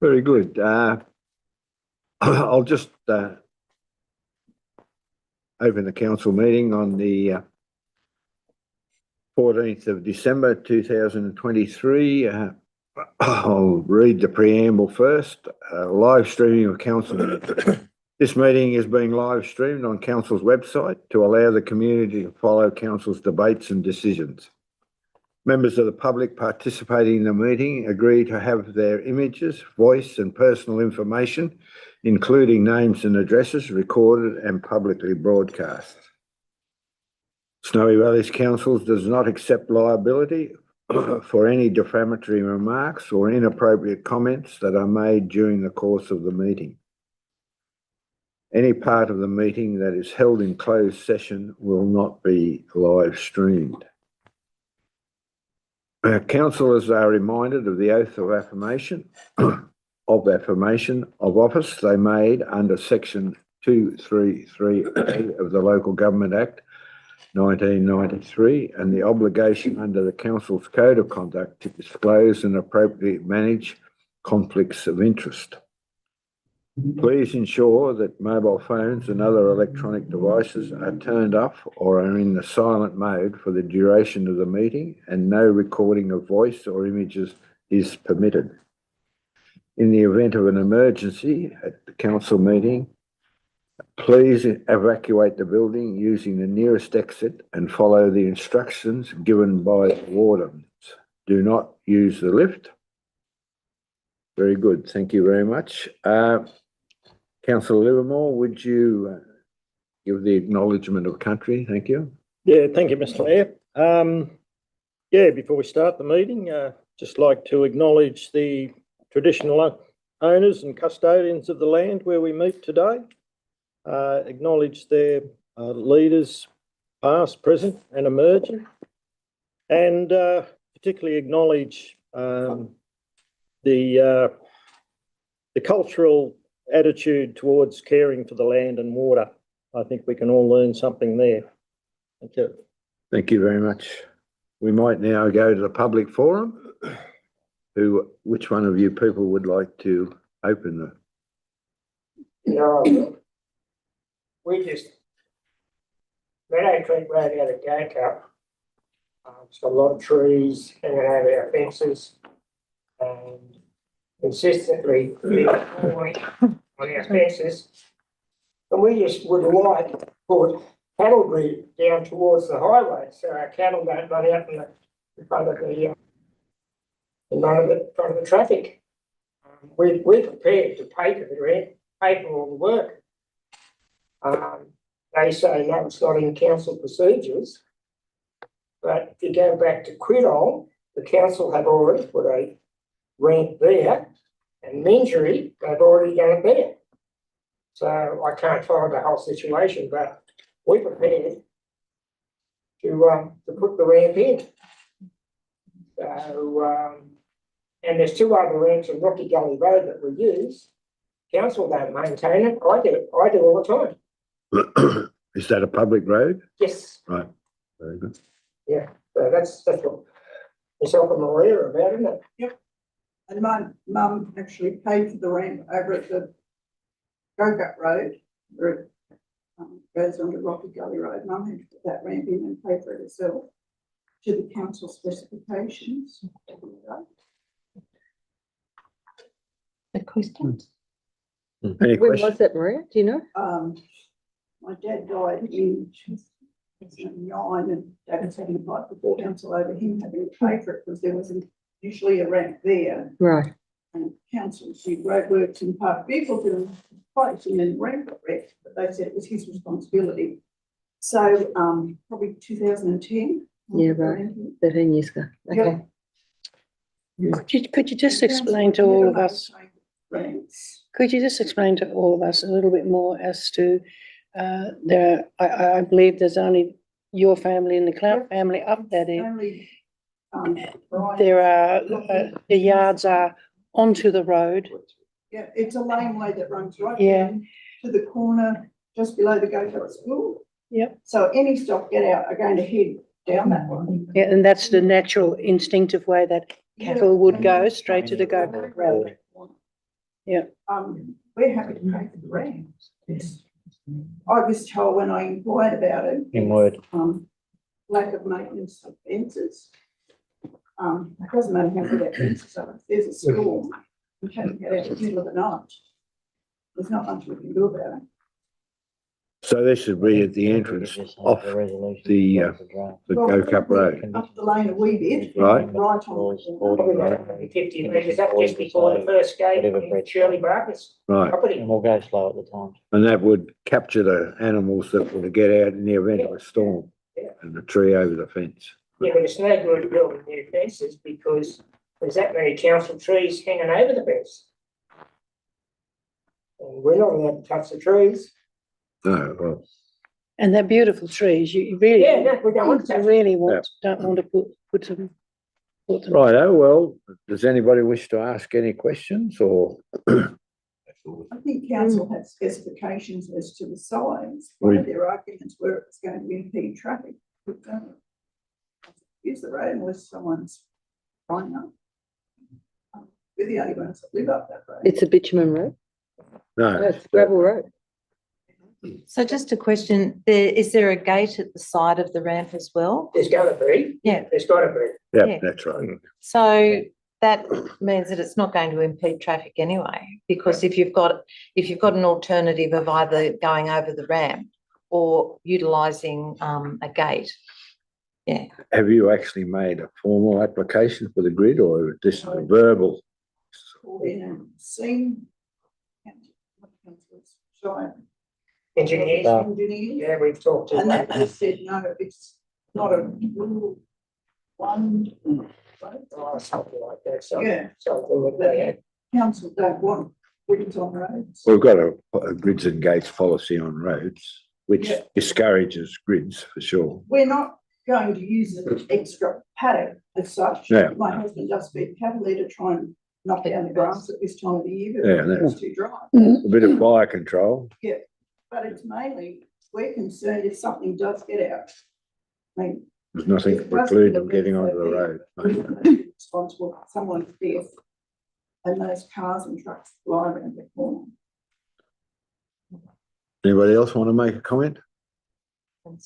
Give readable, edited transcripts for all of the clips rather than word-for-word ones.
Very good. I'll just open the council meeting on the 14th of December 2023. I'll read the preamble first. Live streaming of council meeting. This meeting is being live streamed on council's website to allow the community to follow council's debates and decisions. Members of the public participating in the meeting agree to have their images, voice and personal information, including names and addresses, recorded and publicly broadcast. Snowy Valleys Council does not accept liability for any defamatory remarks or inappropriate comments that are made during the course of the meeting. Any part of the meeting that is held in closed session will not be live streamed. Councillors are reminded of the oath of affirmation of office they made under section 233A of the Local Government Act 1993 and the obligation under the council's code of conduct to disclose and appropriately manage conflicts of interest. Please ensure that mobile phones and other electronic devices are turned off or are in the silent mode for the duration of the meeting, and no recording of voice or images is permitted. In the event of an emergency at the council meeting, please evacuate the building using the nearest exit and follow the instructions given by the wardens. Do not use the lift. Very good. Thank you very much. Councillor Livermore, would you give the acknowledgement of country? Thank you. Yeah, thank you, Mr. Mayor. Before we start the meeting, just like to acknowledge the traditional owners and custodians of the land where we meet today. Acknowledge their leaders, past, present and emerging, and particularly acknowledge the cultural attitude towards caring for the land and water. I think we can all learn something there. Thank you. Thank you very much. We might now go to the public forum. Which one of you people would like to open the? Yeah, we just Meadow Creek Road out of Go Cup. It's got a lot of trees hanging over our fences and consistently falling on our fences. And we just would like to put cattle breed down towards the highway so our cattle don't run out in front of the traffic. We're prepared to pay for the rent, pay for all the work. They say no, it's not in council procedures. But if you go back to Quidong, the council have already put a ramp there, and Mingery, they've already done it there. So I can't follow the whole situation, but we're prepared to put the ramp in. So, and there's two other ramps on Rocky Gully Road that we use. Council don't maintain it. I do all the time. Is that a public road? Yes. Right. Very good. Yeah. So that's what myself and Maria are about, isn't it? Yep. And my mum actually paid for the ramp over at the Go-Gut Road, where it goes onto Rocky Gully Road. Mum had to put that ramp in and pay for it herself to the council specifications. The questions. Any When questions? was that, Maria? Do you know? My dad died in 2009 and Dad was having to fight before council over him having to pay for it because there wasn't usually a ramp there. Right. And council did roadworks and park vehicles in place and then ramp got wrecked, but they said it was his responsibility. So probably 2010. Yeah, right. 13 years ago. Okay. Could you just explain to all of us? Could you just explain to all of us a little bit more as to I believe there's only your family and the Clout family up that end. There are the yards are onto the road. Yeah, it's a laneway that runs right down to the corner just below the Go-Go School. Yep. So any stop get out are going to head down that one. Yeah, and that's the natural instinctive way that cattle would go straight to the Go-Go Road. we're happy to pay for the ramp. I was told when I inquired about it. In word. Lack of maintenance of fences. It doesn't matter how good that fences are, if there's a storm, we can't get out in the middle of the night. There's not much we can do about it. So this should be at the entrance off the Go Cup Road, Up the lane a wee bit. Right. Right on. Probably about 50 metres up just before the first gate in Shirley Barker's right? property. we'll go slow at the time. And that would capture the animals that want to get out in the event of a storm and the tree over the fence. Yeah, but it's no good building new fences because there's that many council trees hanging over the fence. And we're not allowed to touch the trees. No, well, And they're beautiful trees. You really, Yeah, no, we don't want to you touch. really don't want to put them. righto, well, does anybody wish to ask any questions or? I think council had specifications as to the size. One of their arguments were it's going to impede traffic. Use the road unless someone's trying up. We're the only ones that live up that road. It's a bitumen road. No, No, it's a gravel road. So just a question, is there a gate at the side of the ramp as well? There's gotta be. Yeah. There's gotta be. yeah, Yeah. that's right. So that means that it's not going to impede traffic anyway, because if you've got an alternative of either going over the ramp or utilising a gate. Yeah. Have you actually made a formal application for the grid or just a verbal? Called in and seen. Engineers, Engineers. yeah, we've talked to And them. that just said, no, it's not a rule one. Oh, something like that, so, Yeah, something that they had. council don't want grids on roads. We've got a grids and gates policy on roads, which Yeah. discourages grids for sure. We're not going to use an extra paddock as such. Yeah. My husband does feed cattle there to try and knock down the grass at this time of the year, Yeah, but it's too dry. A bit of fire control. But it's mainly, we're concerned if something does get out. I mean, There's nothing to preclude them getting onto the road. we're responsible for someone's death and those cars and trucks fly around the corner. Anybody else want to make a comment?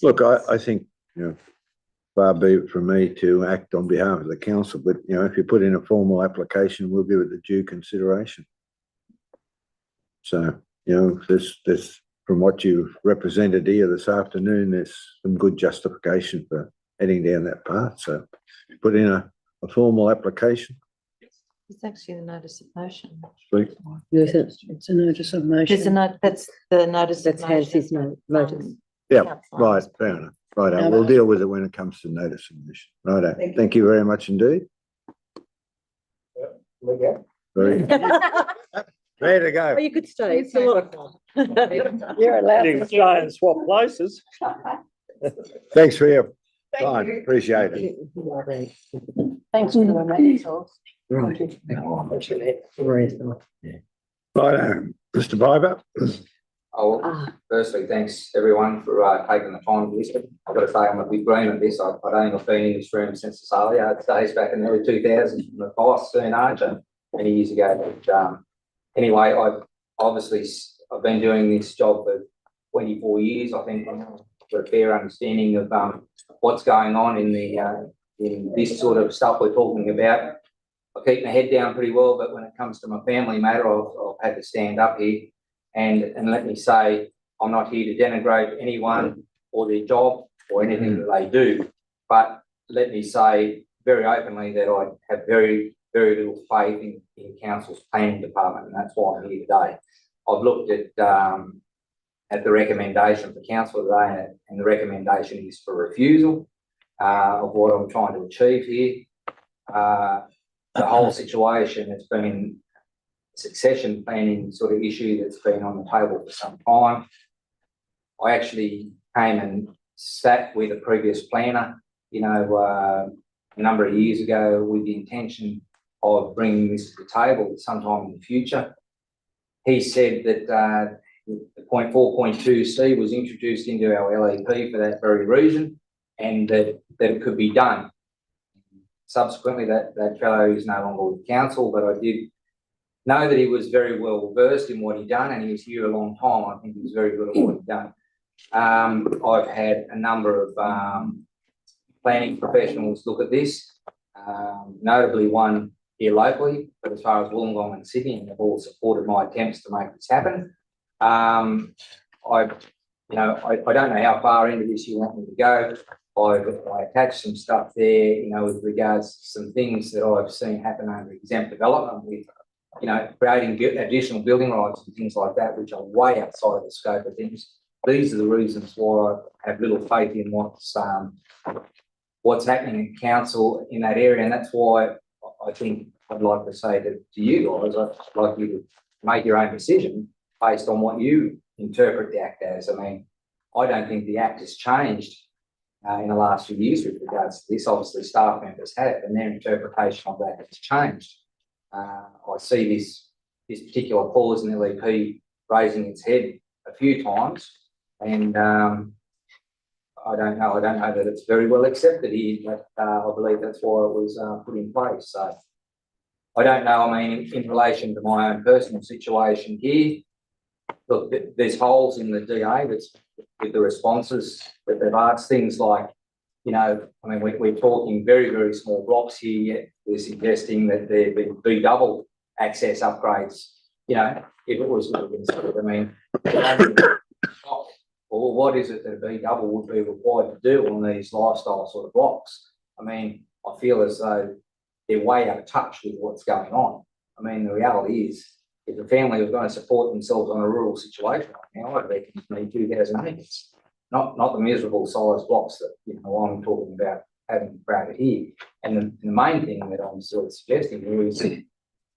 Look, I think, far be it from me to act on behalf of the council, but, if you put in a formal application, we'll give it the due consideration. So, there's, from what you've represented here this afternoon, there's some good justification for heading down that path. So put in a formal application. It's actually the notice of motion. Speak. Yes, It's a notice of motion. There's a note, that's the notice of that's motion. Nancy's notice. Yeah, Council. right, fair enough. Right, we'll deal with it when it comes to notice of mission. Right, thank you very much indeed. We go. Very Ready to go. Oh, you could stay. It's a lot of fun. You're allowed You to. can try and swap places. Thanks for your time. Appreciate it. Thanks for the message. Right, Mr. Biber. Oh, Ah, firstly, thanks everyone for taking the time to listen. I've got to say I'm a big green at this. I don't think I've been in this room since the Salia days back in the early 2000s from the boss, Soon Archer, many years ago. But, anyway, I've been doing this job for 24 years. I think I've got a fair understanding of what's going on in this sort of stuff we're talking about. I keep my head down pretty well, but when it comes to my family matter, I've had to stand up here. And let me say, I'm not here to denigrate anyone or their job or anything that they do, but let me say very openly that I have very, very little faith in council's planning department, and that's why I'm here today. I've looked at the recommendation for council today, and the recommendation is for refusal of what I'm trying to achieve here. The whole situation has been succession planning sort of issue that's been on the table for some time. I actually came and sat with a previous planner, a number of years ago with the intention of bringing this to the table sometime in the future. He said that the 0.4.2C was introduced into our LEP for that very reason, and that it could be done. Subsequently, that fellow is no longer with council, but I did know that he was very well versed in what he'd done, and he was here a long time. I think he was very good at what he'd done. I've had a number of planning professionals look at this, notably one here locally, but as far as Wollongong and Sydney, and they've all supported my attempts to make this happen. I don't know how far into this you want me to go. I attached some stuff there, with regards to some things that I've seen happen under exempt development with, creating additional building rights and things like that, which are way outside of the scope of things. These are the reasons why I have little faith in what's happening at council in that area, and that's why I think I'd like to say to you guys, I'd like you to make your own decision based on what you interpret the Act as. I mean, I don't think the Act has changed in the last few years with regards to this. Obviously, staff members have, and their interpretation of that has changed. I see this particular clause in LEP raising its head a few times, and I don't know that it's very well accepted here, but I believe that's why it was put in place. So I don't know. I mean, in relation to my own personal situation here, look, there's holes in the DA that's with the responses that they've asked, things like, we're talking very, very small blocks here, yet we're suggesting that there be double access upgrades. If it was, or what is it that a B double would be required to do on these lifestyle sort of blocks? I mean, I feel as though they're way out of touch with what's going on. I mean, the reality is, if a family was going to support themselves on a rural situation right now, I'd reckon it's need 2,000 acres, not the miserable size blocks that I'm talking about having created here. And the main thing that I'm sort of suggesting here is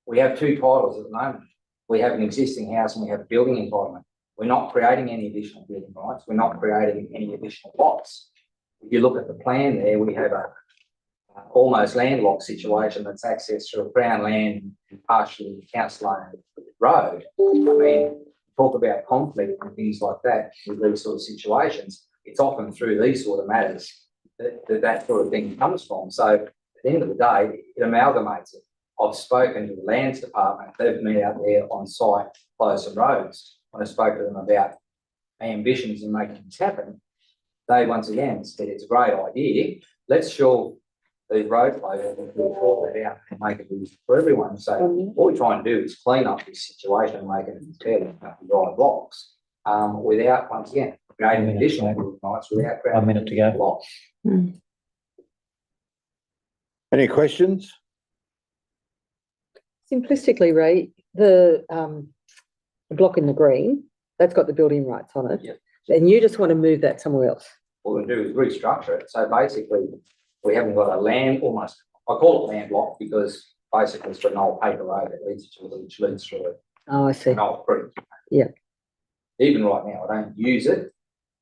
we have two titles at the moment. We have an existing house and we have a building entitlement. We're not creating any additional building rights. We're not creating any additional lots. If you look at the plan there, we have a almost landlocked situation that's accessed through Crown land and partially council-owned road. I mean, talk about conflict and things like that with these sort of situations. It's often through these sort of matters that sort of thing comes from. So at the end of the day, it amalgamates it. I've spoken to the lands department. They've met out there on site, close some roads. When I spoke to them about ambitions in making this happen, they once again said it's a great idea. Let's show the road flow and we'll sort that out and make it easy for everyone. So what we're trying to do is clean up this situation and make it fairly dry blocks without, once again, creating additional building rights without creating 1 minute to go. blocks. Any questions? Simplistically, Ray, the block in the green, that's got the building rights on it. Yep. And you just want to move that somewhere else. All we do is restructure it. So basically, we haven't got a land almost, I call it land block because basically it's got an old paper road that leads through it. Oh, I see. An old creek. Yeah. Even right now, I don't use it,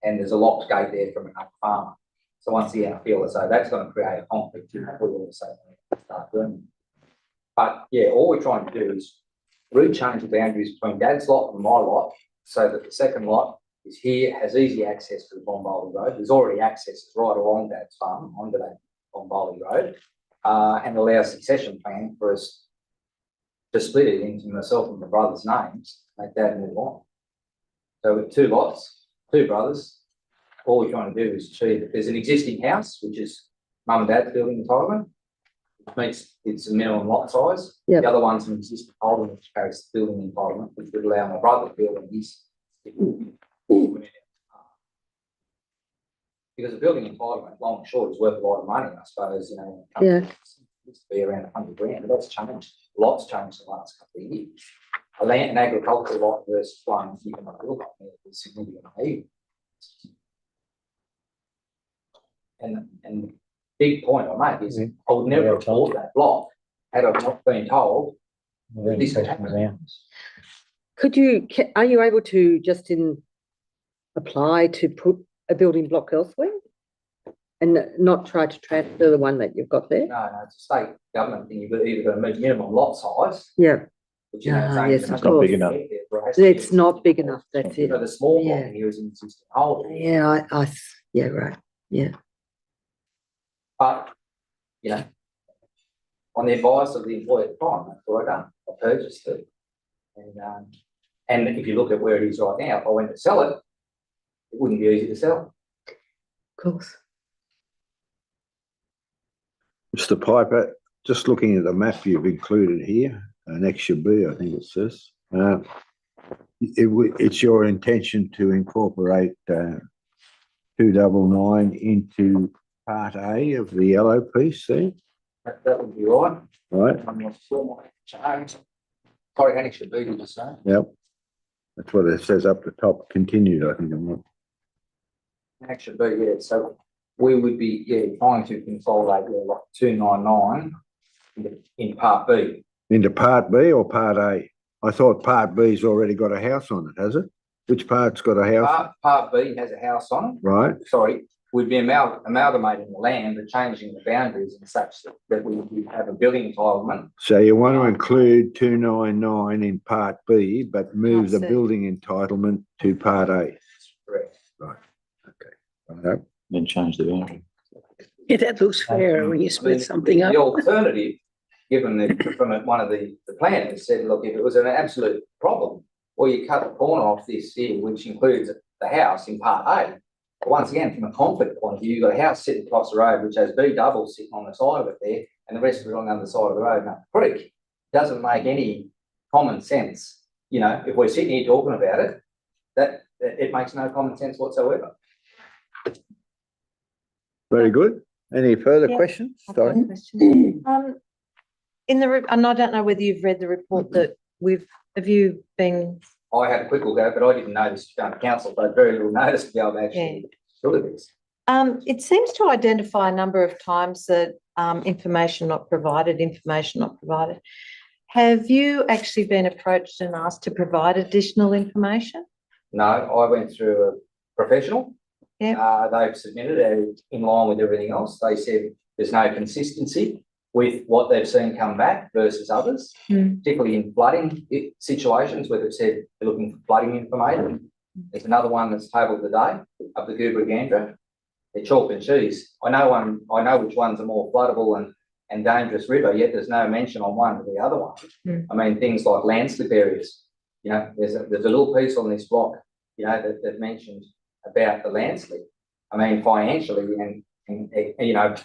and there's a locked gate there from another farmer. So once again, I feel as though that's going to create a conflict. We also start doing it. But yeah, all we're trying to do is rechange the boundaries between Dad's lot and my lot, so that the second lot is here, has easy access to the Bomboli Road. There's already access right along Dad's farm onto that Bomboli Road, and allows succession plan for us to split it into myself and my brother's names, make Dad move on. So with two lots, two brothers, all we're trying to do is achieve it. There's an existing house, which is Mum and Dad's building entitlement, which means it's a minimum lot size. Yep. The other one's an existing holding, which carries the building entitlement, which would allow my brother to build on his. Because a building entitlement, long and short, is worth a lot of money, I suppose, Yeah. It used to be around 100 grand, but that's changed. Lots changed the last couple of years. An agricultural lot versus one you can build up there is significant value. And big point I make is I would never have bought that block had I not been told this could happen. Are you able to just apply to put a building block elsewhere and not try to transfer the one that you've got there? No, it's a state government thing. You've either got to meet minimum lot size, Yeah, which yes, of not big course. enough. It's not big enough, that's it. The small Yeah. block here is an existing holding. Yeah, yeah, right, yeah. But, on the advice of the employer at the time, that's what I done. I purchased it. And if you look at where it is right now, if I went to sell it, it wouldn't be easy to sell. Of course. Mr. Piper, just looking at the map you've included here, Annexure B, I think it says. It's your intention to incorporate 299 into Part A of the yellow piece there, That would be right. right? I'm not sure my change. Sorry, Annexure B, did you say? Yep. That's what it says up the top, continued, I think. I'm not. Annexure B, yeah, so we would be, trying to consolidate, like 299 in Part B. Into Part B or Part A? I thought Part B's already got a house on it, has it? Which part's got a house, Part B has a house on it. right? Sorry, we'd be amalgamating the land and changing the boundaries and such that we would have a building entitlement. So you want to include 299 in Part B, but move I the see. building entitlement to Part A. Correct. Righto. Then change the boundary. Yeah, that looks fair when you I mean, split something up. The alternative, given from one of the planners said, look, if it was an absolute problem, well, you cut the corner off this here, which includes the house in Part A. But once again, from a conflict point of view, you've got a house sitting across the road, which has B double sitting on the side of it there, and the rest of it on the other side of the road, up the creek. Doesn't make any common sense. You know, if we're sitting here talking about it, that it makes no common sense whatsoever. Very good. Any further Yeah. questions? I've got a Sorry. question. In the, and I don't know whether you've read the report that have you been, I had a quick look at it, but I didn't notice it was going to council, so I had very little notice to be able to actually look at this. it seems to identify a number of times that, information not provided. Have you actually been approached and asked to provide additional information? No, I went through a professional. Yeah. They've submitted it in line with everything else. They said there's no consistency with what they've seen come back versus others, particularly in flooding situations where they've said they're looking for flooding information. There's another one that's tabled today of the Goobergandra. They're chalk and cheese. I know which ones are more floodable and dangerous river, yet there's no mention on one or the other one. I mean, things like landslip areas. You know, there's a little piece on this block, you know, that mentioned about the landslip. I mean, financially and you know,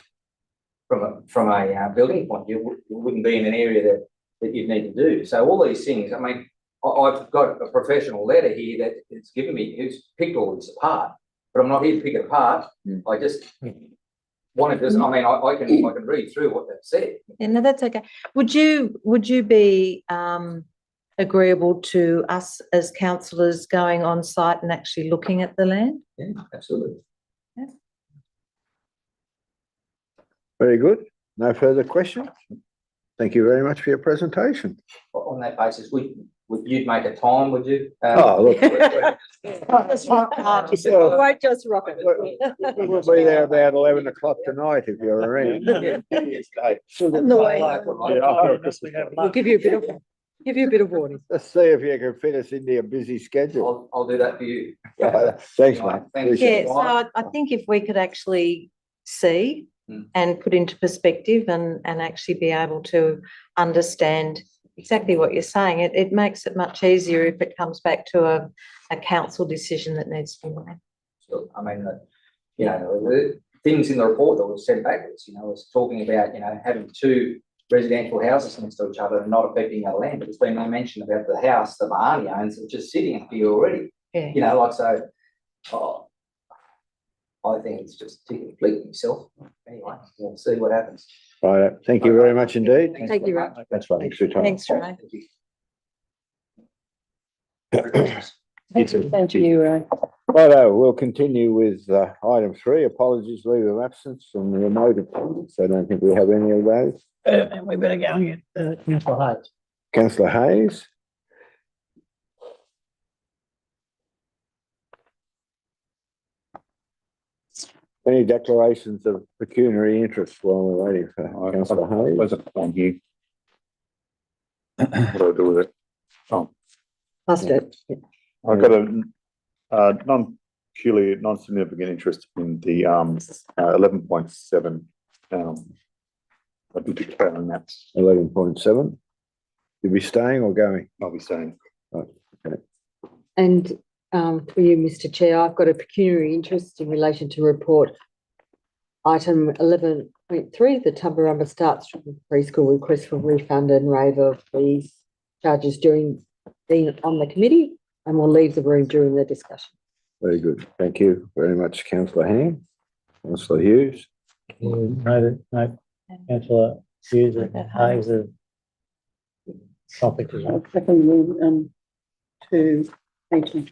from a building point of view, it wouldn't be in an area that you'd need to do. So all these things, I mean, I've got a professional letter here that it's given me, who's picked all this apart, but I'm not here to pick it apart. I just wanted to, I mean, I can read through what they've said. Yeah, no, that's okay. Would you be, agreeable to us as councillors going on site and actually looking at the land? Yeah, absolutely. Very good. No further questions? Thank you very much for your presentation. On that basis, you'd make a time, would you? Oh, look. Won't just rock it. We'll be there about 11 o'clock tonight if you're around. We'll give you a bit of warning. Let's see if you can fit us into your busy schedule. I'll do that for you. Thanks, mate. Thank you. Yeah, so I think if we could actually see and put into perspective and actually be able to understand exactly what you're saying, it makes it much easier if it comes back to a council decision that needs to be made. So, I mean, you know, the things in the report that was sent backwards, you know, was talking about, you know, having two residential houses next to each other and not affecting our land. But there's been no mention about the house that Mahoney owns, which is sitting here already. Yeah. You know, like, so, I think it's just tickling fleet myself. Anyway, we'll see what happens. Right. Thank you very much indeed. Thank you, Ray. That's right. Thanks for your time. Thanks, Ray. Thank you, Ray. Righto, we'll continue with item 3, apologies, leave of absence from the remote attendance. I don't think we have any of those. And we better go and get, Councillor Hayes. Councillor Hayes. Any declarations of pecuniary interest while we're waiting for Councillor Hayes? There's a form here. What do I do with it? Must it? I've got a non-significant interest in the 11.7. I'll be declaring that. 11.7. You be staying or going? I'll be saying, And for you, Mr. Chair, I've got a pecuniary interest in relation to report item 11.3, the Tumbarumba Starts from Preschool request for refund and waiver of fees charges during being on the committee, and we'll leave the room during the discussion. Very good. Thank you very much, councillor Ham. Councillor Hughes. No, councillor Hughes and Hayes are conflict as well. Second, to 18.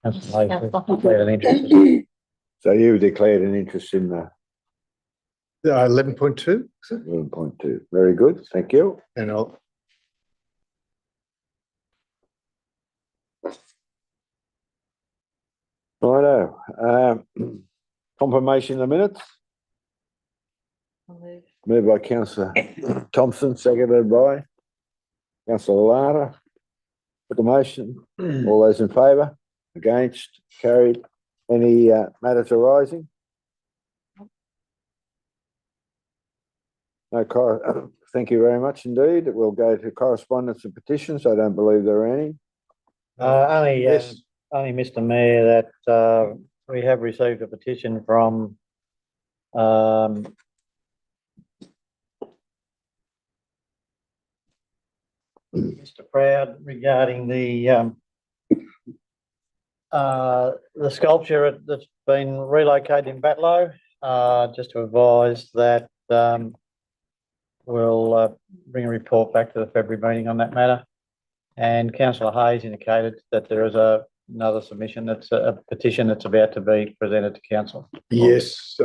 Councillor Hayes Councillor. declared an interest as well. So you declared an interest in the 11.2, 11.2. Very good. Thank you. and I'll, Righto. Confirmation of the minutes. I'll move. Moved by councillor Thompson, seconded by councillor Lara. Put the motion. All those in favour? Against? Carried. Any matters arising? No, thank you very much indeed. We'll go to correspondence and petitions. I don't believe there are any. Only, Mr. Mayor, that we have received a petition from Mr. Proud regarding the sculpture that's been relocated in Batlow. Just to advise that we'll bring a report back to the February meeting on that matter. And councillor Hayes indicated that there is another submission, that's a petition that's about to be presented to council. yes,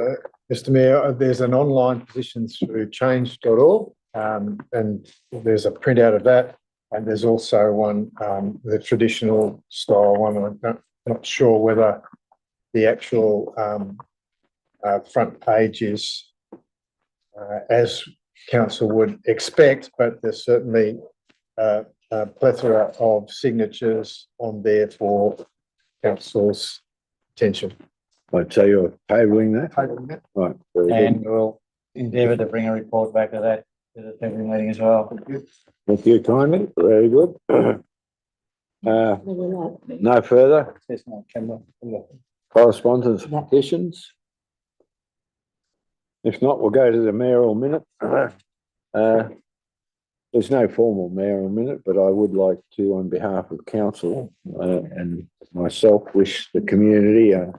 Mr. Mayor, there's an online petition through change.org, and there's a printout of that. And there's also one, the traditional style one. I'm not sure whether the actual front page is as council would expect, but there's certainly a plethora of signatures on there for council's attention. I'd say you're tabling that. Right. Very good. And we'll endeavour to bring a report back to that to the February meeting as well. Thank you kindly. Very good. No further correspondence and petitions. If not, we'll go to the mayoral minute. There's no formal mayoral minute, but I would like to, on behalf of council and myself, wish the community a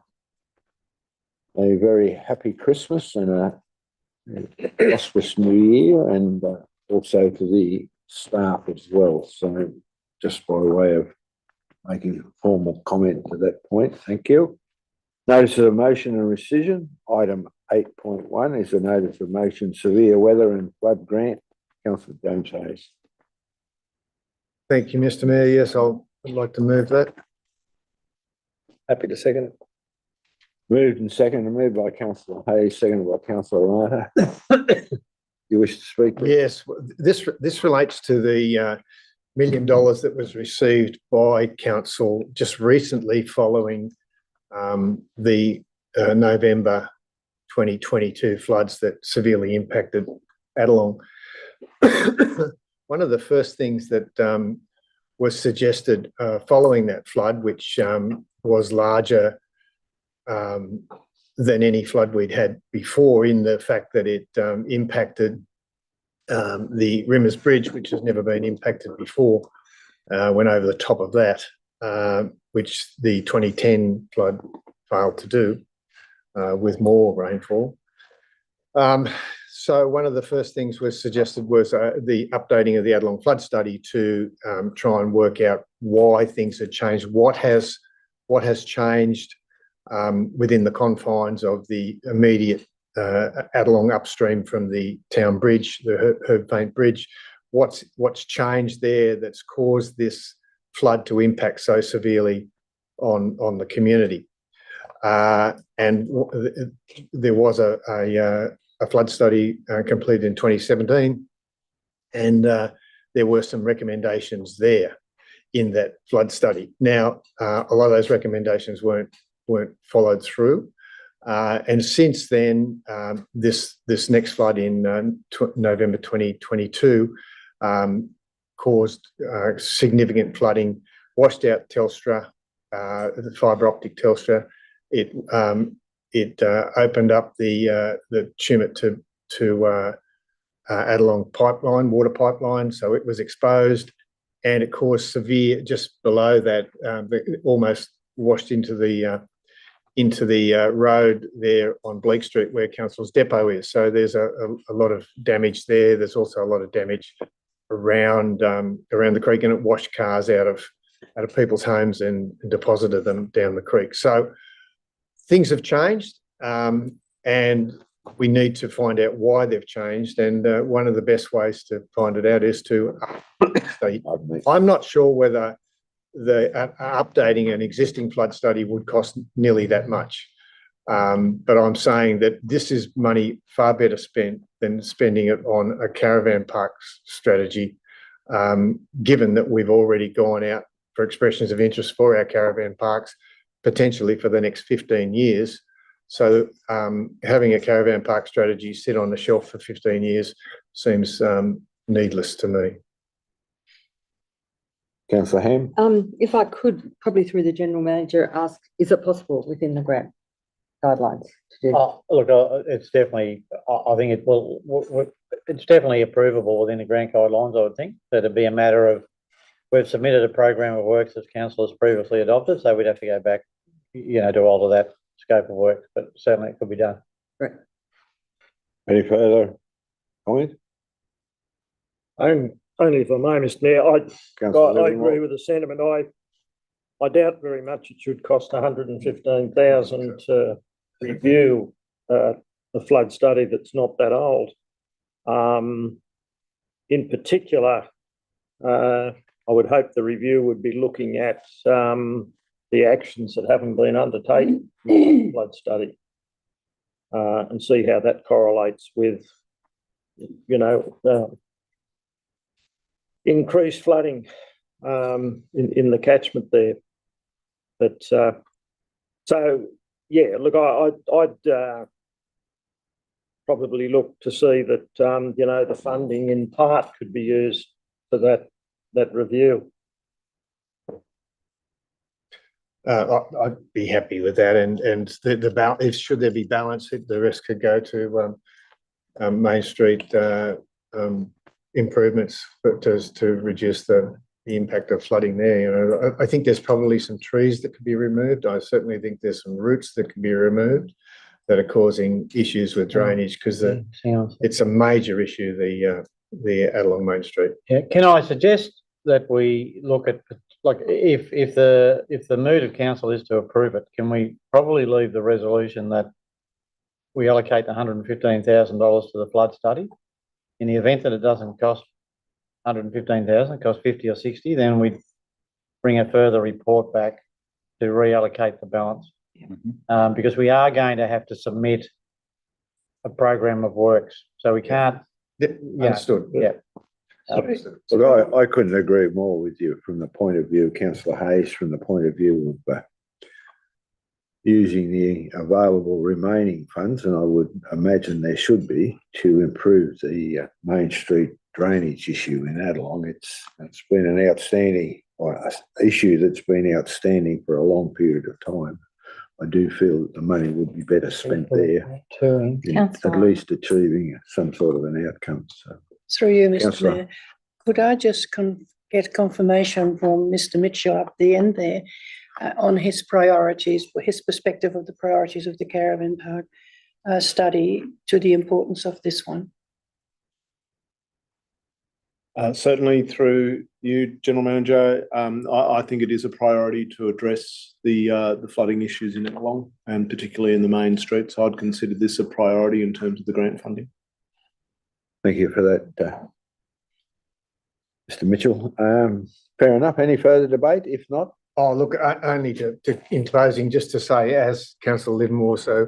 very happy Christmas and a prosperous new year, and also to the staff as well. So just by way of making a formal comment to that point, thank you. Notice of motion and rescission. Item 8.1 is a notice of motion severe weather and flood grant. Councillor James Hayes. Thank you, Mr. Mayor. Yes, I'd like to move that. Happy to second. Moved and seconded, moved by councillor Hayes, seconded by councillor Ryder. You wish to speak? Yes, this relates to the $1 million that was received by council just recently following the November 2022 floods that severely impacted Adelong. One of the first things that was suggested following that flood, which was larger than any flood we'd had before, in the fact that it impacted the Rimmers Bridge, which has never been impacted before, went over the top of that, which the 2010 flood failed to do with more rainfall. So one of the first things was suggested was the updating of the Adelong flood study to try and work out why things had changed, what has changed within the confines of the immediate Adelong upstream from the town bridge, the Herb Faint Bridge. What's changed there that's caused this flood to impact so severely on the community? And there was a flood study completed in 2017, and there were some recommendations there in that flood study. Now, a lot of those recommendations weren't followed through, and since then, this next flood in November 2022 caused significant flooding, washed out Telstra, the fibre optic Telstra. It opened up the Tumut to Adelong pipeline, water pipeline, so it was exposed, and it caused severe, just below that, almost washed into the road there on Bleak Street where Council's Depot is. So there's a lot of damage there. There's also a lot of damage around the creek, and it washed cars out of people's homes and deposited them down the creek. So things have changed, and we need to find out why they've changed. And one of the best ways to find it out is to update. I'm not sure whether updating an existing flood study would cost nearly that much. But I'm saying that this is money far better spent than spending it on a caravan park strategy, given that we've already gone out for expressions of interest for our caravan parks, potentially for the next 15 years. So having a caravan park strategy sit on the shelf for 15 years seems needless to me. Councillor Ham? If I could, probably through the general manager, ask, is it possible within the grant guidelines to do? Oh, look, it's definitely, I think it will, it's definitely approvable within the grant guidelines, I would think. So it'd be a matter of, we've submitted a program of works as council has previously adopted, so we'd have to go back, to alter that scope of work, but certainly it could be done. Right. Any further comment? Only if I may, Mr Mayor, I Councillor agree Livermore? with the sentiment. I doubt very much it should cost 115,000 to review a flood study that's not that old. In particular, I would hope the review would be looking at the actions that haven't been undertaken in the flood study, and see how that correlates with, increased flooding in the catchment there. But so yeah, look, I'd probably look to see that the funding in part could be used for that review. I'd be happy with that, and the balance, should there be balance, the rest could go to Main Street improvements, but to reduce the impact of flooding there. I think there's probably some trees that could be removed. I certainly think there's some roots that could be removed that are causing issues with drainage, because it's a major issue, the Adelong Main Street. Yeah. Can I suggest that we look at, like, if the mood of council is to approve it, can we probably leave the resolution that we allocate the $115,000 to the flood study? In the event that it doesn't cost 115,000, it costs 50 or 60, then we bring a further report back to reallocate the balance. Because we are going to have to submit a program of works, so we can't. Understood. Yeah. Look, I couldn't agree more with you from the point of view, Councillor Hayes, from the point of view of using the available remaining funds, and I would imagine there should be, to improve the Main Street drainage issue in Adelong. It's been an outstanding issue that's been outstanding for a long period of time. I do feel that the money would be better spent there, in at least achieving some sort of an outcome. So, Through you, Mr Councillor. Mayor, could I just get confirmation from Mr Mitchell at the end there on his priorities, his perspective of the priorities of the caravan park study to the importance of this one? Certainly through you, General Manager, I think it is a priority to address the flooding issues in Adelong, and particularly in the main street. So I'd consider this a priority in terms of the grant funding. thank you for that, Mr. Mitchell. Fair enough. Any further debate? If not, Oh, look, only to in closing, just to say, as Councillor Livermore so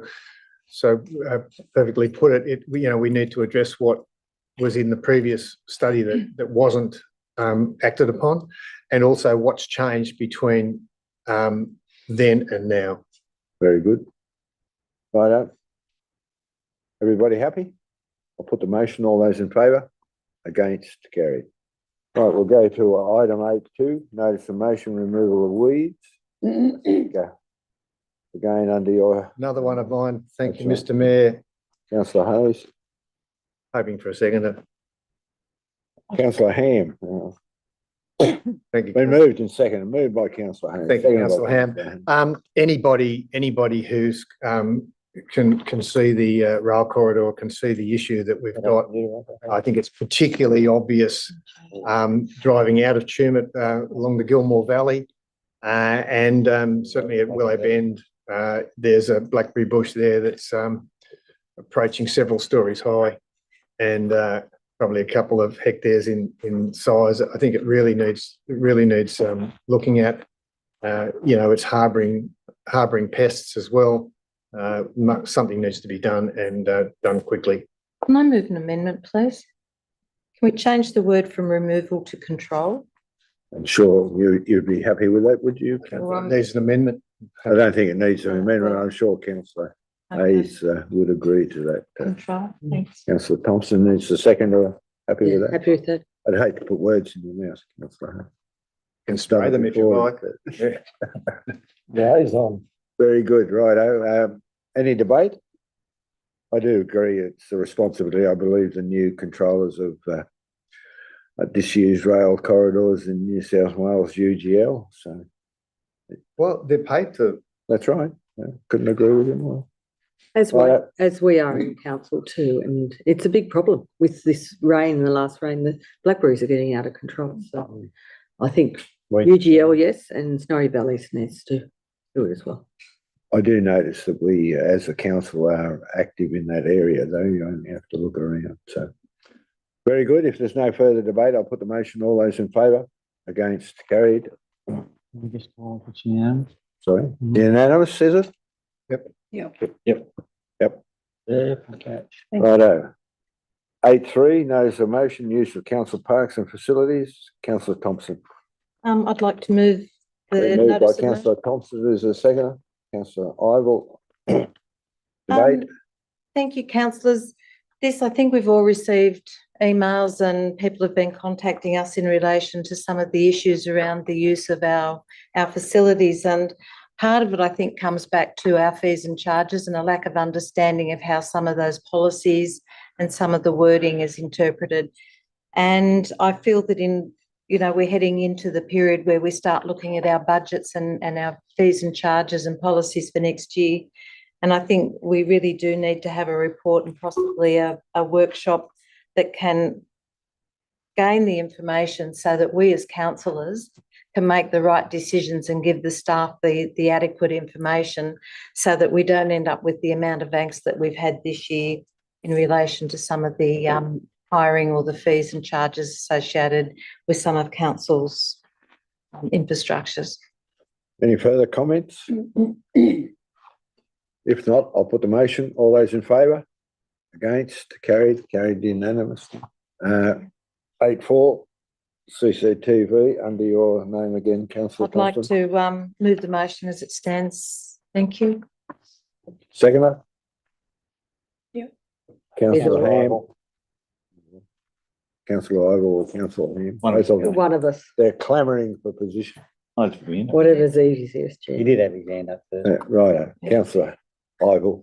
perfectly put it, we need to address what was in the previous study that wasn't acted upon, and also what's changed between then and now. very good. Right. Everybody happy? I'll put the motion. All those in favour? Against? Carried. Right, we'll go to item 8.2, notice of motion removal of weeds. Go. Again, under your Another one of mine. Thank you, That's Mr Mayor. councillor Hayes, Hoping for a second. councillor Ham. Thank you. Been moved and seconded, moved by councillor Ham. Thank you, seconded by councillor Ham. councillor Anybody who's, can see the rail corridor, can see the issue that we've got. I think it's particularly obvious, driving out of Tumut, along the Gilmore Valley. And certainly at Willow Bend, there's a blackberry bush there that's, approaching several stories high and, probably a couple of hectares in size. I think it really needs looking at. It's harboring pests as well. Something needs to be done and done quickly. Can I move an amendment, please? Can we change the word from removal to control? I'm sure you'd be happy with that, would you? Well, Needs an amendment. I don't think it needs an amendment. I'm sure councillor Hayes would agree to that. Control, thanks. Councillor Thompson needs a second, or happy with Yeah, that? happy with that. I'd hate to put words in your mouth, councillor Hayes. Can spray them if you like. Yeah, he's on. Very good, righto. Any debate? I do agree, it's the responsibility, I believe, the new controllers of disused rail corridors in New South Wales, UGL, so Well, they're paid to. that's right. Yeah, couldn't agree with him more. As Right. well, as we are in council too, and it's a big problem with this rain, the last rain, the blackberries are getting out of control, so I think UGL, yes, and Snorri Valleys needs to do it as well. I do notice that we, as a council, are active in that area, though. You only have to look around, so. Very good. If there's no further debate, I'll put the motion. All those in favour? Against? Carried? We just call it unanimous. Sorry? Mhm. Unanimous, is it? Yeah, catch. Righto. 8.3, notice of motion, use of council parks and facilities. Councillor Thompson. I'd like to move the Been moved by notice of motion. councillor Thompson, is there a seconder? Councillor Ivor. Debate? Thank you, councillors. This, I think we've all received emails and people have been contacting us in relation to some of the issues around the use of our facilities. And part of it, I think, comes back to our fees and charges and a lack of understanding of how some of those policies and some of the wording is interpreted. And I feel that we're heading into the period where we start looking at our budgets and our fees and charges and policies for next year. And I think we really do need to have a report and possibly a workshop that can gain the information so that we as councillors can make the right decisions and give the staff the adequate information so that we don't end up with the amount of angst that we've had this year in relation to some of the hiring or the fees and charges associated with some of council's infrastructures. Any further comments? If not, I'll put the motion. All those in favour? Against? Carried unanimously. 8.4, CCTV, under your name again, councillor I'd like Thompson. to move the motion as it stands. Thank you. Seconder? Yep. Councillor Either Ham. Councillor Ivor or councillor Ham. Both of them. One of us, They're clamouring for position. whatever's easiest, He Chair. did have his hand up there. Righto, councillor Ivor.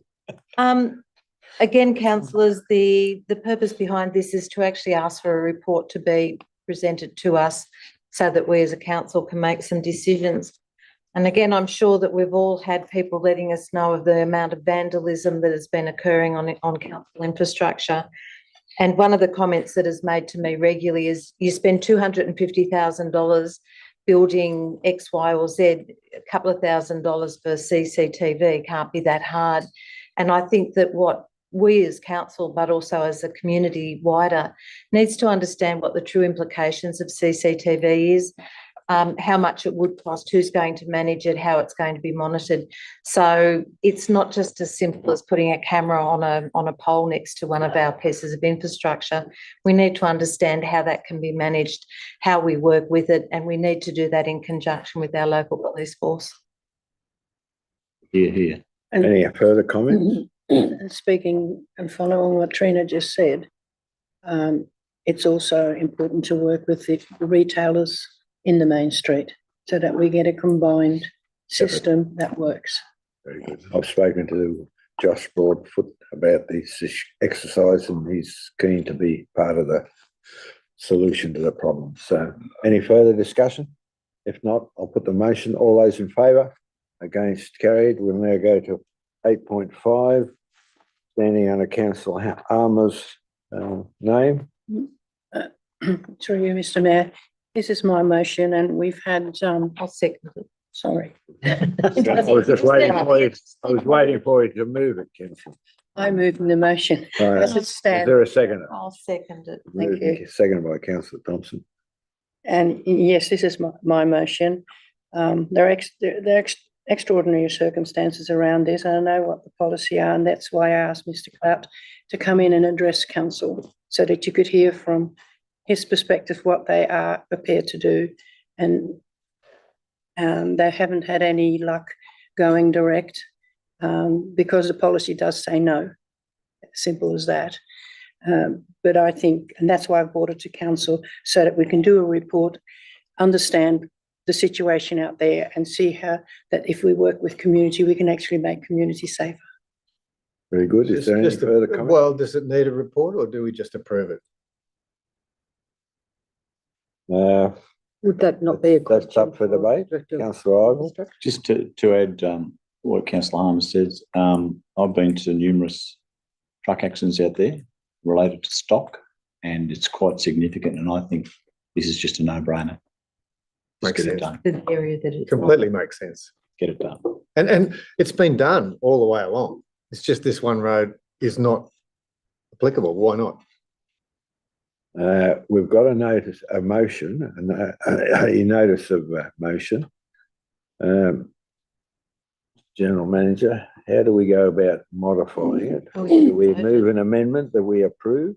Again, councillors, the purpose behind this is to actually ask for a report to be presented to us so that we as a council can make some decisions. And again, I'm sure that we've all had people letting us know of the amount of vandalism that has been occurring on council infrastructure. And one of the comments that is made to me regularly is you spend $250,000 building X, Y, or Z, a couple of $1,000s for CCTV can't be that hard. And I think that what we as council, but also as a community wider, needs to understand what the true implications of CCTV is, how much it would cost, who's going to manage it, how it's going to be monitored. So it's not just as simple as putting a camera on a pole next to one of our pieces of infrastructure. We need to understand how that can be managed, how we work with it, and we need to do that in conjunction with our local police force. Here. And Any further comments? speaking and following what Trina just said, it's also important to work with the retailers in the main street so that we get a combined system that works. Very good. I've spoken to Josh Broadfoot about this exercise and he's keen to be part of the solution to the problem. So any further discussion? If not, I'll put the motion. All those in favour? Against, carried. We'll now go to 8.5, standing under Councillor Armour's name. Through you, Mr. Mayor, this is my motion and we've had, I'll second it. sorry. I was just waiting for you. I was waiting for you to move it, Councillor. I move the motion as it Is stands. there a second? I'll second it. Thank you. Seconded by Councillor Thompson. And yes, this is my motion. There are extraordinary circumstances around this. And I know what the policy are, and that's why I asked Mr. Clout to come in and address council so that you could hear from his perspective what they are prepared to do. And they haven't had any luck going direct because the policy does say no. Simple as that. But I think, and that's why I brought it to council, so that we can do a report, understand the situation out there and see how that if we work with community, we can actually make community safer. Very good. Is there any further comment? Well, does it need a report or do we just approve it? Would that not be a question? That's up for debate. Director of Councillor Ivor. Infrastructure? Just to add what Councillor Harmer says, I've been to numerous truck accidents out there related to stock, and it's quite significant. And I think this is just a no-brainer. Just Makes get it sense. done. The area that it's. Completely makes sense. Get it done. And it's been done all the way along. It's just this one road is not applicable. Why not? We've got a motion, a notice of motion. General Manager, how do we go about modifying it? Do we move an amendment that we approve?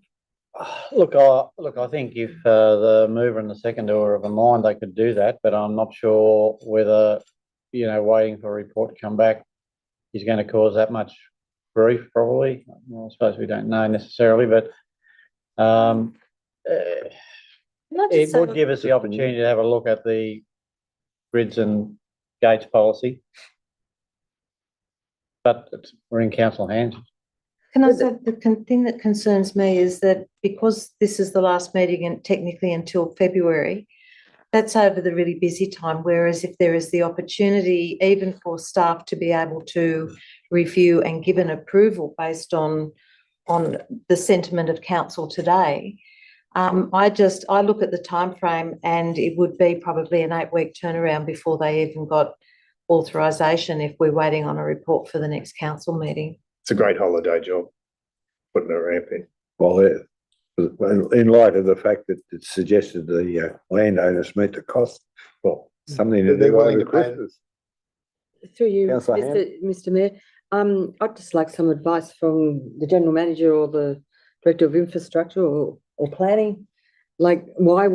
Look, I think if the mover and the seconder are of a mind, they could do that, but I'm not sure whether, waiting for a report to come back is going to cause that much grief, probably. Well, I suppose we don't know necessarily, but it would give us the opportunity to have a look at the grids and gates policy. But we're in council hands. Can I say the thing that concerns me is that because this is the last meeting and technically until February, that's over the really busy time. Whereas if there is the opportunity, even for staff to be able to review and give an approval based on the sentiment of council today, I look at the time frame and it would be probably an 8-week turnaround before they even got authorisation if we're waiting on a report for the next council meeting. It's a great holiday job, putting a ramp in. Well, in light of the fact that it suggested the landowners meet the cost, well, something to They're do willing over to pay it. Christmas. Through you, Councillor Ham. Mr. Mayor, I'd just like some advice from the General Manager or the Director of Infrastructure or Planning. Like, why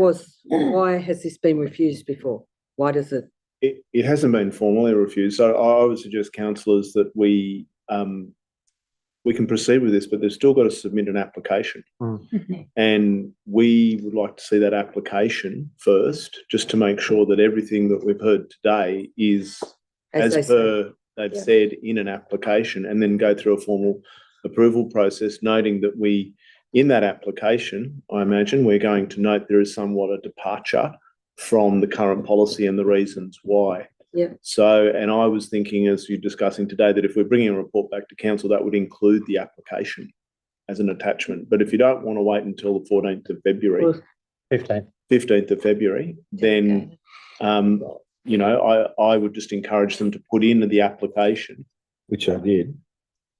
has this been refused before? Why does it? It hasn't been formally refused. So I would suggest councillors that we can proceed with this, but they've still got to submit an application. And we would like to see that application first, just to make sure that everything that we've heard today is as per they've said in an application, and then go through a formal approval process, noting that in that application, I imagine we're going to note there is somewhat a departure from the current policy and the reasons why. Yeah. So, and I was thinking, as you're discussing today, that if we're bringing a report back to council, that would include the application as an attachment. But if you don't want to wait until the 14th of February, Well, 15th of February, then, I would just encourage them to put in the application. Which I did.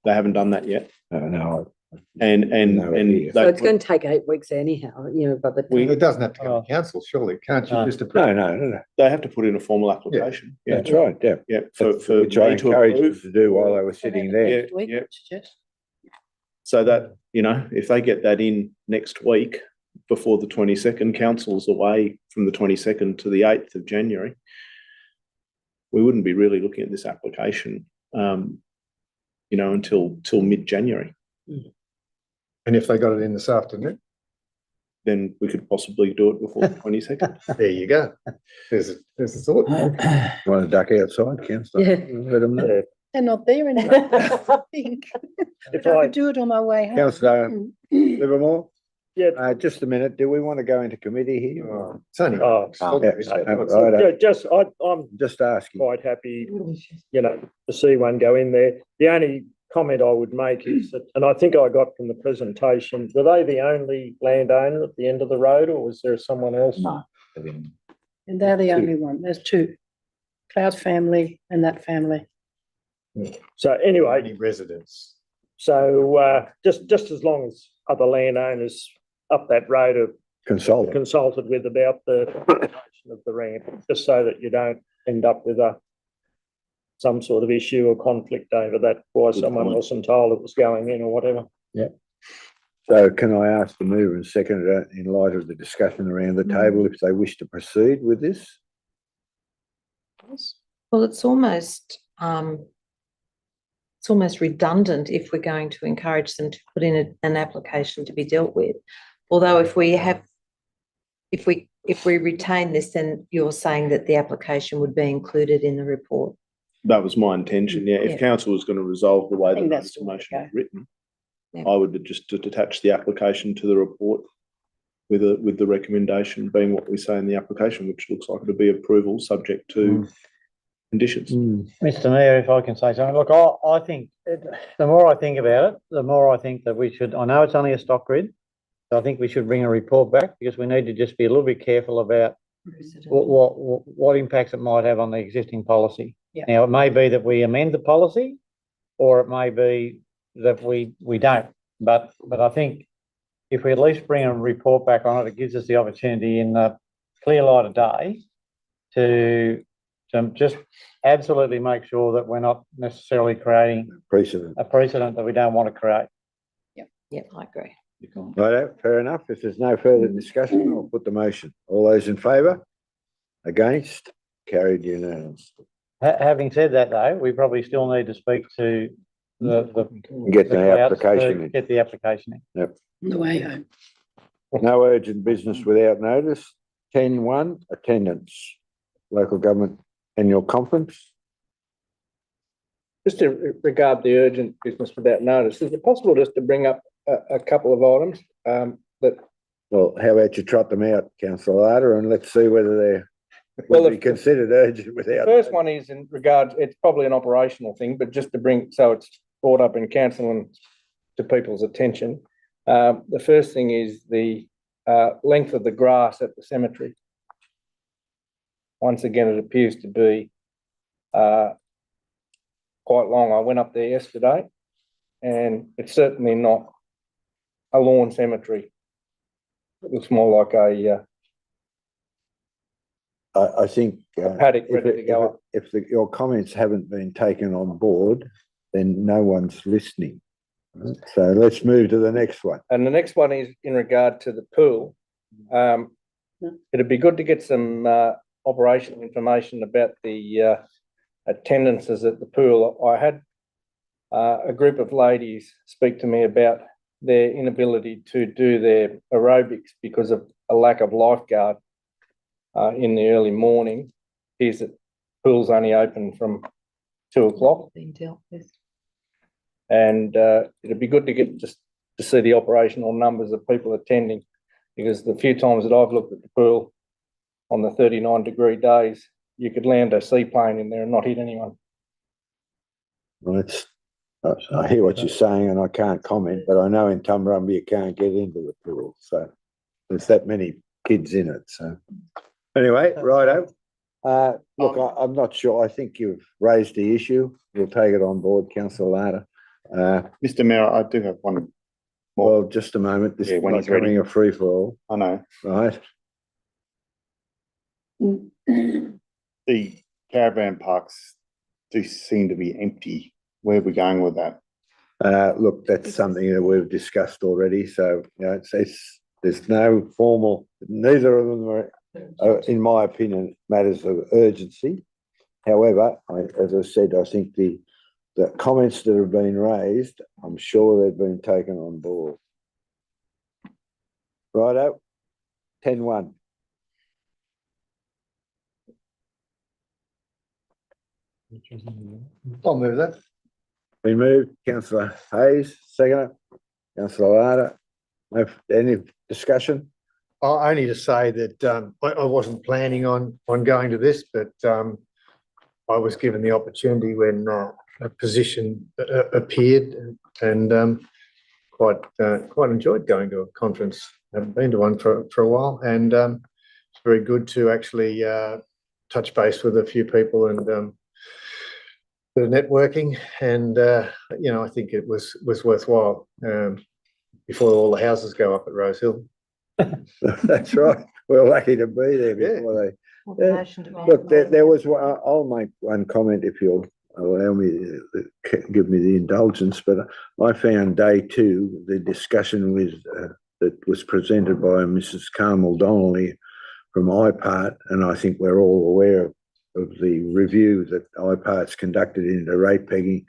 They haven't done that yet. No. And So it's going to take 8 weeks anyhow, but It doesn't have to go to council, surely. Can't you just approve? No. they have to put in a formal application. Yeah. That's right, yeah. Yeah. For Which I me to encouraged them approve. to do while they were sitting there. Yeah. So that, if they get that in next week before the 22nd, council's away from the 22nd to the 8th of January, we wouldn't be really looking at this application, until mid-January. And if they got it in this afternoon? then we could possibly do it before the 22nd. There you go. There's a thought. Want to duck outside, councillor? Yeah. Let them know. They're not there anymore, I think. If I I, could do it on my way home. Councillor Livermore, yeah, just a minute. Do we want to go into committee here? or- It's only. oh, Right, just, I'm just asking. quite happy, you know, to see one go in there. The only comment I would make is that, and I think I got from the presentation, were they the only landowner at the end of the road, or was there someone else? No. And they're the only one. There's two. Cloud family and that family. So anyway, Any residents. so, just as long as other landowners up that road are Consultant. consulted with about the location of the ramp, just so that you don't end up with some sort of issue or conflict over that, why someone point. wasn't told it was going in or whatever. So can I ask the mover and seconder in light of the discussion around the table if they wish to proceed with this? Well, it's almost redundant if we're going to encourage them to put in an application to be dealt with. Although if we retain this, then you're saying that the application would be included in the report. That was my intention, yeah. Yeah. If council was going to resolve the way I the think notice that's of the way to motion is go. written, Yeah. I would just attach the application to the report with the recommendation being what we say in the application, which looks like it'll be approval subject to conditions. Mr Mayor, if I can say something, look, I think, the more I think about it, the more I think that we should, I know it's only a stock grid, so I think we should bring a report back because we need to just be a little bit careful about what impacts it might have on the existing policy. Yeah. Now, it may be that we amend the policy, or it may be that we don't, but I think if we at least bring a report back on it, it gives us the opportunity in the clear light of day to just absolutely make sure that we're not necessarily creating Precedent. a precedent that we don't want to create. Yeah, I agree. Right, fair enough. If there's no further discussion, I'll put the motion. All those in favour? Against? Carried unanimously. Having said that, though, we probably still need to speak to the Get the clouds to application in. Get the application in. On the way home. No urgent business without notice. 10.1, attendance. Local government annual conference. Just to regard the urgent business without notice, is it possible just to bring up a couple of items that? Well, how about you trot them out, councillor Larder, and let's see whether they're Well, will be considered urgent without. First one is in regards, it's probably an operational thing, but just to bring, so it's brought up in council and to people's attention. The first thing is the length of the grass at the cemetery. Once again, it appears to be quite long. I went up there yesterday and it's certainly not a lawn cemetery. It looks more like a I think. paddock ready to go up. If your comments haven't been taken on board, then no one's listening. Right? So let's move to the next one. And the next one is in regard to the pool. It'd be good to get some operational information about the attendances at the pool. I had a group of ladies speak to me about their inability to do their aerobics because of a lack of lifeguard in the early morning. Appears that pool's only open from 2 o'clock. Being dealt with. And it'd be good to get just to see the operational numbers of people attending, because the few times that I've looked at the pool on the 39-degree days, you could land a seaplane in there and not hit anyone. Right. I hear what you're saying and I can't comment, but I know in Tumbarumba you can't get into the pool. So there's that many kids in it. So anyway, righto. Look, I'm not sure. I think you've raised the issue. We'll take it on board, councillor Larder. Mr. Mayor, I do have one. Well, just a moment. This Yeah, is when not he's ready. becoming a free for all, I know. right? The caravan parks do seem to be empty. Where are we going with that? Look, that's something that we've discussed already. So, you know, there's no formal, neither of them are, in my opinion, matters of urgency. However, as I said, I think the comments that have been raised, I'm sure they've been taken on board. Righto, 10-1. I'll move that. Been moved, councillor Hayes, second, councillor Larda. Any discussion? Only to say that I wasn't planning on going to this, but I was given the opportunity when a position appeared and quite enjoyed going to a conference. Haven't been to one for a while, and it's very good to actually touch base with a few people and the networking, and I think it was worthwhile before all the houses go up at Rose Hill. That's right. We're lucky to be there before they. Well, the motion to Look, there was one, I'll make one comment if you'll allow me, give me the indulgence, but I found day 2, the discussion with, that was presented by Mrs. Carmel Donnelly from IPART, and I think we're all aware of the review that IPART's conducted into rate pegging,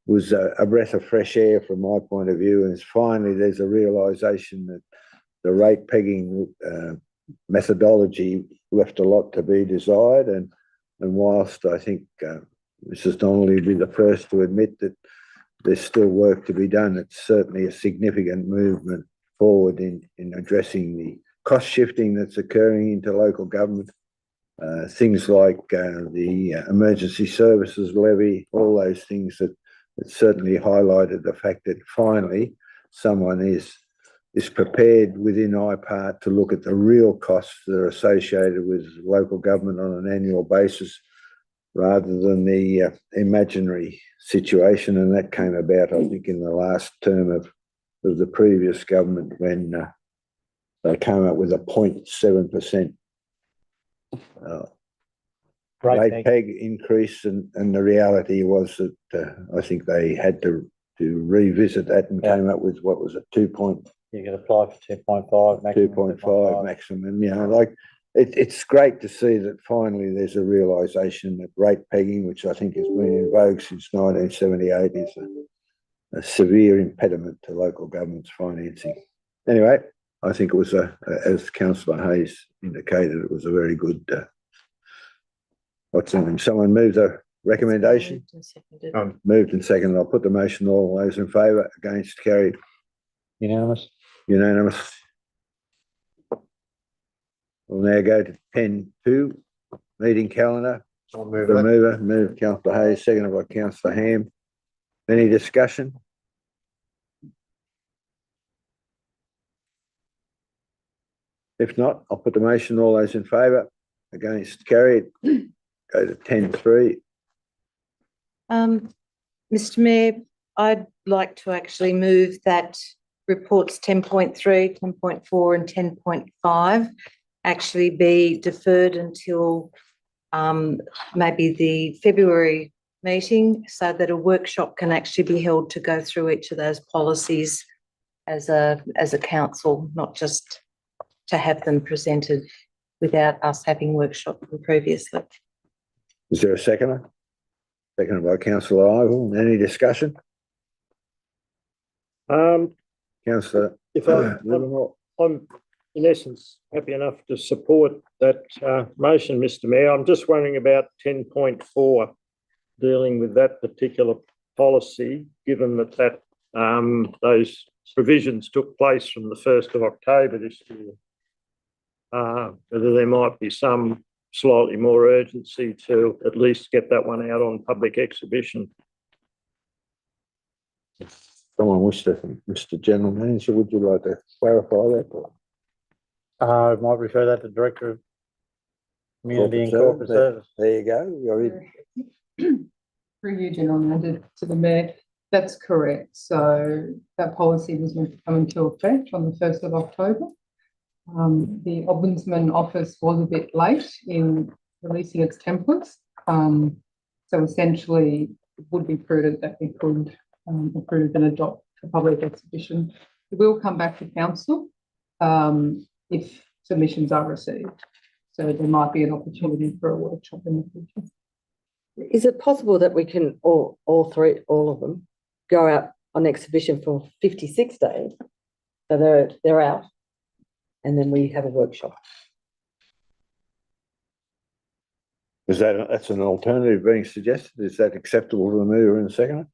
was a breath of fresh air from my point of view, and it's finally there's a realisation that the rate pegging methodology left a lot to be desired, and whilst I think Mrs. Donnelly would be the first to admit that there's still work to be done, it's certainly a significant movement forward in addressing the cost shifting that's occurring into local government. Things like the emergency services levy, all those things that certainly highlighted the fact that finally someone is prepared within IPART to look at the real costs that are associated with local government on an annual basis, rather than the imaginary situation. And that came about, I think, in the last term of the previous government, when they came up with a 0.7% rate peg increase, and the reality was that I think they had to revisit that and came up with, what was it, 2. You can apply for 2.5 maximum. 2.5 maximum. Like it's great to see that finally there's a realisation that rate pegging, which I think has been in vogue since 1978, is a severe impediment to local government's financing. Anyway, I think it was as Councillor Hayes indicated, it was a very good. What's the name? Someone move the recommendation. Moved and seconded. I'll put the motion. All those in favour, against, carried. Unanimous. Unanimous. We'll now go to 10.2, meeting calendar. I'll move that. Moved Councillor Hayes, seconded by Councillor Ham. Any discussion? If not, I'll put the motion. All those in favour, against, carried. Go to 10.3. Mr. Mayor, I'd like to actually move that reports 10.3, 10.4 and 10.5 actually be deferred until maybe the February meeting, so that a workshop can actually be held to go through each of those policies as a council, not just to have them presented without us having workshopped them previously. Is there a seconder? Seconded by Councillor Ivel. Any discussion? Councillor If I'm in essence happy enough to support that motion, Mr. Mayor. I'm just wondering about 10.4, dealing with that particular policy, given that those provisions took place from the 1st of October this year. Whether there might be some slightly more urgency to at least get that one out on public exhibition. Someone wish to, Mr. General Manager, would you like to clarify that? I might refer that to Director of Community and Corporate Service. There you go. You're in. Through you, General Manager, to the Mayor. That's correct. So that policy was meant to come into effect on the 1st of October. The Ombudsman Office was a bit late in releasing its templates. So essentially, it would be prudent that we could approve and adopt a public exhibition. It will come back to council if submissions are received. So there might be an opportunity for a workshop in the future. Is it possible that we can all of them go out on exhibition for 56 days? So they're out. and then we have a workshop. Is that's an alternative being suggested? Is that acceptable to the mover and seconder?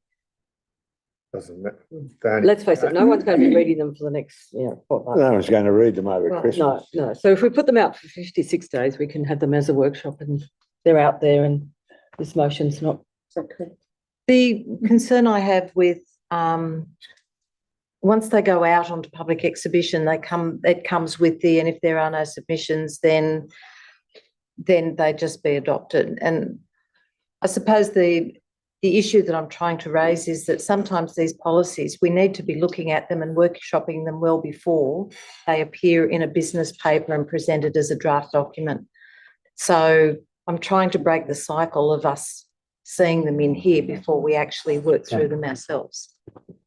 Doesn't that? Let's face it, no one's going to be reading them for the next, fortnight. No one's going to read them over Well, Christmas. No. So if we put them out for 56 days, we can have them as a workshop and they're out there and this motion's not. The concern I have with, once they go out onto public exhibition, it comes with and if there are no submissions, then they just be adopted. And I suppose the issue that I'm trying to raise is that sometimes these policies, we need to be looking at them and workshopping them well before they appear in a business paper and presented as a draft document. So I'm trying to break the cycle of us seeing them in here before we actually work through them ourselves.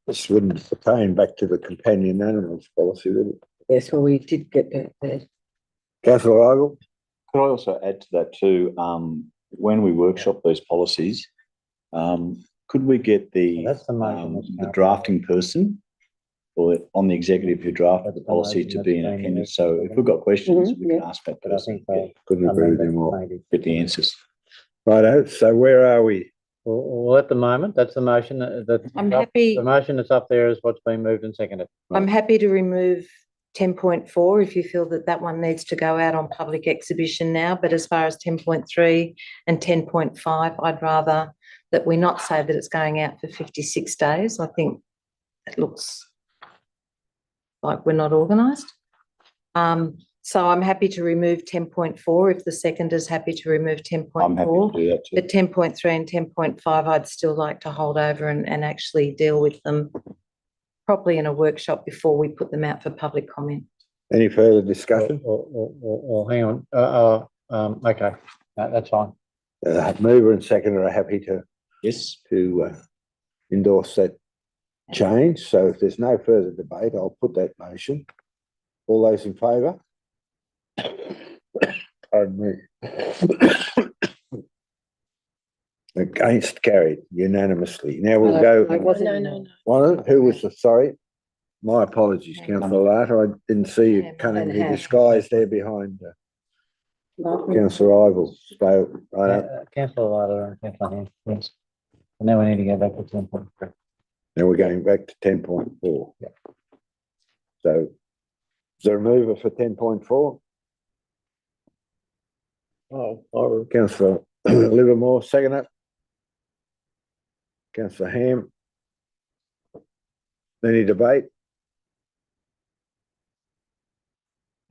This wouldn't pertain back to the companion animals policy, would it? Yes, well, we did get back there. Councillor Ogle? Could I also add to that too, when we workshop those policies, could we get the That's the motion, the drafting person or on the executive who drafted the policy to be in attendance? So if we've got questions, we can ask that But I person, think they. Couldn't agree with you more. Maybe. get the answers. Righto, so where are we? Well, at the moment, that's the motion that. I'm happy. The motion that's up there is what's been moved and seconded. I'm happy to remove 10.4 if you feel that one needs to go out on public exhibition now. But as far as 10.3 and 10.5, I'd rather that we not say that it's going out for 56 days. I think it looks like we're not organised. So I'm happy to remove 10.4 if the seconder's happy to remove I'm happy to 10.4. do that too. But 10.3 and 10.5, I'd still like to hold over and actually deal with them properly in a workshop before we put them out for public comment. Any further discussion? Or hang on, okay, no, that's fine. Mover and seconder are happy to Yes, endorse that change. So if there's no further debate, I'll put that motion. All those in favour? Pardon me. Against, carried unanimously. Now we'll go. No, it wasn't. No. One, who was the, sorry? My apologies, councillor Latta. I didn't see you cunningly Ham. disguised there behind councillor Ivel. So, Councillor Latta and Councillor Ham, yes. And now we need to go back to 10.3. now we're going back to 10.4. Yeah. So, is there a mover for 10.4? Oh, Councillor Livermore, second it. Councillor Ham. Any debate?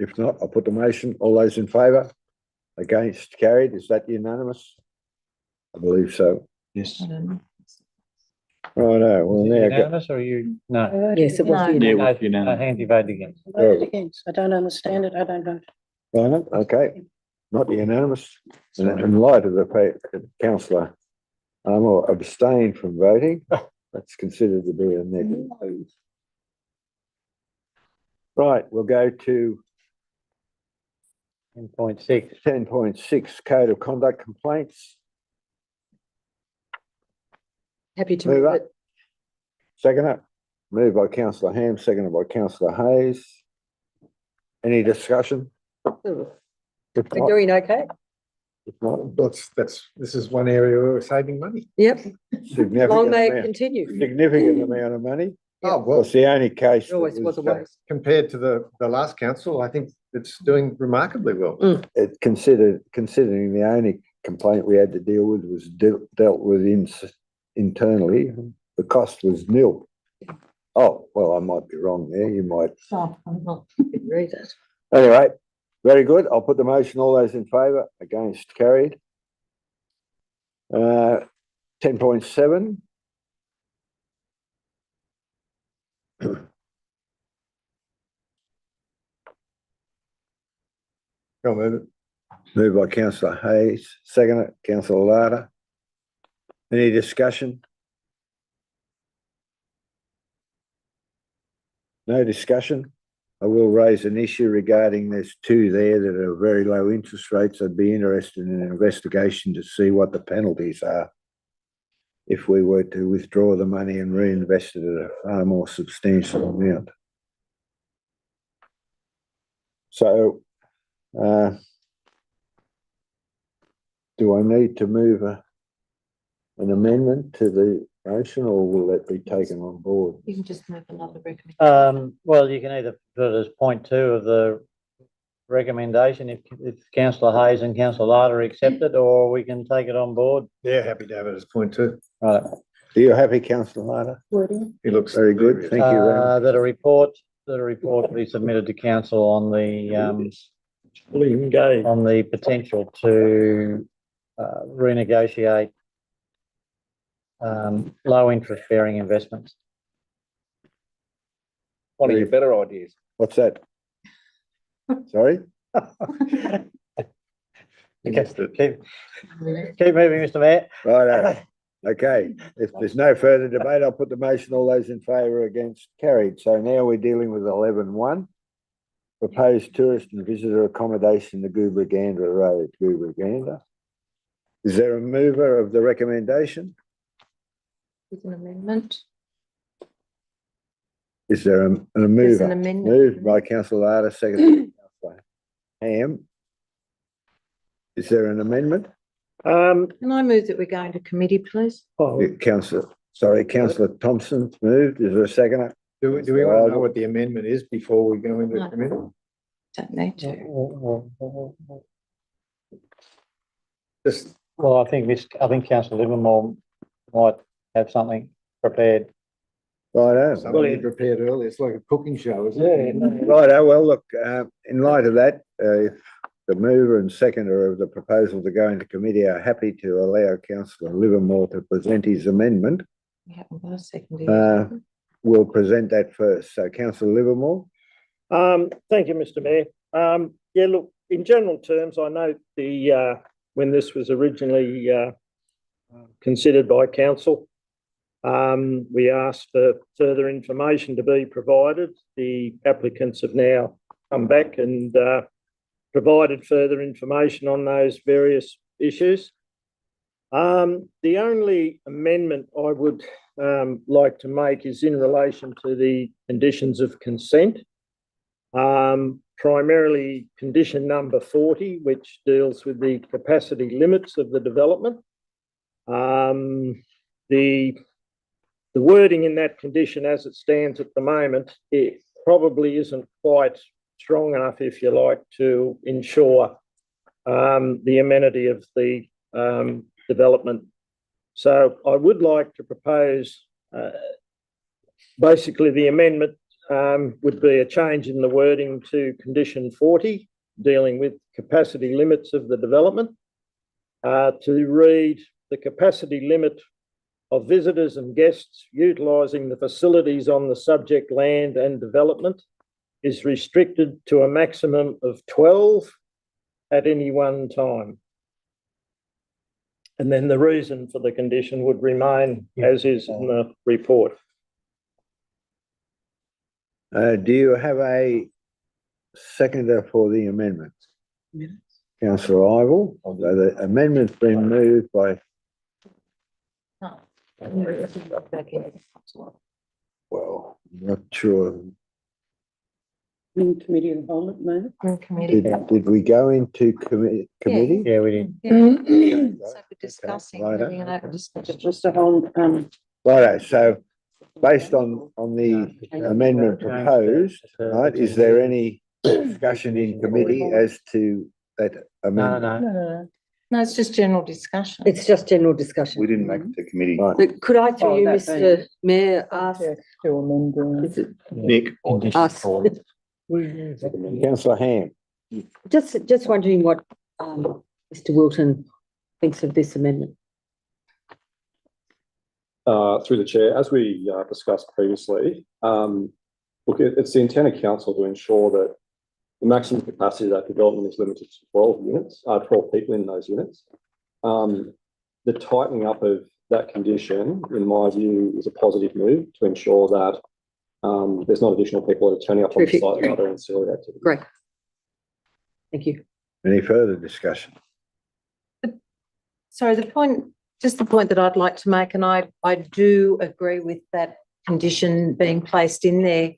If not, I'll put the motion. All those in favour? Against, carried. Is that unanimous? I believe so. yes. Righto, well, now, Unanimous or you, no? Yes, it was. No. unanimous. Yeah, with unanimous. Handy vote against. Voted against. I don't understand it. I don't know. righto, okay, not unanimous. And in light of the fact that councillor Armour abstained from voting, that's considered to be a negative. Right, we'll go to 10.6. 10.6, Code of Conduct Complaints. Happy to Move move up. it. Second it, moved by councillor Ham, seconded by councillor Hayes. Any discussion? If We're not, doing okay? if not, This is one area where we're saving money. Yep, significant long may it amount, continue. significant amount of money. Oh, well, It's the only case. It always was a that waste. compared to the last council, I think it's doing remarkably well. It considering the only complaint we had to deal with was dealt with internally, the cost was nil. Oh, well, I might be wrong there, you might. Oh, I'm not, didn't read that. Anyway, very good. I'll put the motion. All those in favour, against, carried. 10.7. Go move it. Moved by councillor Hayes, second it, councillor Latta. Any discussion? No discussion? I will raise an issue regarding there's two there that are very low interest rates. I'd be interested in an investigation to see what the penalties are if we were to withdraw the money and reinvest it at a far more substantial amount. So, do I need to move an amendment to the motion, or will that be taken on board? You can just move another recommendation. Well, you can either put it as point 2 of the recommendation if councillor Hayes and councillor Larder accept it, or we can take it on board. Yeah, happy to have it as point 2. Right. Are you happy, councillor Larder? He looks Very good, thank you very much. That a report be submitted to council on the, fully engaged. on the potential to renegotiate low interest bearing investments. One of your better ideas. What's that? Sorry? Keep moving, Mr Mayor. Right, okay, if there's no further debate, I'll put the motion, all those in favour, against, carried. So now we're dealing with 11.1. Proposed tourist and visitor accommodation to Goobraganda Road, Goobraganda. Is there a mover of the recommendation? With an amendment. Is there a There's mover? an amendment. Moved by councillor Larder, seconded by councillor Ham. Is there an amendment? Can I move that we're going to committee, please? Councillor Thompson's moved. Is there a second? Do we want to know what the amendment is before we go into No. committee? Don't need to. Just, Well, I think councillor Livermore might have something prepared. Righto. somebody prepared earlier. It's like a cooking show, isn't it? Righto, well, look, in light of that, if the mover and seconder of the proposal to go into committee are happy to allow councillor Livermore to present his amendment, We haven't got a second. we'll present that first. So councillor Livermore? Thank you, Mr Mayor. Yeah, look, in general terms, I note when this was originally considered by council, we asked for further information to be provided. The applicants have now come back and provided further information on those various issues. The only amendment I would like to make is in relation to the conditions of consent. Primarily condition number 40, which deals with the capacity limits of the development. The wording in that condition as it stands at the moment, it probably isn't quite strong enough, if you like, to ensure the amenity of the development. So I would like to propose, basically the amendment would be a change in the wording to condition 40, dealing with capacity limits of the development, to read the capacity limit of visitors and guests utilising the facilities on the subject land and development is restricted to a maximum of 12 at any one time. And then the reason for the condition would remain as is in the report. Do you have a seconder for the amendment? Councillor Ival. So the amendment's been moved by, well, I'm not sure. In committee of the whole at the moment. Committee. Did we go into committee? Yeah, we did. So we're discussing, Righto. having an open discussion. Just a whole, Righto, so based on the amendment proposed, right, is there any discussion in committee as to that No, amendment? no. No, it's just general discussion. It's just general discussion. We didn't make it to committee. Right. But could I, through Oh, you, that Mr Mayor, ask, to amend, is it Nick. us? Councillor Ham. Just wondering what Mr Wilton thinks of this amendment. Through the chair, as we discussed previously, look, it's the intent of council to ensure that the maximum capacity of that development is limited to 12 units, 12 people in those units. The tightening up of that condition, in my view, is a positive move to ensure that there's not additional people that are turning up on the Terrific. site and other ancillary activities. Great. Thank you. Any further discussion? Sorry, the point that I'd like to make, and I do agree with that condition being placed in there,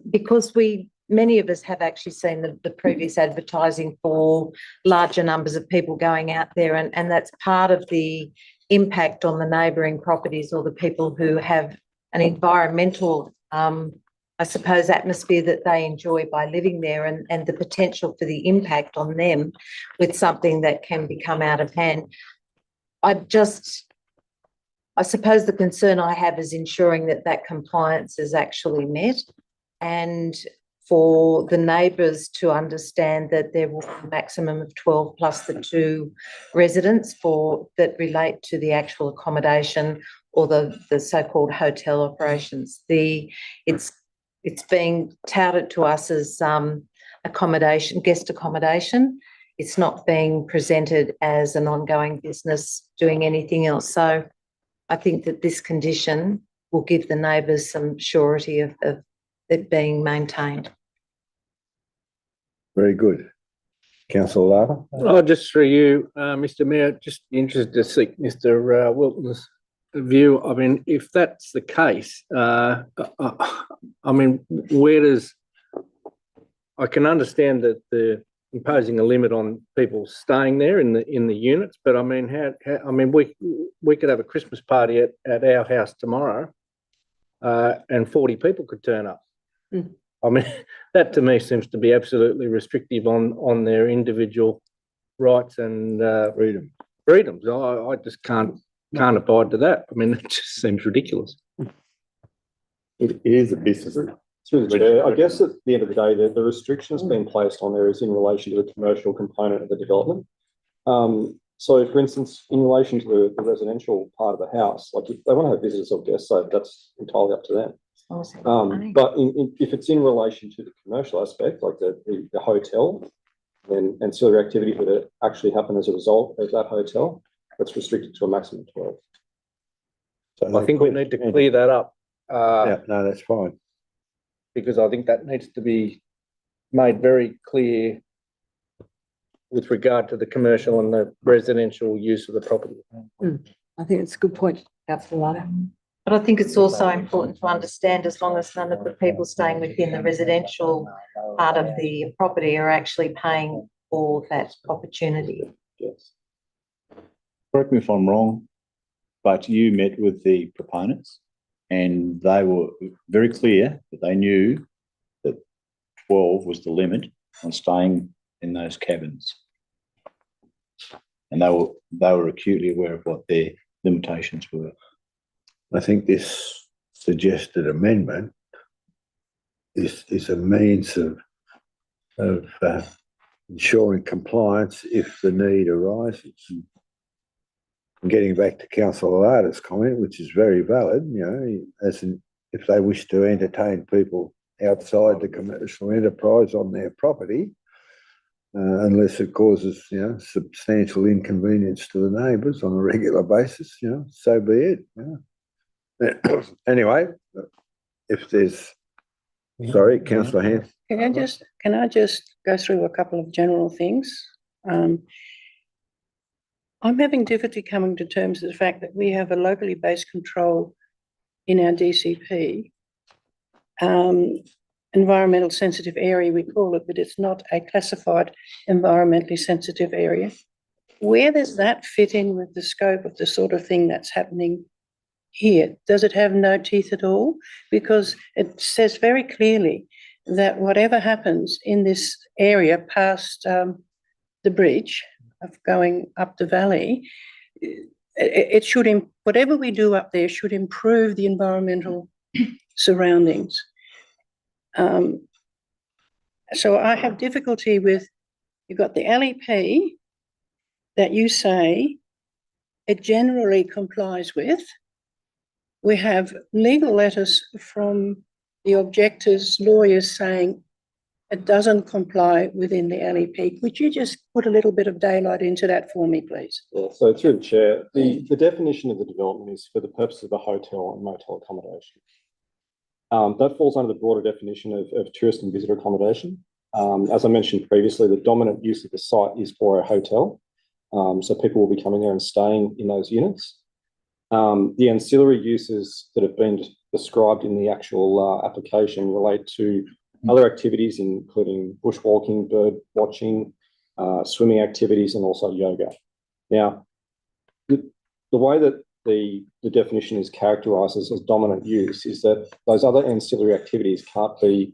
because we many of us have actually seen the previous advertising for larger numbers of people going out there, and that's part of the impact on the neighbouring properties or the people who have an environmental, I suppose, atmosphere that they enjoy by living there, and the potential for the impact on them with something that can become out of hand. I suppose the concern I have is ensuring that that compliance is actually met, and for the neighbours to understand that there will be a maximum of 12 plus the 2 residents that relate to the actual accommodation or the so-called hotel operations. It's being touted to us as accommodation, guest accommodation. It's not being presented as an ongoing business doing anything else. So I think that this condition will give the neighbours some surety of it being maintained. Very good. Councillor Lava? Oh, just through you, Mr Mayor, just interested to seek Mr Wilton's view. I mean, if that's the case, I mean, I can understand that the imposing a limit on people staying there in the units, but I mean, we could have a Christmas party at our house tomorrow, and 40 people could turn up. Mm. I mean, that to me seems to be absolutely restrictive on their individual rights and freedoms. I just can't abide to that. I mean, it just seems ridiculous. It is a business. Through the chair, I guess at the end of the day, the restrictions being placed on there is in relation to the commercial component of the development. So, for instance, in relation to the residential part of the house, like if they want to have visitors or guests, so that's entirely up to them. But if it's in relation to the commercial aspect, like the hotel and ancillary activity that actually happen as a result of that hotel, that's restricted to a maximum of 12. So I think we need to clear that up. Yeah, no, that's fine. Because I think that needs to be made very clear with regard to the commercial and the residential use of the property. I think it's a good point, Councillor Lada. But I think it's also important to understand, as long as none of the people staying within the residential part of the property are actually paying for that opportunity. Yes. Correct me if I'm wrong, but you met with the proponents and they were very clear that they knew that 12 was the limit on staying in those cabins. And they were acutely aware of what their limitations were. I think this suggested amendment is a means of ensuring compliance if the need arises. And getting back to Councillor Lada's comment, which is very valid, you know, if they wish to entertain people outside the commercial enterprise on their property, unless it causes, you know, substantial inconvenience to the neighbours on a regular basis, you know, so be it. You know. Anyway, if there's, sorry, Councillor Hand. Can I just go through a couple of general things? I'm having difficulty coming to terms with the fact that we have a locally based control in our DCP, environmental sensitive area we call it, but it's not a classified environmentally sensitive area. Where does that fit in with the scope of the sort of thing that's happening here? Does it have no teeth at all? Because it says very clearly that whatever happens in this area past the bridge of going up the valley, it should, whatever we do up there should improve the environmental surroundings. So I have difficulty with, you've got the LEP that you say it generally complies with. We have legal letters from the objectors' lawyers saying it doesn't comply within the LEP. Would you just put a little bit of daylight into that for me, please? Yeah, so through the chair, the definition of the development is for the purpose of a hotel and motel accommodation. That falls under the broader definition of tourist and visitor accommodation. As I mentioned previously, the dominant use of the site is for a hotel. So people will be coming there and staying in those units. The ancillary uses that have been described in the actual application relate to other activities including bushwalking, bird watching, swimming activities, and also yoga. Now, the way that the definition is characterised as dominant use is that those other ancillary activities can't be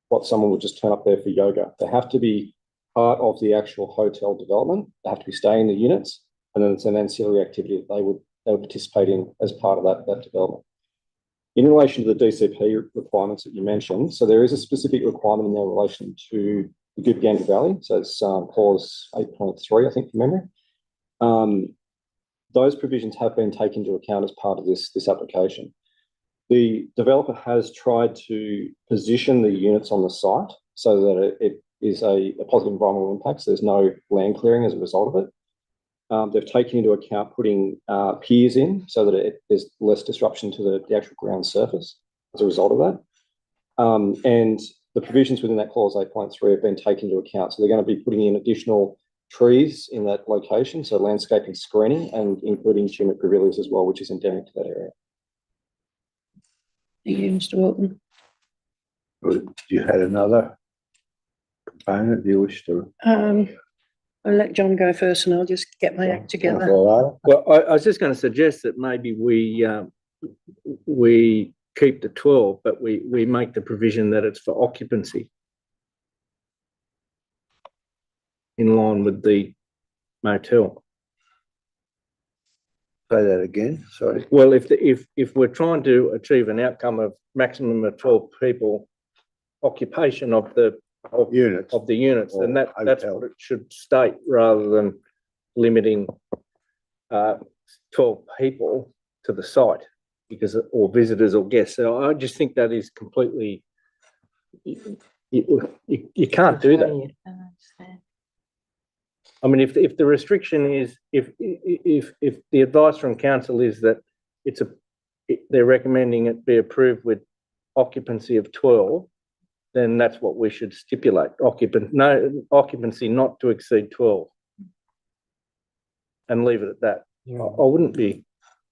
what someone would just turn up there for yoga. They have to be part of the actual hotel development. They have to be staying in the units, and then it's an ancillary activity that they would participate in as part of that development. In relation to the DCP requirements that you mentioned, so there is a specific requirement in their relation to the Gubaganda Valley. So it's clause 8.3, I think, from memory. Those provisions have been taken into account as part of this application. The developer has tried to position the units on the site so that it is a positive environmental impact. So there's no land clearing as a result of it. They've taken into account putting piers in so that there's less disruption to the actual ground surface as a result of that. And the provisions within that clause 8.3 have been taken into account. So they're going to be putting in additional trees in that location, so landscaping screening, and including tumut grevilleas as well, which is endemic to that area. Thank you, Mr. Walton. You had another component you wish to? I'll let John go first and I'll just get my act together. Well, I was just going to suggest that maybe we keep the 12, but we make the provision that it's for occupancy in line with the motel. Say that again, sorry. Well, if we're trying to achieve an outcome of maximum of 12 people occupation of the Units. then that's what it should state, rather than limiting 12 people to the site or visitors or guests. So I just think that is completely, you can't do that. I mean, if the restriction is, if the advice from council is that they're recommending it be approved with occupancy of 12, then that's what we should stipulate. Occupancy not to exceed 12, and leave it at that. I wouldn't be.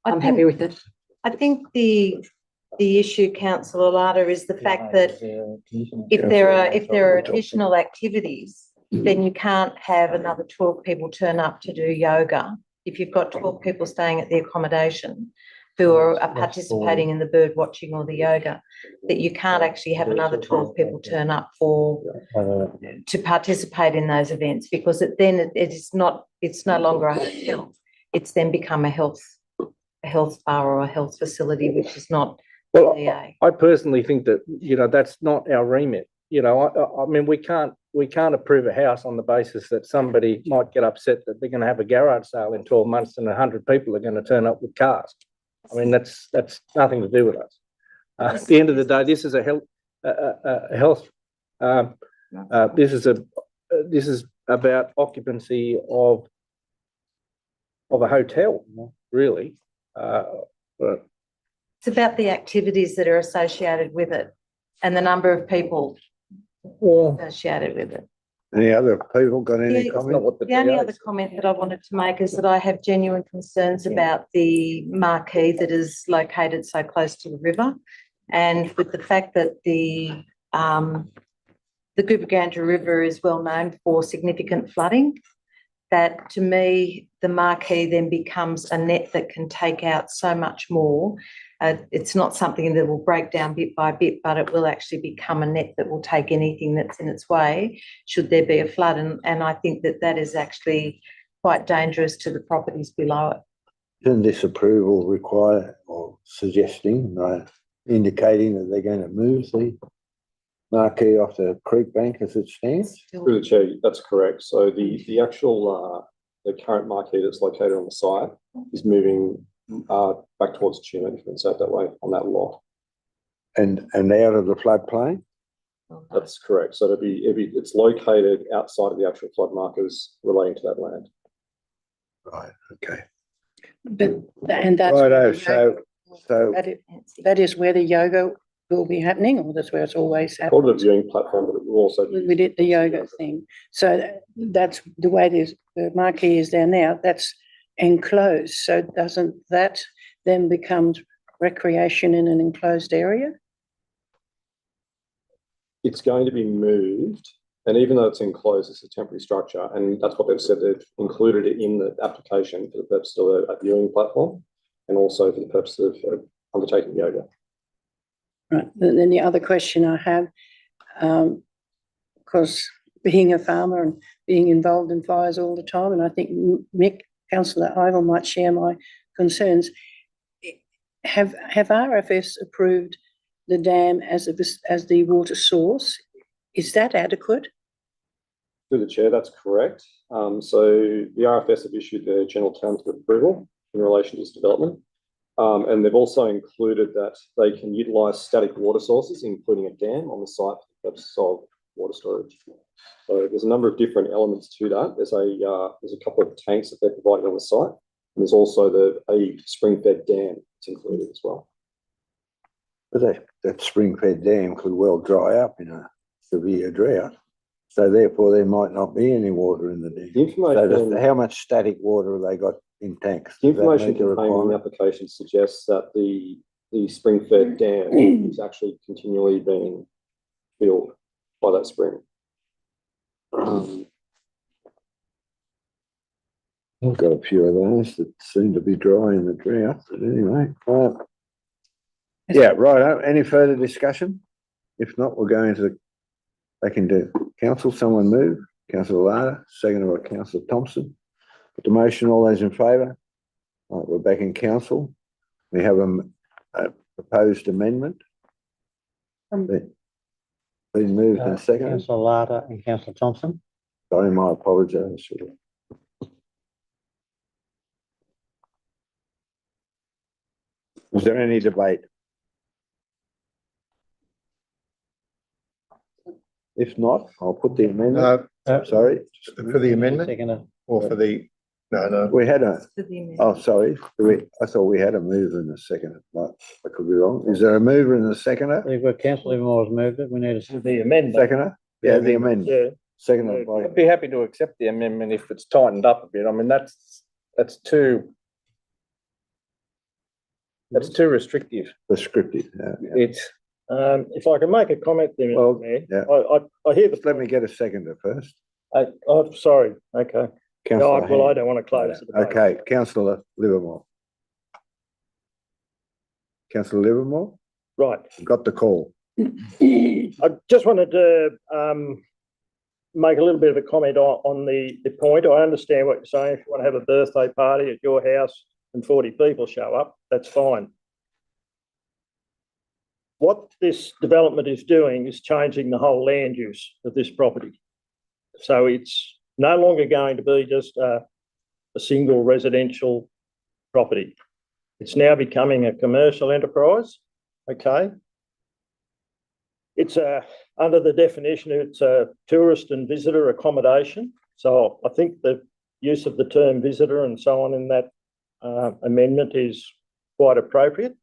I'm happy with it. I think the issue, Councillor Lada, is the fact that if there are additional activities, then you can't have another 12 people turn up to do yoga. If you've got 12 people staying at the accommodation who are participating in the bird watching or the yoga, that you can't actually have another 12 people turn up to participate in those events, because it's no longer a hotel. It's then become a health bar or a health facility, which is not. Well, I personally think that, that's not our remit. I mean, we can't approve a house on the basis that somebody might get upset that they're going to have a garage sale in 12 months and 100 people are going to turn up with cars. I mean, that's nothing to do with us. At the end of the day, this is a health. This is about occupancy of a hotel, really. It's about the activities that are associated with it and the number of people associated with it. Any other people got any comment? The only other comment that I wanted to make is that I have genuine concerns about the marquee that is located so close to the river, and with the fact that the Gubaganda River is well known for significant flooding, that to me the marquee then becomes a net that can take out so much more. It's not something that will break down bit by bit, but it will actually become a net that will take anything that's in its way should there be a flood. And I think that is actually quite dangerous to the properties below it. Isn't this approval require or suggesting, indicating that they're going to move the marquee off the creek bank as it stands? Through the chair, that's correct. So the actual the current marquee that's located on the site is moving back towards Tumut, if you can say it that way, on that lot. And out of the floodplain? That's correct. So it's located outside of the actual flood markers relating to that land. Right. Okay. That is where the yoga will be happening, or that's where it's always happened? Called a viewing platform, but it will also be. We did the yoga thing. So that's the way the marquee is there now. That's enclosed. So doesn't that then become recreation in an enclosed area? it's going to be moved, and even though it's enclosed, it's a temporary structure, and that's what they've said, they've included it in the application for the purpose of a viewing platform, and also for the purpose of undertaking yoga. Right, and then the other question I have, because being a farmer and being involved in fires all the time, and I think Mick, Councillor Ivor might share my concerns. Have RFS approved the dam as the water source? Is that adequate? Through the chair, that's correct. So the RFS have issued their general terms of approval in relation to this development. And they've also included that they can utilise static water sources, including a dam on the site for the purpose of water storage. So there's a number of different elements to that. There's a couple of tanks that they're providing on the site. And there's also a spring-fed dam that's included as well. But that spring-fed dam could well dry up in a severe drought. So therefore, there might not be any water in the dam. The information, So how much static water have they got in tanks? the Does that information meet the contained in the requirement? application suggests that the spring-fed dam is actually continually being filled by that spring. I've got a few of those that seem to be dry in the drought, but anyway. Yeah, right. Any further discussion? If not, we'll go into back into council. Someone move. Councillor Larder, seconded by Councillor Thompson. Put the motion, all those in favour? Right, we're back in council. We have a proposed amendment. Been moved and seconded. Councillor Larder and Councillor Thompson. Sorry, my apologise. Is there any debate? If not, I'll put the amendment. Sorry, For the amendment Second, or for the, no. we had a, For the amendment. oh, sorry, I thought we had a mover and a seconder. No, I could be wrong. Is there a mover and a seconder? we've got Councillor Livermore's moved it. We need a The amendment. Seconder? Yeah, the amendment. Yeah. Seconded by, I'd be happy to accept the amendment if it's tightened up a bit. I mean, that's too restrictive. prescriptive. It's, If I can make a comment there, Well, Mr. yeah. Mayor, I hear Just let me get a seconder first. oh, sorry, okay. No, Councillor well, I Hand. don't want to close the debate. Okay, Councillor Livermore. Councillor Livermore, Right. got the call. I just wanted to make a little bit of a comment on the point. I understand what you're saying. If you want to have a birthday party at your house and 40 people show up, that's fine. What this development is doing is changing the whole land use of this property. So it's no longer going to be just a single residential property. It's now becoming a commercial enterprise, okay? It's under the definition, it's a tourist and visitor accommodation. So I think the use of the term visitor and so on in that amendment is quite appropriate.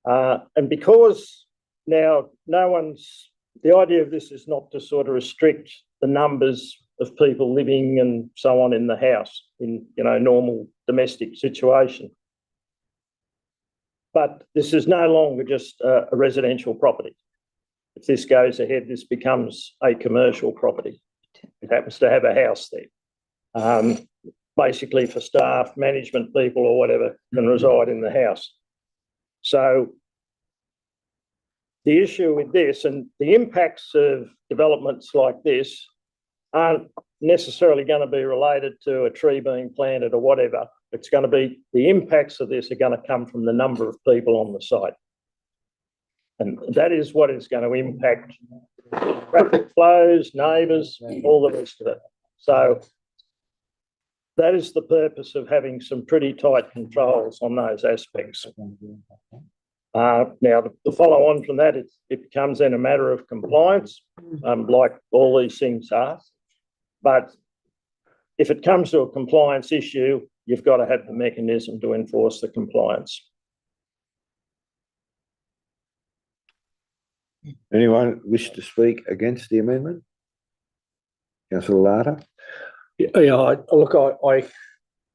And because now the idea of this is not to sort of restrict the numbers of people living and so on in the house in, normal domestic situation. But this is no longer just a residential property. If this goes ahead, this becomes a commercial property. It happens to have a house there. Basically for staff, management people or whatever can reside in the house. So the issue with this and the impacts of developments like this aren't necessarily going to be related to a tree being planted or whatever. It's going to be, the impacts of this are going to come from the number of people on the site. And that is what is going to impact traffic flows, neighbours, all the rest of it. So that is the purpose of having some pretty tight controls on those aspects. Now, the follow on from that, it becomes then a matter of compliance, like all these things are. But if it comes to a compliance issue, you've got to have the mechanism to enforce the compliance. Anyone wish to speak against the amendment? Councillor Larder? yeah, look,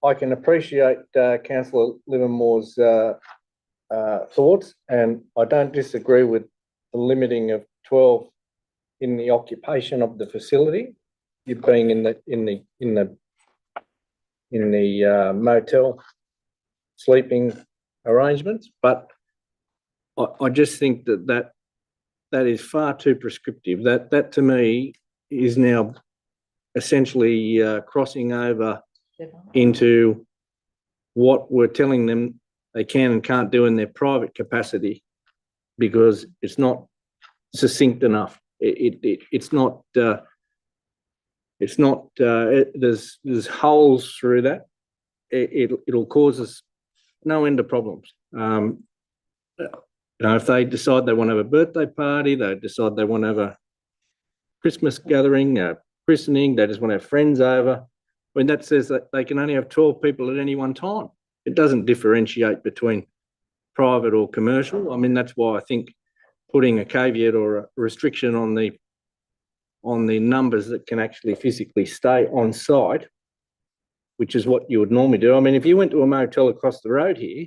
I can appreciate Councillor Livermore's thoughts, and I don't disagree with the limiting of 12 in the occupation of the facility, you being in the motel sleeping arrangements, but I just think that is far too prescriptive. That to me is now essentially crossing over into what we're telling them they can and can't do in their private capacity, because it's not succinct enough. It's not. There's holes through that. It'll cause us no end of problems. If they decide they want to have a birthday party, they decide they want to have a Christmas gathering, a christening, they just want to have friends over. When that says that they can only have 12 people at any one time, it doesn't differentiate between private or commercial. I mean, that's why I think putting a caveat or a restriction on the numbers that can actually physically stay on site, which is what you would normally do. I mean, if you went to a motel across the road here,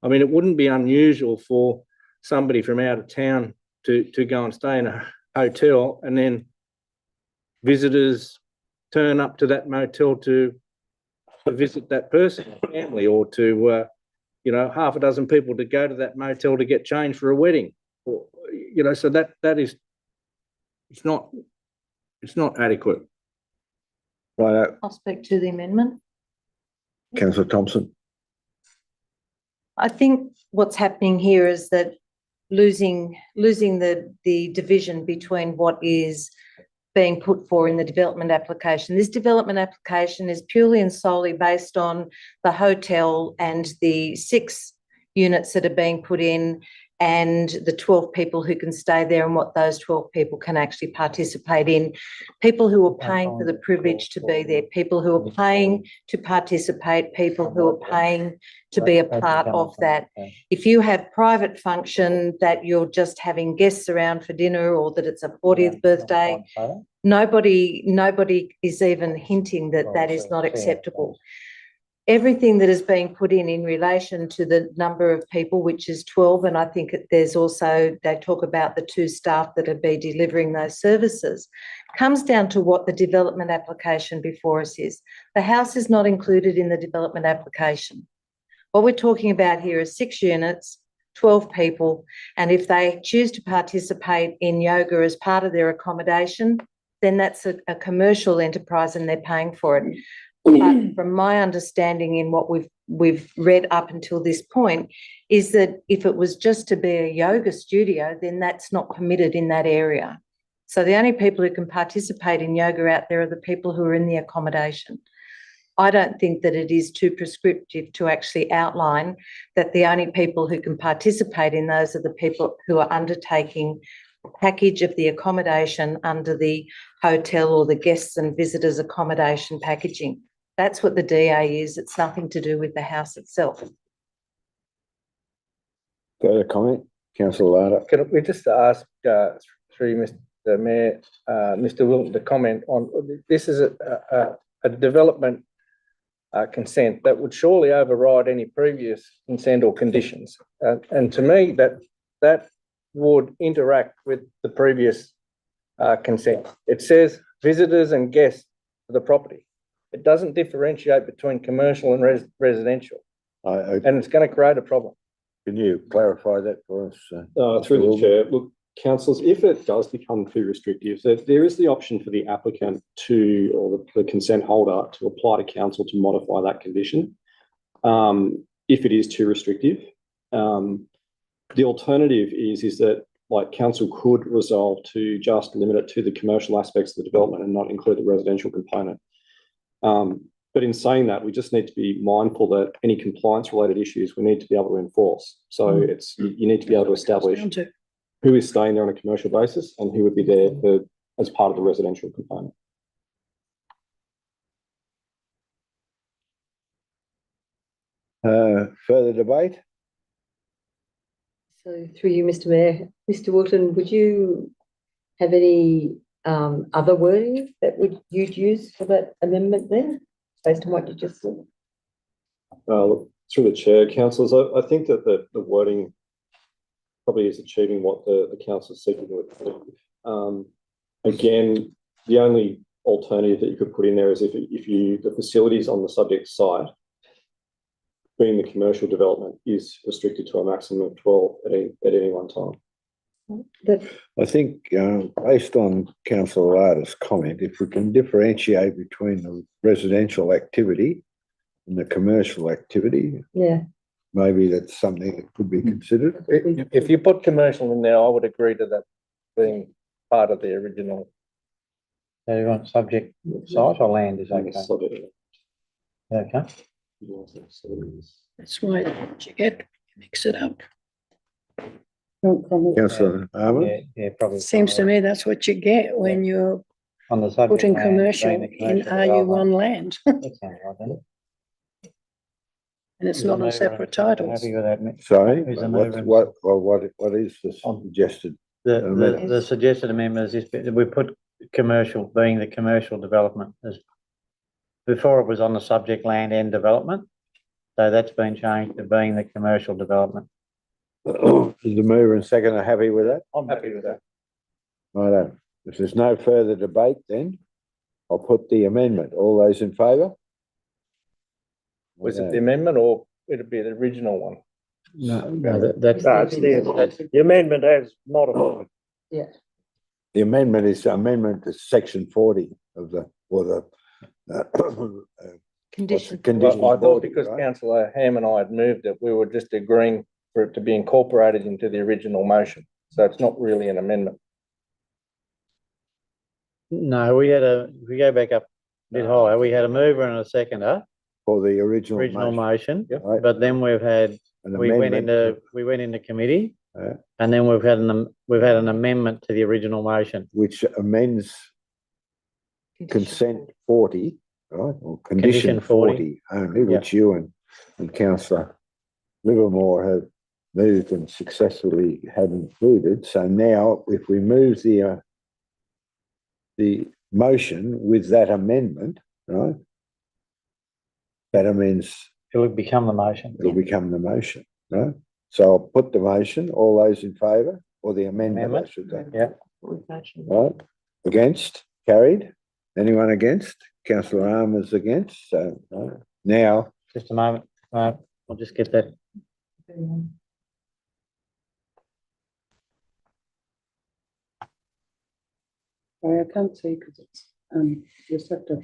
I mean, it wouldn't be unusual for somebody from out of town to go and stay in a hotel, and then visitors turn up to that motel to visit that person's family, or to, half a dozen people to go to that motel to get changed for a wedding. Or, so that is, it's not adequate. Right, I'll speak to the amendment. councillor Thompson. I think what's happening here is that losing the division between what is being put for in the development application. This development application is purely and solely based on the hotel and the 6 units that are being put in, and the 12 people who can stay there, and what those 12 people can actually participate in. People who are paying for the privilege to be there, people who are paying to participate, people who are paying to be a part of that. If you have private function that you're just having guests around for dinner, or that it's a 40th birthday, nobody is even hinting that that is not acceptable. Everything that is being put in relation to the number of people, which is 12, and I think there's also, they talk about the 2 staff that will be delivering those services, comes down to what the development application before us is. The house is not included in the development application. What we're talking about here is 6 units, 12 people, and if they choose to participate in yoga as part of their accommodation, then that's a commercial enterprise and they're paying for it. But from my understanding in what we've read up until this point, is that if it was just to be a yoga studio, then that's not permitted in that area. So the only people who can participate in yoga out there are the people who are in the accommodation. I don't think that it is too prescriptive to actually outline that the only people who can participate in those are the people who are undertaking a package of the accommodation under the hotel or the guests and visitors accommodation packaging. That's what the DA is. It's nothing to do with the house itself. Got a comment, councillor Larder? Can we just ask, through Mr. Mayor, Mr. Wilton to comment on, this is a development consent that would surely override any previous consent or conditions. And to me, that would interact with the previous consent. It says visitors and guests to the property. It doesn't differentiate between commercial and residential, and it's going to create a problem. Can you clarify that for us? Through the chair, look, councillors, if it does become too restrictive, there is the option for the applicant to, or the consent holder, to apply to council to modify that condition if it is too restrictive. The alternative is that, like, council could resolve to just limit it to the commercial aspects of the development and not include the residential component. But in saying that, we just need to be mindful that any compliance related issues we need to be able to enforce. So you need to be able to establish who is staying there on a commercial basis and who would be there as part of the residential component. Further debate? So through you, Mr. Mayor, Mr. Wilton, would you have any other wording that you'd use for that amendment there, based on what you just said? Look, through the chair, councillors, I think that the wording probably is achieving what the council is seeking to achieve. Again, the only alternative that you could put in there is if the facilities on the subject site, being the commercial development, is restricted to a maximum of 12 at any one time. I think, based on councillor Artis' comment, if we can differentiate between the residential activity and the commercial activity, Yeah. maybe that's something that could be considered. If you put commercial in there, I would agree to that being part of the original. So you want subject site or land is okay? Subject. Okay. That's why you get, mix it up. Don't comment. Councillor Armour? Yeah, probably. Seems to me that's what you get when you're On the subject. putting land, commercial being the in commercial RU1 development. land. That sounds right, doesn't it? And it's Is the not on mover separate titles. Happy with that, Mick? Sorry, Who's the what, mover? what is the suggested? The suggested amendment is this, we put commercial, being the commercial development as, before it was on the subject land and development. So that's been changed to being the commercial development. Is the mover and seconder happy with that? I'm happy with that. Righto. If there's no further debate, then I'll put the amendment. All those in favour? Was it the amendment or it'd be the original one? No, that's. No, it's the amendment as modified. Yeah. The amendment is amendment to section 40 of the, or the, Condition. condition I thought 40, because right? councillor Ham and I had moved it, we were just agreeing for it to be incorporated into the original motion. So it's not really an amendment. No, we go back up a bit higher, we had a mover and a seconder, For the original motion, Right. but then we've had, An we went amendment into committee. Yeah. And then we've had an amendment to the original motion. which amends consent 40, right? Or condition Condition 40. 40 only, which you and councillor Livermore have moved and successfully have included. So now if we move the motion with that amendment, right? That amends, It'll become the motion. it'll become the motion, right? So I'll put the motion, all those in favour, or the amendment, I should say. Yeah. Right, against, carried, anyone against? Councillor Armour's against, so, right. Now, Just a moment, I'll just get that. Sorry, I can't see because it's, just have to.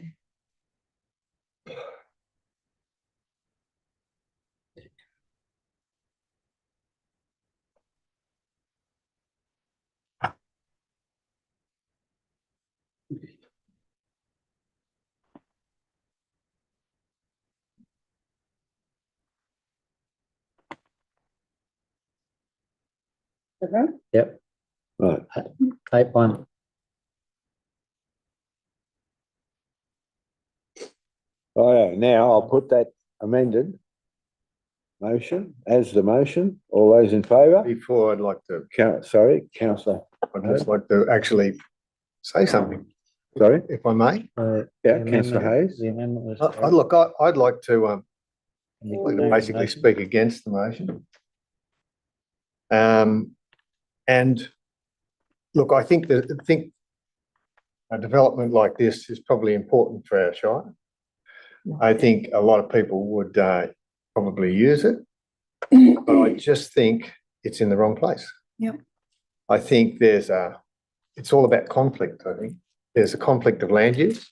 Uh-huh. Yep. right, 8-1. now I'll put that amended motion as the motion, all those in favour? Before I'd like to, Sorry, councillor, I'd just like to actually say something, sorry, if I may. yeah, councillor Hayes. The amendment was. Look, I'd like to, You- basically speak against the motion. And look, I think a development like this is probably important for our shire. I think a lot of people would probably use it, but I just think it's in the wrong place. Yep. I think it's all about conflict, I think. There's a conflict of land use.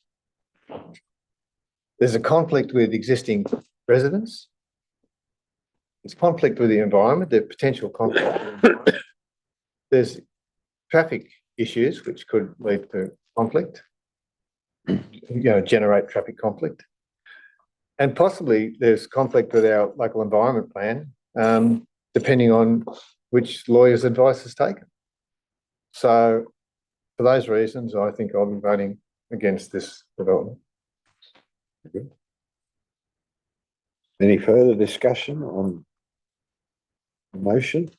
There's a conflict with existing residents. There's conflict with the environment, the potential conflict with the environment. There's traffic issues which could lead to conflict, generate traffic conflict. And possibly there's conflict with our local environment plan, depending on which lawyer's advice is taken. So for those reasons, I think I'll be voting against this development. Any further discussion on the motion?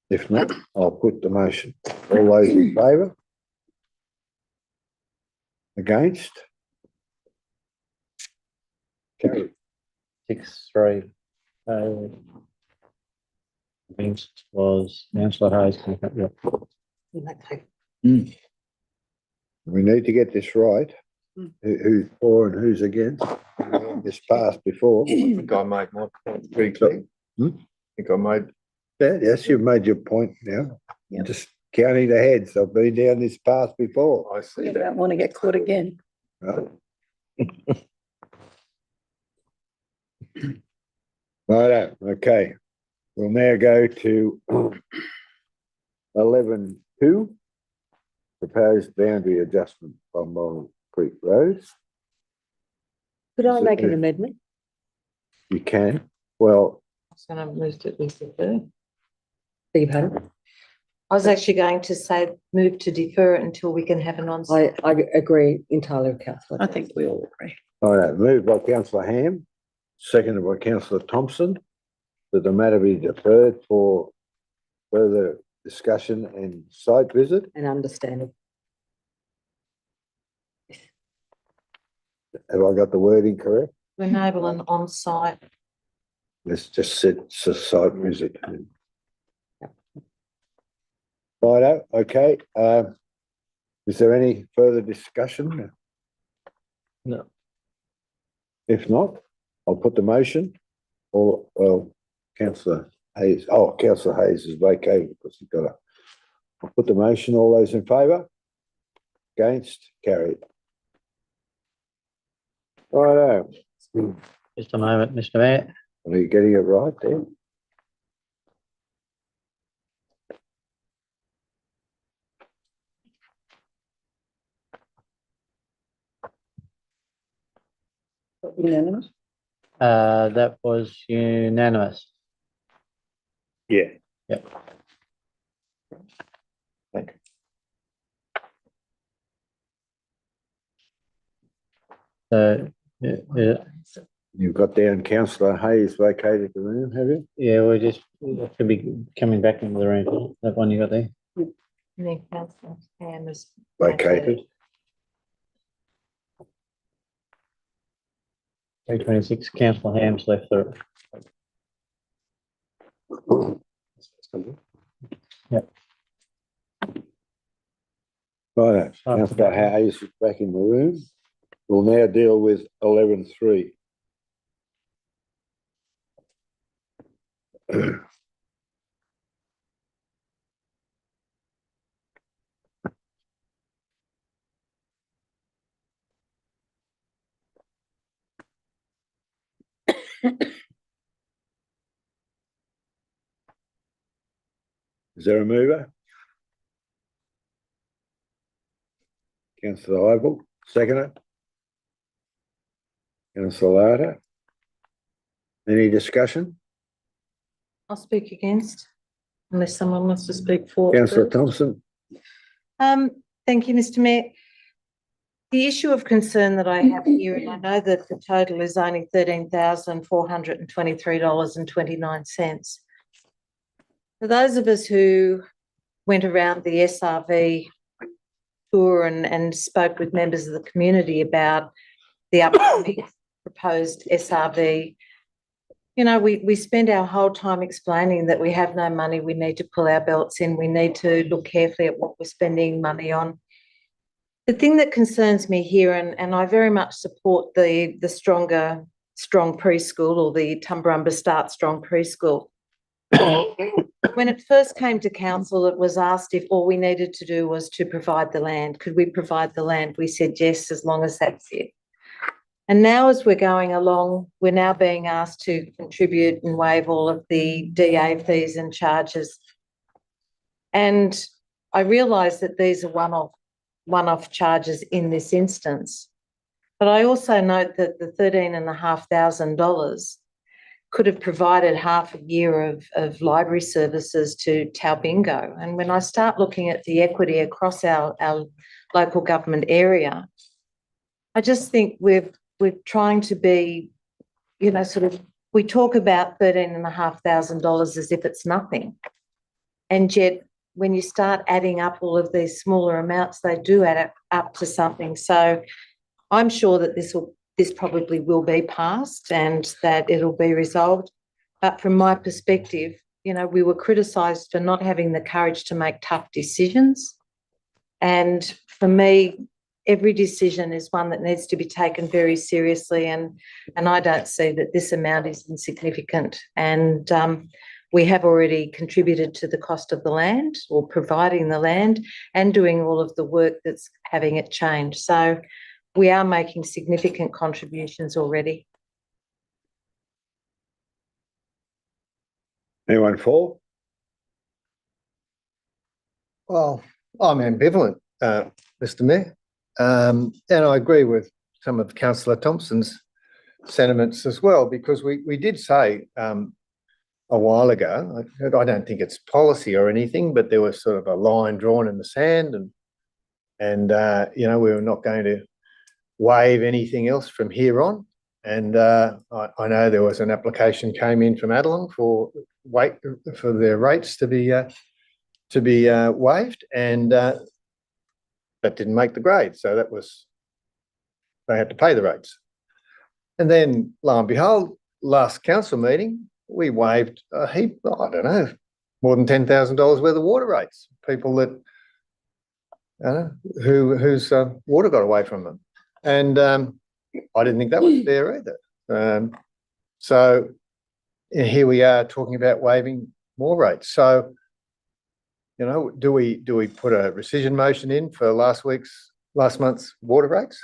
If not, I'll put the motion. All those in favour? Against? Carried. 6-3. Against was councillor Hayes. Yeah. We need to get this right. Who's for and who's against? This passed before. I think I made my point pretty clear. I think I made. Yeah, yes, you've made your point now. Yep. Just counting the heads. I've been down this path before. I see You that. don't want to get caught again. Right. Righto, okay. We'll now go to 11.2. Proposed boundary adjustment on Moral Creek Road. Could I Is it make an the- amendment? You can, well, I was going to move to at least a third. Beg your pardon? I was actually going to say move to defer it until we can have an on. I agree entirely with councillor. I think we all agree. righto, moved by councillor Ham, seconded by councillor Thompson, that the matter be deferred for further discussion and site visit. And understanding. Have I got the wording correct? To enable an on-site. Let's just set it's a site visit. Righto, okay, is there any further discussion? No. If not, I'll put the motion, or, well, councillor Hayes, councillor Hayes is vacated because he's got I'll put the motion, all those in favour? Against, carried. Righto, Just a moment, Mr. Mayor. are you getting it right there? Unanimous? That was unanimous. Yeah. Yep. Thank you. So, yeah, You've got down councillor Hayes vacated the room, have you? yeah, we should be coming back into the room. That one you got there? And then councillor Ham is Vacated. 326, councillor Ham's left the. Yep. Righto, councillor Hayes is back in the room. We'll now deal with 11.3. Is there a mover? Councillor Ivel, seconder. Councillor Larder. Any discussion? I'll speak against, unless someone wants to speak for. Councillor first. Thompson? Thank you, Mr. Mayor. The issue of concern that I have here, and I know that the total is only $13,423.29. For those of us who went around the SRV tour and spoke with members of the community about the upcoming proposed SRV, you know, we spend our whole time explaining that we have no money, we need to pull our belts in, we need to look carefully at what we're spending money on. The thing that concerns me here, and I very much support the strong preschool, or the Tumbarumba Start Strong Preschool. When it first came to council, it was asked if all we needed to do was to provide the land. Could we provide the land? We said yes, as long as that's it. And now as we're going along, we're now being asked to contribute and waive all of the DA fees and charges. And I realise that these are one-off charges in this instance. But I also note that the $13,500 could have provided half a year of library services to Taubingo. And when I start looking at the equity across our local government area, I just think we're trying to be, you know, sort of, we talk about $13,500 as if it's nothing. And yet, when you start adding up all of these smaller amounts, they do add up to something. So I'm sure that this probably will be passed and that it'll be resolved. But from my perspective, you know, we were criticised for not having the courage to make tough decisions. And for me, every decision is one that needs to be taken very seriously, and I don't see that this amount is insignificant. And we have already contributed to the cost of the land, or providing the land, and doing all of the work that's having it change. So we are making significant contributions already. Anyone for? Well, I'm ambivalent, Mr. Mayor. And I agree with some of Councillor Thompson's sentiments as well, because we did say a while ago, I don't think it's policy or anything, but there was sort of a line drawn in the sand, and you know, we were not going to waive anything else from here on. And I know there was an application came in from Adelon for their rates to be waived, and that didn't make the grade, so that was, they had to pay the rates. And then lo and behold, last council meeting, we waived a heap, I don't know, more than $10,000 worth of water rates. People that, whose water got away from them. And I didn't think that was fair either. So here we are talking about waiving more rates. So, you know, do we put a rescission motion in for last month's water rates?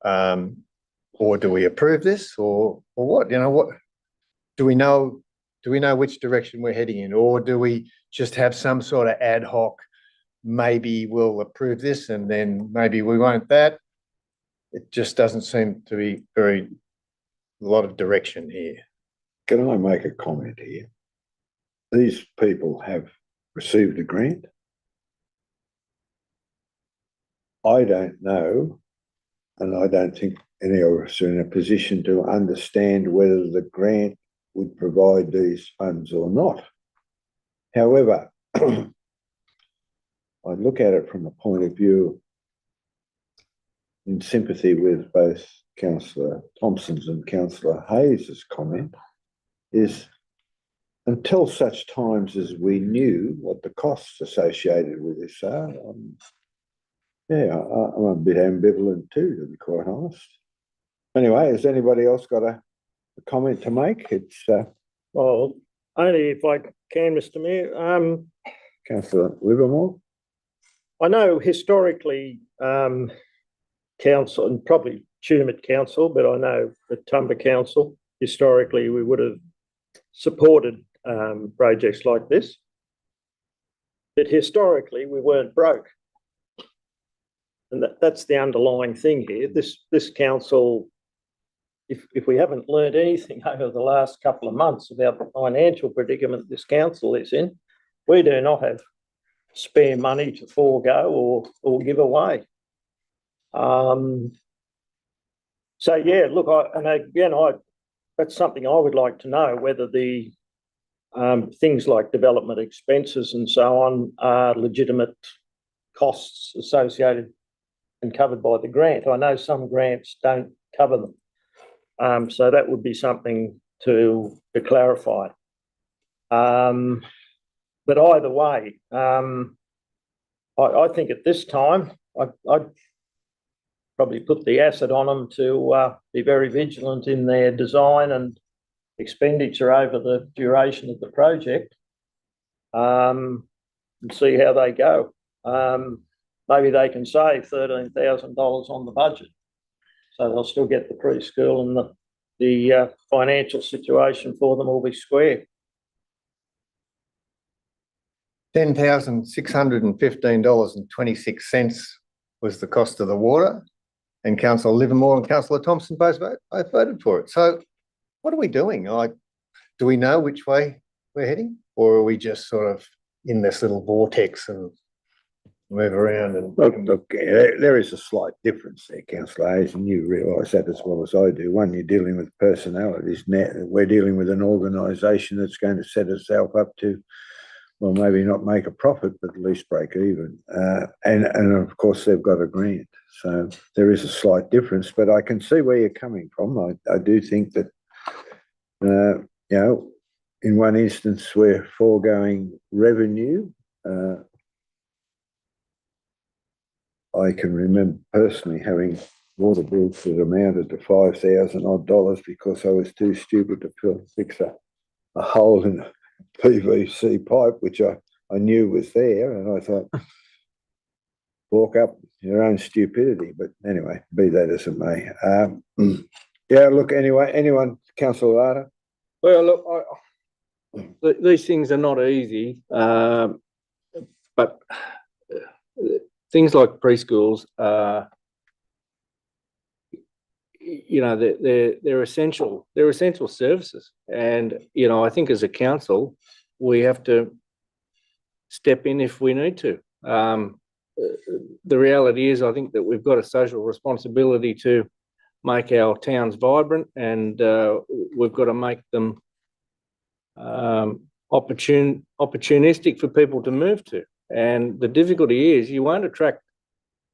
Or do we approve this, or what? You know, what do we know which direction we're heading in, or do we just have some sort of ad hoc, maybe we'll approve this and then maybe we won't that? It just doesn't seem to be a lot of direction here. Can I make a comment here? These people have received a grant. I don't know, and I don't think any of us are in a position to understand whether the grant would provide these funds or not. However, I look at it from a point of view in sympathy with both Councillor Thompson's and Councillor Hayes's comment, is until such times as we knew what the costs associated with this are, I'm a bit ambivalent too, to be quite honest. Anyway, has anybody else got a comment to make? It's Well, only if I can, Mr. Mayor. Councillor Livermore. I know historically, council, and probably Tumut Council, but I know the Tumba Council, historically, we would have supported projects like this. But historically, we weren't broke. And that's the underlying thing here. This council, if we haven't learned anything over the last couple of months about the financial predicament this council is in, we do not have spare money to forego or give away. So yeah, look, that's something I would like to know, whether the things like development expenses and so on are legitimate costs associated and covered by the grant. I know some grants don't cover them. So that would be something to clarify. But either way, I think at this time, I'd probably put the asset on them to be very vigilant in their design and expenditure over the duration of the project, and see how they go. Maybe they can save $13,000 on the budget, so they'll still get the preschool, and the financial situation for them will be square. $10,615.26 was the cost of the water, and Councillor Livermore and Councillor Thompson both voted for it. So what are we doing? Like, do we know which way we're heading, or are we just sort of in this little vortex and move around? And look, there is a slight difference there, Councillor Hayes, and you realise that as well as I do. One, you're dealing with personalities. Now we're dealing with an organisation that's going to set itself up to, well, maybe not make a profit, but at least break even. And of course, they've got a grant. So there is a slight difference, but I can see where you're coming from. I do think that, you know, in one instance, we're foregoing revenue I can remember personally having water bills that amounted to $5,000 odd because I was too stupid to fix a hole in a PVC pipe, which I knew was there, and I thought, walk up your own stupidity. But anyway, be that as it may. Yeah, look, anyway, anyone, Councillor Larder? Well, look, these things are not easy, but things like preschools, you know, they're essential. They're essential services, and you know, I think as a council, we have to step in if we need to. The reality is, I think that we've got a social responsibility to make our towns vibrant, and we've got to make them opportunistic for people to move to. And the difficulty is, you won't attract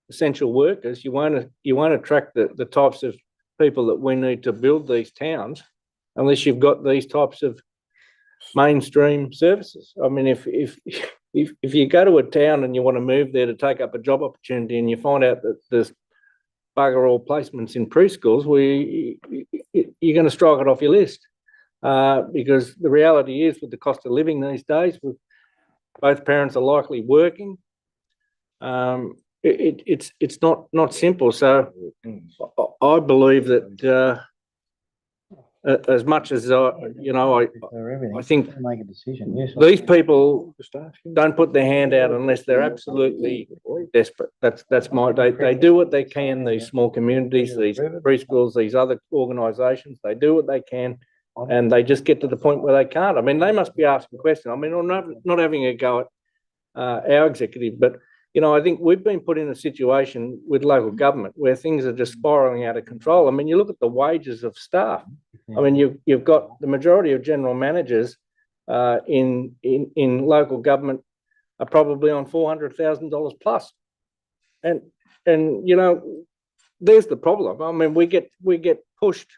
essential workers. You won't attract the types of people that we need to build these towns unless you've got these types of mainstream services. I mean, if you go to a town and you want to move there to take up a job opportunity, and you find out that there's bugger all placements in preschools, you're going to strike it off your list, because the reality is, with the cost of living these days, with both parents are likely working, it's not simple. So I believe that as much as I think make a decision. Yes, these people don't put their hand out unless they're absolutely desperate. That's my. They do what they can. These small communities, these preschools, these other organisations, they do what they can, and they just get to the point where they can't. I mean, they must be asking questions. I mean, I'm not having a go at our executive, but you know, I think we've been put in a situation with local government where things are just spiralling out of control. I mean, you look at the wages of staff. I mean, you've got the majority of general managers in local government are probably on $400,000 plus, and you know, there's the problem. I mean, we get pushed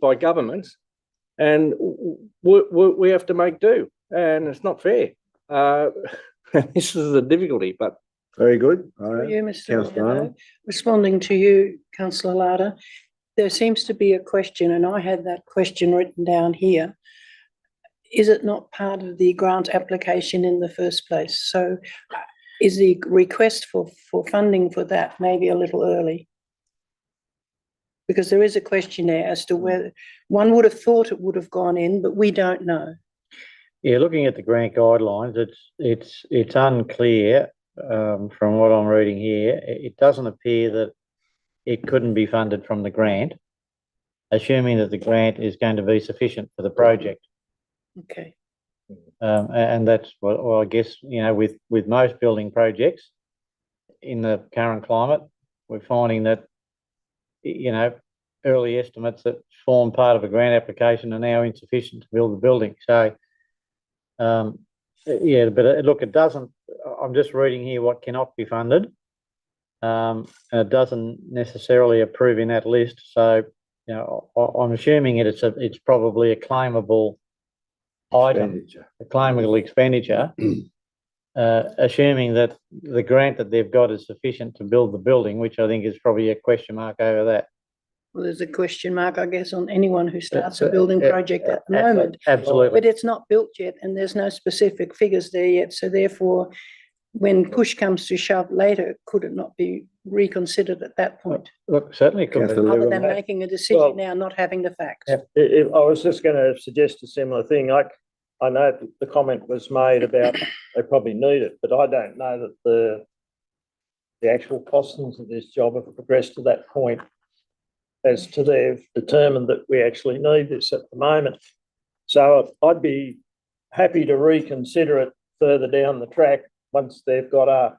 by governments, and we have to make do, and it's not fair. This is the difficulty, but very good. All right. You, Mr. Leonardo. Responding to you, Councillor Larder, there seems to be a question, and I had that question written down here. Is it not part of the grant application in the first place? So is the request for funding for that maybe a little early? Because there is a question there as to whether one would have thought it would have gone in, but we don't know. Yeah, looking at the grant guidelines, it's unclear from what I'm reading here. It doesn't appear that it couldn't be funded from the grant, assuming that the grant is going to be sufficient for the project. Okay. And that's what, well, I guess, you know, with most building projects in the current climate, we're finding that, you know, early estimates that form part of a grant application are now insufficient to build the building. So, yeah, but look, it doesn't, I'm just reading here what cannot be funded. And it doesn't necessarily approve in that list. So, you know, I'm assuming it's probably a claimable item, a claimable expenditure, assuming that the grant that they've got is sufficient to build the building, which I think is probably a question mark over that. Well, there's a question mark, I guess, on anyone who starts a building project at the moment. Absolutely. But it's not built yet, and there's no specific figures there yet. So therefore, when push comes to shove later, could it not be reconsidered at that point? Look, certainly could be. Other than making a decision now, not having the facts. I was just going to suggest a similar thing. I know that the comment was made about they probably need it, but I don't know that the actual costings of this job have progressed to that point as to they've determined that we actually need this at the moment. So I'd be happy to reconsider it further down the track once they've got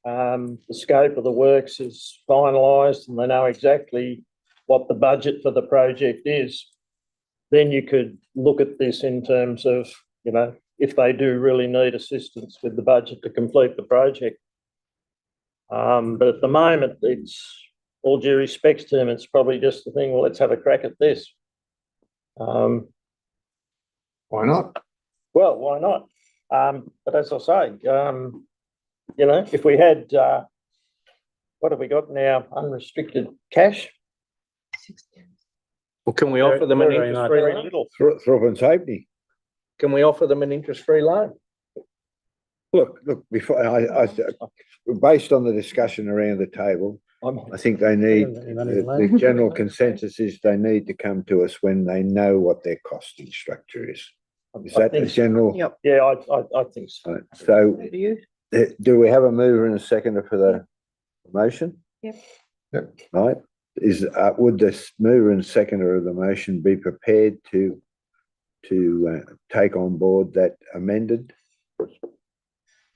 the scope of the works is finalised and they know exactly what the budget for the project is. Then you could look at this in terms of, you know, if they do really need assistance with the budget to complete the project. But at the moment, it's, all due respect to them, it's probably just the thing, well, let's have a crack at this. Why not? Well, why not? But as I say, you know, if we had, what have we got now? Unrestricted cash? Well, can we offer them an Very interest-free Very loan? little. Through and safety. Can we offer them an interest-free loan? Look, before, based on the discussion around the table, I think they need, the general consensus is they need to come to us when they know what their costing structure is. Is that the general? Yep. Yeah, I think so. Right, so, Do you? do we have a mover and a seconder for the motion? Yep. Yep. Right, would this mover and seconder of the motion be prepared to take on board that amended?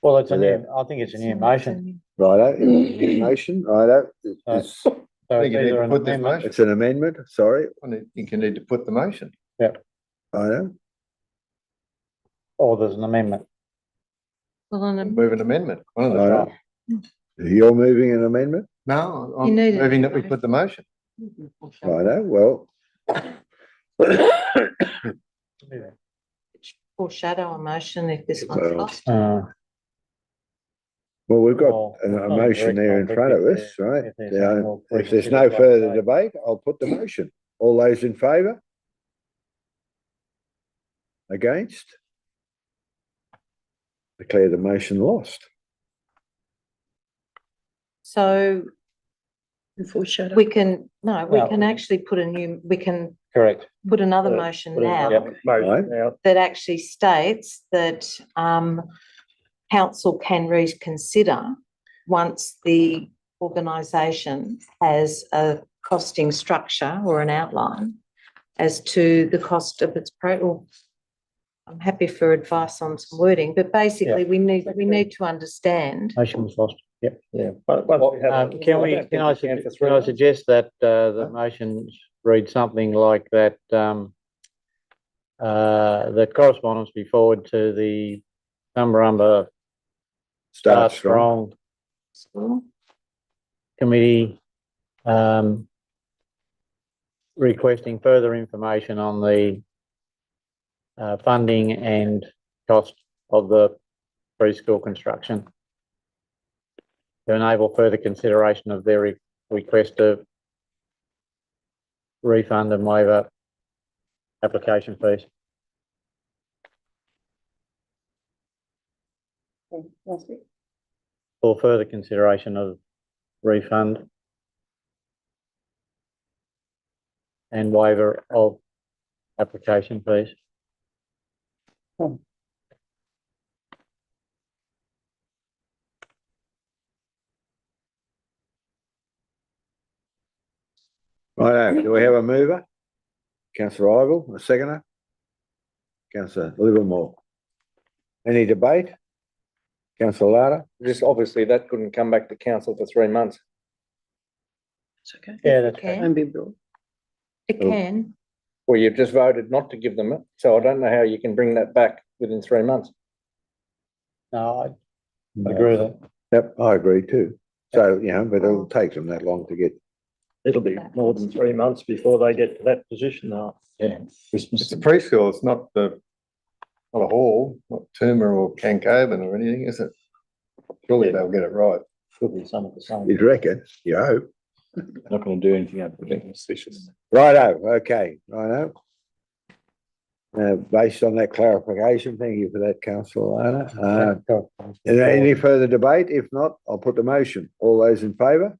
Well, it's a new, I think it's a new motion. Righto, new motion, righto. It's, So I it's think you need either to an put this amendment. motion. it's an amendment, sorry, I think you need to put the motion. righto. Or there's an amendment. Well, on Move an amendment. One of the Righto. You're moving an amendment? No, You I'm need it. moving that we put the motion. Righto, well. foreshadow a motion if this one's Well, lost. Well, we've Well, got a it's not motion very there in front of complicated us, right? if there's no more If there's reconsidered no by further debate. debate, I'll put the motion. All those in favour? Against? Declare the motion lost. So Foreshadow. we can, no, we No. can actually put we can Correct. put another Put motion Put now another motion now. that actually states that council can reconsider once the organisation has a costing structure or an outline as to the cost of its I'm happy for advice on some wording, but basically we need to understand. Motion was lost. Yep. Yeah. Once we have. Can I suggest that the motion read something like that, that correspondence be forward to the Tumbarumba Start Strong Committee, requesting further information on the funding and cost of the preschool construction to enable further consideration of their request of refund and waiver application fees. For further consideration of refund and waiver of application fees. Righto, do we have a mover? Councillor Ivel, a seconder? Councillor Livermore. Any debate? Councillor Larder? Just obviously that couldn't come back to council for 3 months. It's okay. Yeah, that's Okay. And be brought. It can. Well, you've just voted not to give them it, so I don't know how you can bring that back within 3 months. No, I agree with that. Yep, I agree too. So, you know, but it'll take them that long to get. It'll be more than 3 months before they get to that position now. Yeah. It's a preschool, it's not not a hall, not Toomer or Cancoban or anything, is it? Surely they'll get it right. Could be some of the same. You'd reckon, you hope. Not going to do anything out of the suspicious. Righto, okay, righto. Based on that clarification, thank you for that, councillor Larder. Is there any further debate? If not, I'll put the motion. All those in favour?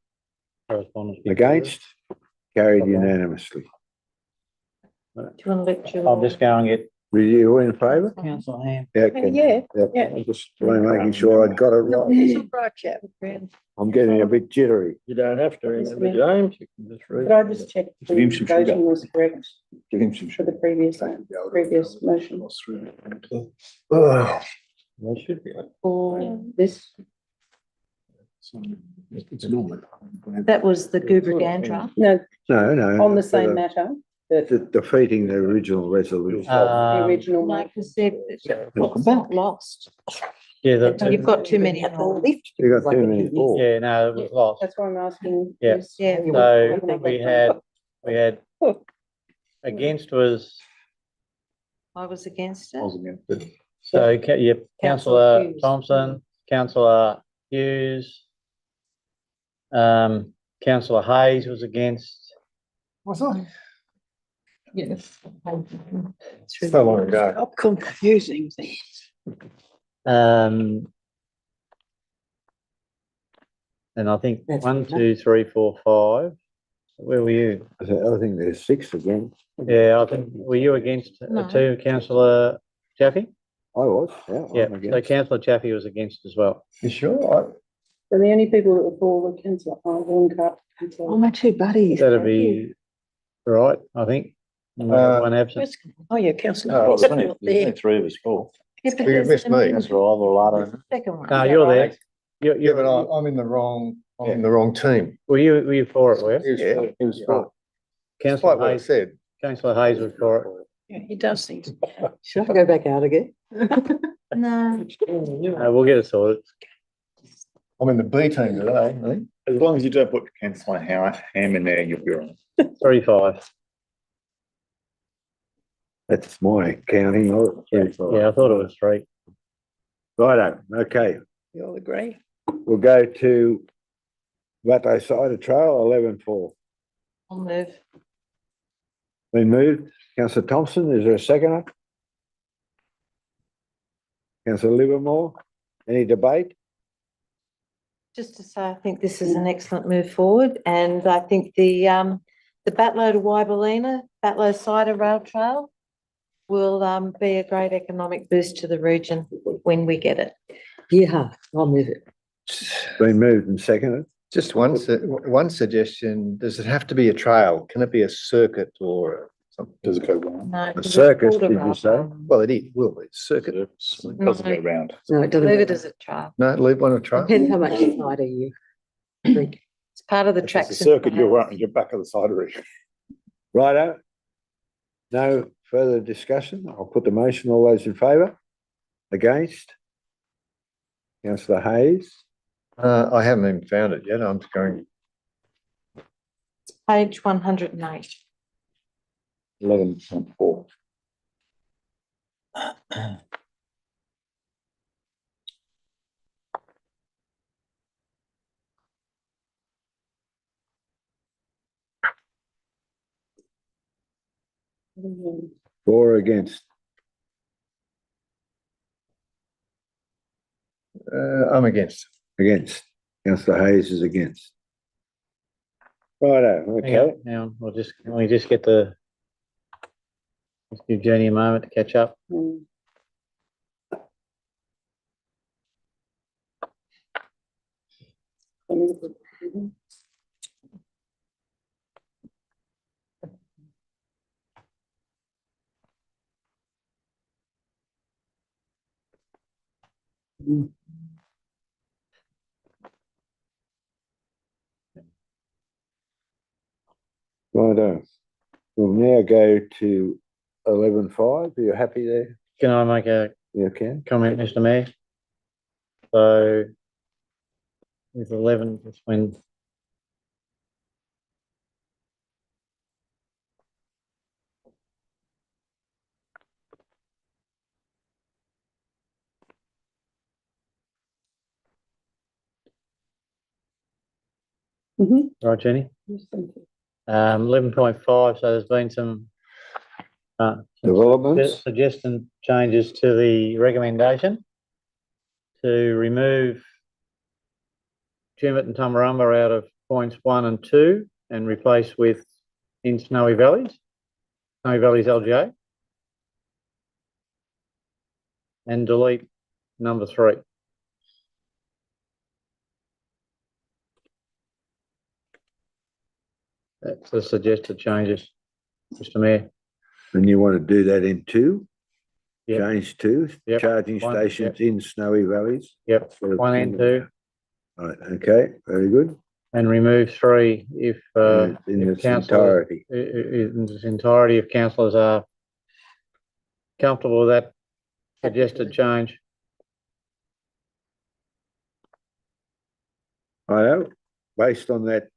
Correspondence. Against? Carried unanimously. Do you want to let your? I'll just go and get Were you in favour? council hand. Yeah, okay. Yeah. I'm just making sure I'd got it right. It's all right, chap. Could I'm getting a bit jittery. You don't have to remember, James. You can just read. I just check the Give him some sugar. voting was correct Give him some for the previous motion? They should be. For this, It's normal. That was the Gubra no, No. on the for same matter, that Defeating the original resolution. the original No, motion. because it's not lost. Yeah, You've got too many at the lift. You got too many balls. yeah, no, it was lost. That's why I'm asking. Yeah. this. Yeah. So we had against was, I was against it. so, yeah, councillor Hughes. Thompson, councillor Hughes. Councillor Hayes was against. Was I? Yes. So long ago. Stop confusing things. And I think That's 1, fair 2, 3, 4, 5. Where were you? I think there's 6 again. Yeah, I think, were you against No. too, councillor Jaffe? I was, yeah. Yeah, I'm so against. councillor Jaffe was against as well. You sure? So the only people that were for were councillor Ivoncap, Oh, councillor. my two buddies. That'd be right, I think. And we got one absent. Oh, yeah, councillor. Oh, Hawes, there's only not there. three of us for. Yeah, but You there's missed me. Councillor Ivory, Second one. No, is that you're right? there. Yeah, but I'm in the wrong, I'm in the wrong team. Were you for it, were you? Yeah. he was Right. for. Despite Councillor what I Hayes, said. councillor Hayes was for it. Yeah, he does things. Should I go back out again? No, We'll get it sorted. I'm in the B team today, I think. As long as you don't put councillor Ham in there, you'll be all right. 3-5. That's my counting. Yeah, I thought it was 3. Righto, okay. You all agree? We'll go to Watto Cider Trail, 11-4. I'll move. Been moved. Councillor Thompson, is there a seconder? Councillor Livermore, any debate? Just to say, I think this is an excellent move forward, and I think the Batlow to Wyberlina, Batlow Cider Rail Trail will be a great economic boost to the region when we get it. Yeah, I'll move it. Been moved and seconded. Just one suggestion, does it have to be a trail? Can it be a circuit or something? Does it go round? No, A 'cause it's circus, called a did you rail say? trail. Well, it will be, circuit. It doesn't go round. No, it doesn't. Leave it as a trail. No, leave one a trail. Depends how much cider you drink. It's part of the If tracks. it's a circuit, you're back of the cidery. Righto. No further discussion. I'll put the motion. All those in favour? Against? Councillor Hayes? I haven't even found it yet. I'm going, Page 108. 11.4. For or against? I'm against. Against. Councillor Hayes is against. Righto, Hang okay. on, hang on. Can we just get the, let's give Jenny a moment to catch up. Mm. Righto. We'll now go to 11.5. Are you happy there? Can I make a You can. comment, Mr. Mayor? So with 11, it's when right, Jenny? 11.5, so there's been some Developments? suggestion changes to the recommendation to remove Jimmet and Tumbarumba out of points 1 and 2 and replace with in Snowy Valleys LGA, and delete number 3. That's the suggested changes, Mr. Mayor. And you want to do that in 2? Yep. Change 2, Yep. charging One, stations in Snowy Valleys? Yep, 1 and 2, Right, okay, very good. and remove 3 if In if its councillor- entirety. in its entirety, if councillors are comfortable with that suggested change. Righto, based on that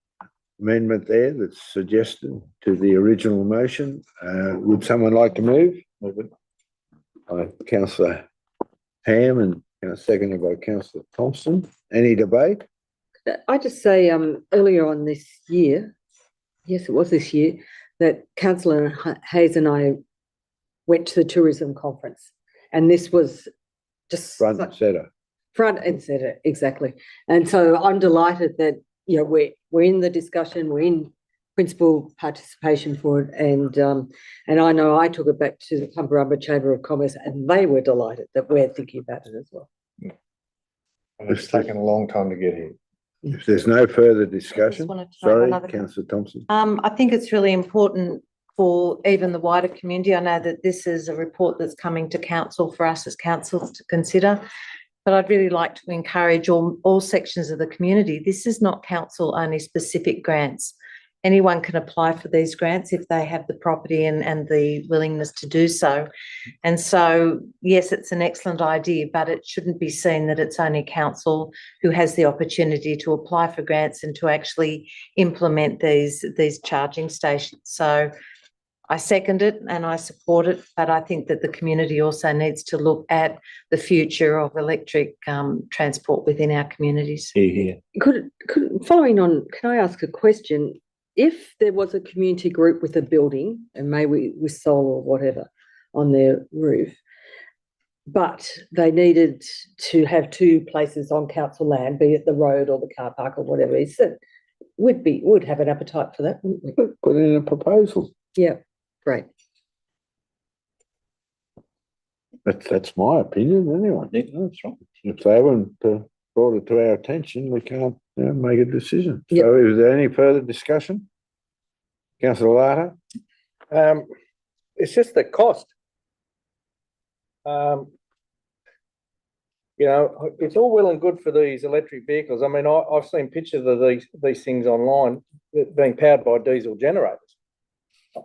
amendment there that's suggested to the original motion, would someone like to move? Councillor Ham and Seconded by councillor Thompson. Any debate? I just say, earlier on this year, yes, it was this year, that councillor Hayes and I went to the tourism conference, and this was just Front and centre. front and centre, exactly. And so I'm delighted that, you know, we're in the discussion, we're in principal participation for it, and I know I took it back to the Tumbarumba Chamber of Commerce, and they were delighted that we're thinking about it as well. And it's taken a long time to get here. If there's no further discussion, wanted to make sorry, another- councillor Thompson. I think it's really important for even the wider community. I know that this is a report that's coming to council for us as council to consider, but I'd really like to encourage all sections of the community. This is not council only specific grants. Anyone can apply for these grants if they have the property and the willingness to do so. And so, yes, it's an excellent idea, but it shouldn't be seen that it's only council who has the opportunity to apply for grants and to actually implement these charging stations. So I second it and I support it, but I think that the community also needs to look at the future of electric transport within our communities. Here. Following on, can I ask a question? If there was a community group with a building, and maybe with solar or whatever on their roof, but they needed to have two places on council land, be it the road or the car park or whatever, would have an appetite for that, wouldn't we? Put in a proposal. Yeah, great. That's my opinion anyway. That's right. If they haven't brought it to our attention, we can't make a decision. Yep. So is there any further discussion? Councillor Larter? It's just the cost. You know, it's all well and good for these electric vehicles. I mean, I've seen pictures of these things online being powered by diesel generators.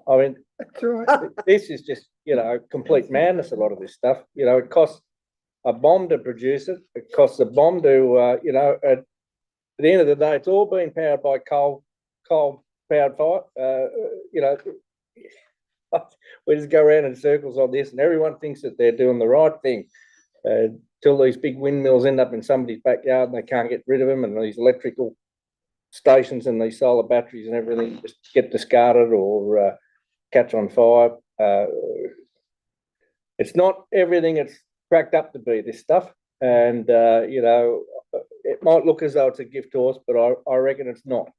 I mean, That's right. this is just, you know, complete madness, a lot of this stuff. You know, it costs a bomb to produce it. It costs a bomb to, you know, at the end of the day, it's all being powered by coal-powered fire. You know, we just go around in circles on this and everyone thinks that they're doing the right thing. Till these big windmills end up in somebody's backyard and they can't get rid of them, and these electrical stations and these solar batteries and everything just get discarded or catch on fire. It's not everything it's cracked up to be, this stuff. And, you know, it might look as though it's a gift to us, but I reckon it's not.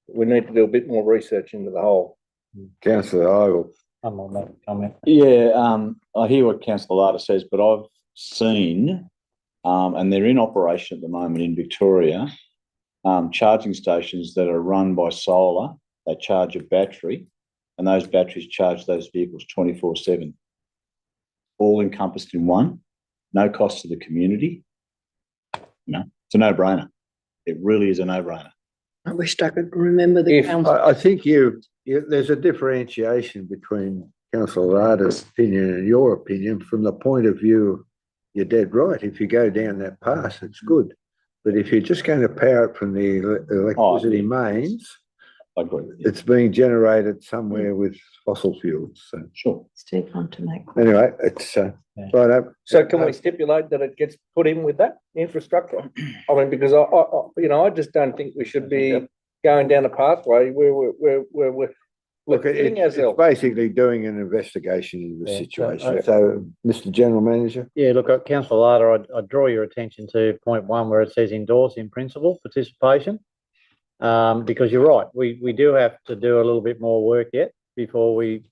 We need to do a bit more research into the whole. Councillor Ogle. I'm on that comment. Yeah, I hear what councillor Larter says, but I've seen, and they're in operation at the moment in Victoria, charging stations that are run by solar. They charge a battery, and those batteries charge those vehicles 24/7. All encompassed in one, no cost to the community. You know, it's a no-brainer. It really is a no-brainer. I wished I could remember the council. I think there's a differentiation between councillor Larter's opinion and your opinion. From the point of view, you're dead right. If you go down that path, it's good. But if you're just going to power it from the electricity mains, I agree. it's being generated somewhere with fossil fuels. So Sure. Steve, want to make. anyway, it's right. So can we stipulate that it gets put in with that infrastructure? I mean, because I you know, I just don't think we should be going down a pathway where we're Look, kidding it's ourselves. basically doing an investigation into the Yeah, situation. So, Mr. General Manager. Yeah, look, councillor Larter, I'd draw your attention to point 1 where it says endorse in principle participation. Because you're right, we do have to do a little bit more work yet before we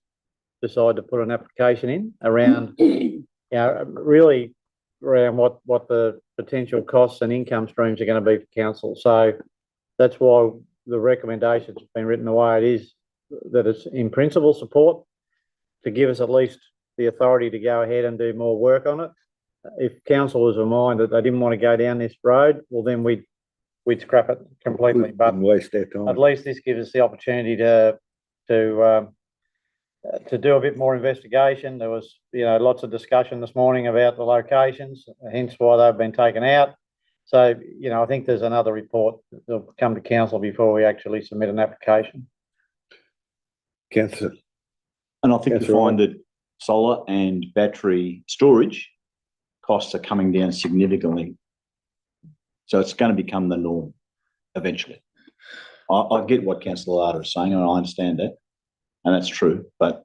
decide to put an application in around, you know, really around what the potential costs and income streams are going to be for council. So that's why the recommendation's been written the way it is, that it's in principle support to give us at least the authority to go ahead and do more work on it. If council was of mind that they didn't want to go down this road, well, then we'd scrap it completely. But waste their time. at least this gives us the opportunity to do a bit more investigation. There was, you know, lots of discussion this morning about the locations, hence why they've been taken out. So, you know, I think there's another report that'll come to council before we actually submit an application. Councillor. And I think That's you find that solar and battery storage costs are coming down significantly. So it's going to become the norm eventually. I get what Councillor Larder is saying, and I understand that, and that's true. But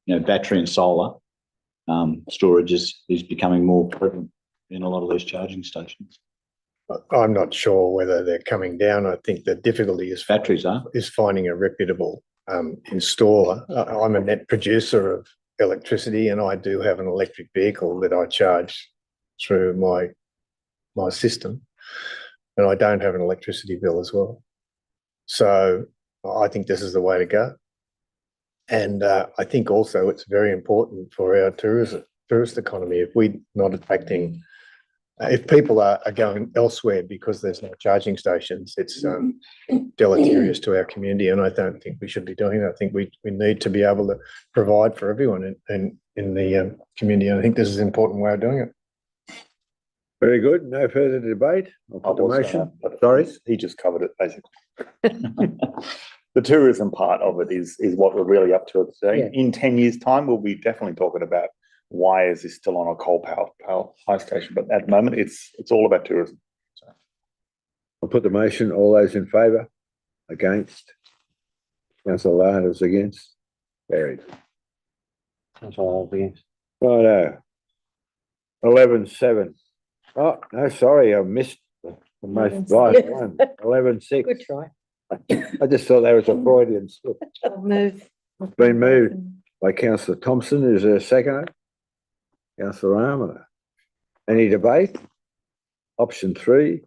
you know, battery and solar storage is becoming more prevalent in a lot of these charging stations. I'm not sure whether they're coming down. I think the difficulty is Batteries are. is finding a reputable installer. I'm a net producer of electricity, and I do have an electric vehicle that I charge through my system, and I don't have an electricity bill as well. So I think this is the way to go. And I think also it's very important for our tourist economy. If we're not attracting, if people are going elsewhere because there's no charging stations, it's deleterious to our community, and I don't think we should be doing that. I think we need to be able to provide for everyone in the community. And I think this is an important way of doing it. Very good. No further debate. I'll put the motion. Sorry. He just covered it, basically. The tourism part of it is what we're really up to today. Yeah. In 10 years' time, we'll be definitely talking about why is this still on a coal power station. But at the moment, it's all about tourism. So. I'll put the motion. All those in favour? Against? Councillor Larder's against? Carried. Councillor Larder's against. Righto. 11.7. Oh, no, sorry, I missed the most right one. 11.6. Good try. I just thought that was a Freudian slip. I'll move. It's been moved by Councillor Thompson. Is there a seconder? Councillor Armour. Any debate? Option 3.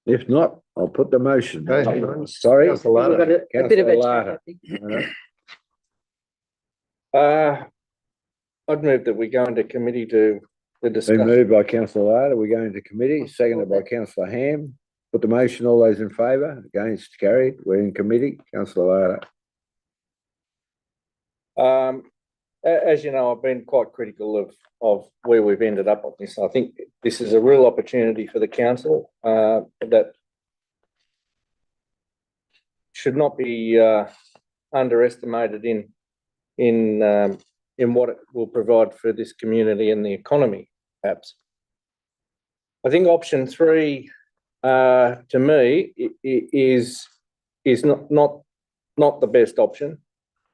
If not, I'll put the motion. Okay. Sorry. Councillor We've Larder. got a bit of a Councillor chat, Larder. I'd move that we go into committee to discuss. Been moved by Councillor Larder. We're going to committee, seconded by Councillor Ham. Put the motion. All those in favour? Against? Carried. We're in committee. Councillor Larder. As you know, I've been quite critical of where we've ended up on this. I think this is a real opportunity for the council that should not be underestimated in what it will provide for this community and the economy, perhaps. I think option 3, to me, is not the best option.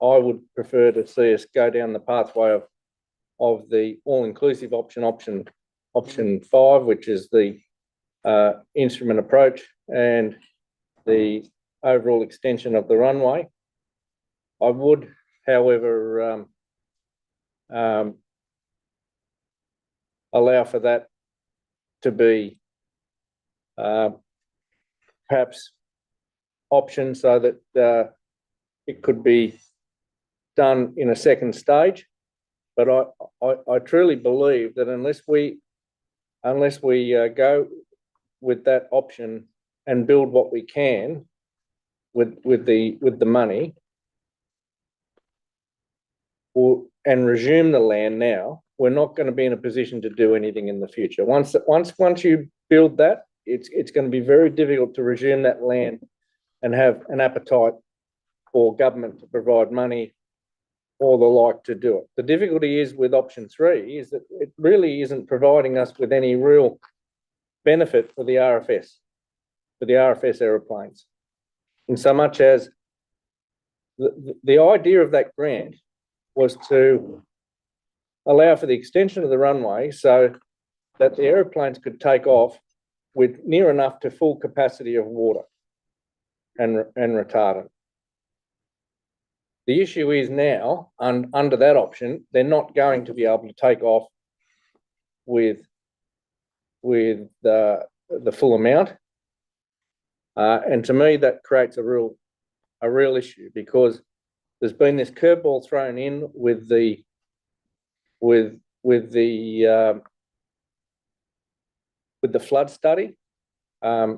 I would prefer to see us go down the pathway of the all-inclusive option 5, which is the instrument approach and the overall extension of the runway. I would, however, allow for that to be perhaps option so that it could be done in a second stage. But I truly believe that unless we go with that option and build what we can with the money, and resume the land now, we're not going to be in a position to do anything in the future. Once you build that, it's going to be very difficult to resume that land and have an appetite for government to provide money or the like to do it. The difficulty is with option 3 is that it really isn't providing us with any real benefit for the RFS aeroplanes, in so much as the idea of that grant was to allow for the extension of the runway so that the aeroplanes could take off with near enough to full capacity of water and retardant. The issue is now, under that option, they're not going to be able to take off with the full amount. And to me, that creates a real issue, because there's been this curveball thrown in with the flood study. I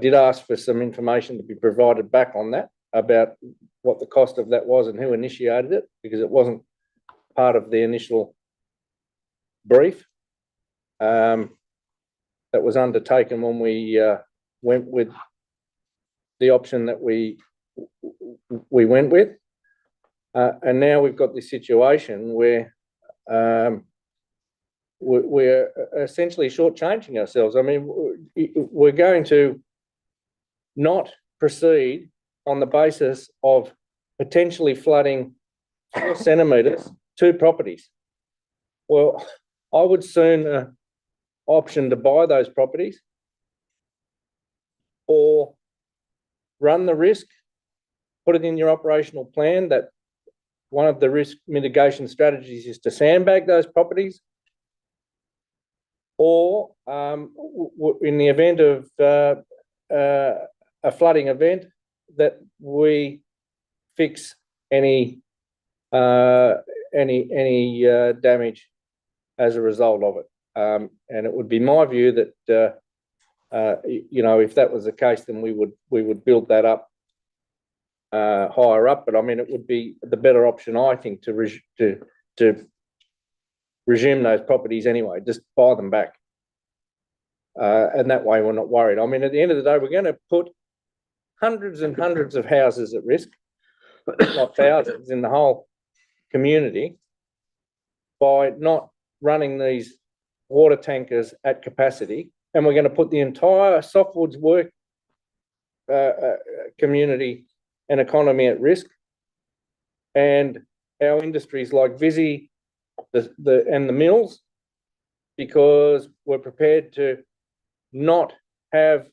did ask for some information to be provided back on that, about what the cost of that was and who initiated it, because it wasn't part of the initial brief that was undertaken when we went with the option that we went with. And now we've got this situation where we're essentially shortchanging ourselves. I mean, we're going to not proceed on the basis of potentially flooding 4 centimetres 2 properties. Well, I would soon option to buy those properties or run the risk, put it in your operational plan that one of the risk mitigation strategies is to sandbag those properties, or in the event of a flooding event, that we fix any damage as a result of it. And it would be my view that if that was the case, then we would build that up higher up. But I mean, it would be the better option, I think, to resume those properties anyway. Just buy them back, and that way we're not worried. I mean, at the end of the day, we're going to put hundreds and hundreds of houses at risk, not thousands, in the whole community by not running these water tankers at capacity, and we're going to put the entire Softwoods work community and economy at risk, and our industries like Visy and the mills, because we're prepared to not have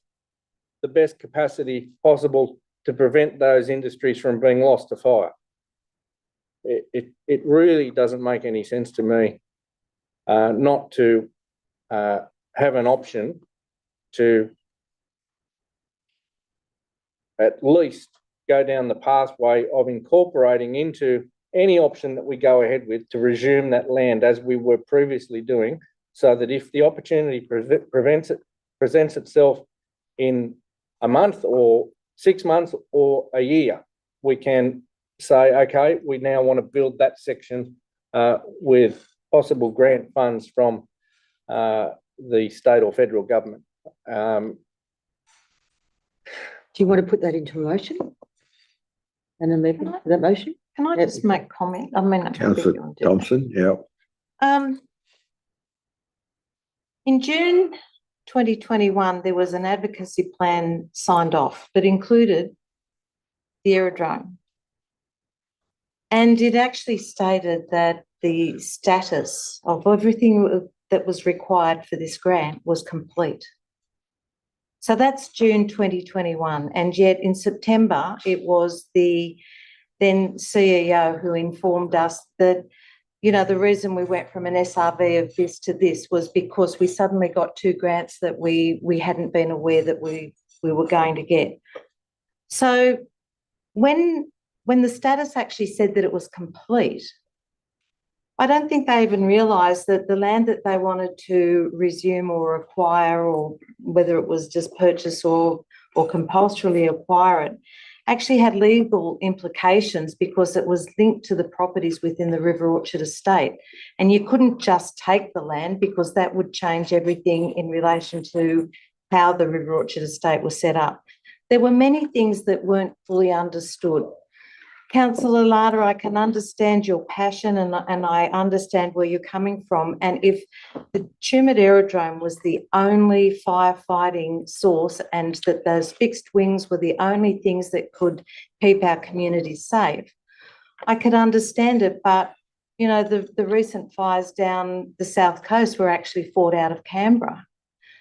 the best capacity possible to prevent those industries from being lost to fire. It really doesn't make any sense to me not to have an option to at least go down the pathway of incorporating into any option that we go ahead with to resume that land as we were previously doing, so that if the opportunity presents itself in a month or 6 months or a year, we can say, okay, we now want to build that section with possible grant funds from the state or federal government. Do you want to put that into a motion? An amendment to that motion? Can I just make comment? I mean, Councillor Thompson, yeah. In June 2021, there was an advocacy plan signed off that included the aerodrome. And it actually stated that the status of everything that was required for this grant was complete. So that's June 2021. And yet in September, it was the then CEO who informed us that, the reason we went from an SRV of this to this was because we suddenly got 2 grants that we hadn't been aware that we were going to get. So when the status actually said that it was complete, I don't think they even realised that the land that they wanted to resume or acquire, or whether it was just purchase or compulsorily acquire it, actually had legal implications because it was linked to the properties within the River Orchard estate. And you couldn't just take the land because that would change everything in relation to how the River Orchard estate was set up. There were many things that weren't fully understood. Councillor Lada, I can understand your passion and I understand where you're coming from. And if the Tumut Aerodrome was the only firefighting source and that those fixed wings were the only things that could keep our communities safe, I could understand it. But, the recent fires down the south coast were actually fought out of Canberra.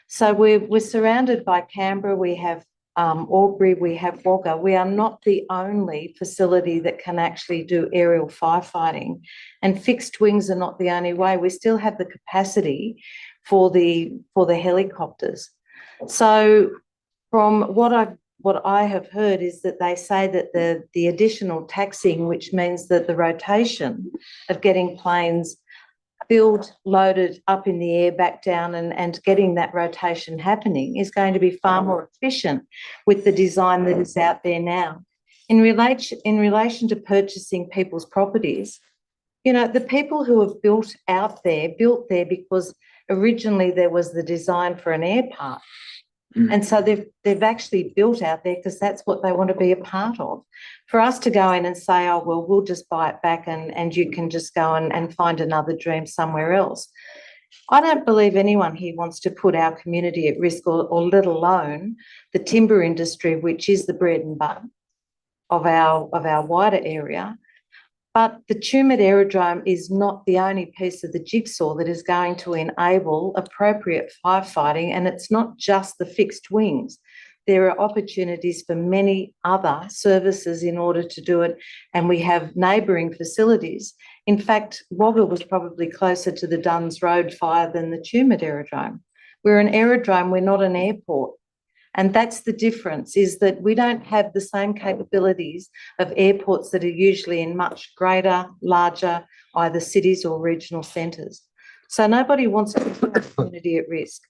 So we're surrounded by Canberra. We have Albury, we have Wagga. We are not the only facility that can actually do aerial firefighting, and fixed wings are not the only way. We still have the capacity for the helicopters. So from what I have heard is that they say that the additional taxing, which means that the rotation of getting planes filled, loaded, up in the air, back down, and getting that rotation happening is going to be far more efficient with the design that is out there now. In relation to purchasing people's properties, the people who have built there because originally there was the design for an air park. And so they've actually built out there because that's what they want to be a part of. For us to go in and say, oh, well, we'll just buy it back and you can just go and find another dream somewhere else. I don't believe anyone here wants to put our community at risk or let alone the timber industry, which is the bread and butter of our wider area. But the Tumut Aerodrome is not the only piece of the jigsaw that is going to enable appropriate firefighting, and it's not just the fixed wings. There are opportunities for many other services in order to do it, and we have neighbouring facilities. In fact, Wagga was probably closer to the Duns Road fire than the Tumut Aerodrome. We're an aerodrome, we're not an airport. And that's the difference, is that we don't have the same capabilities of airports that are usually in much greater, larger, either cities or regional centres. So nobody wants to put our community at risk,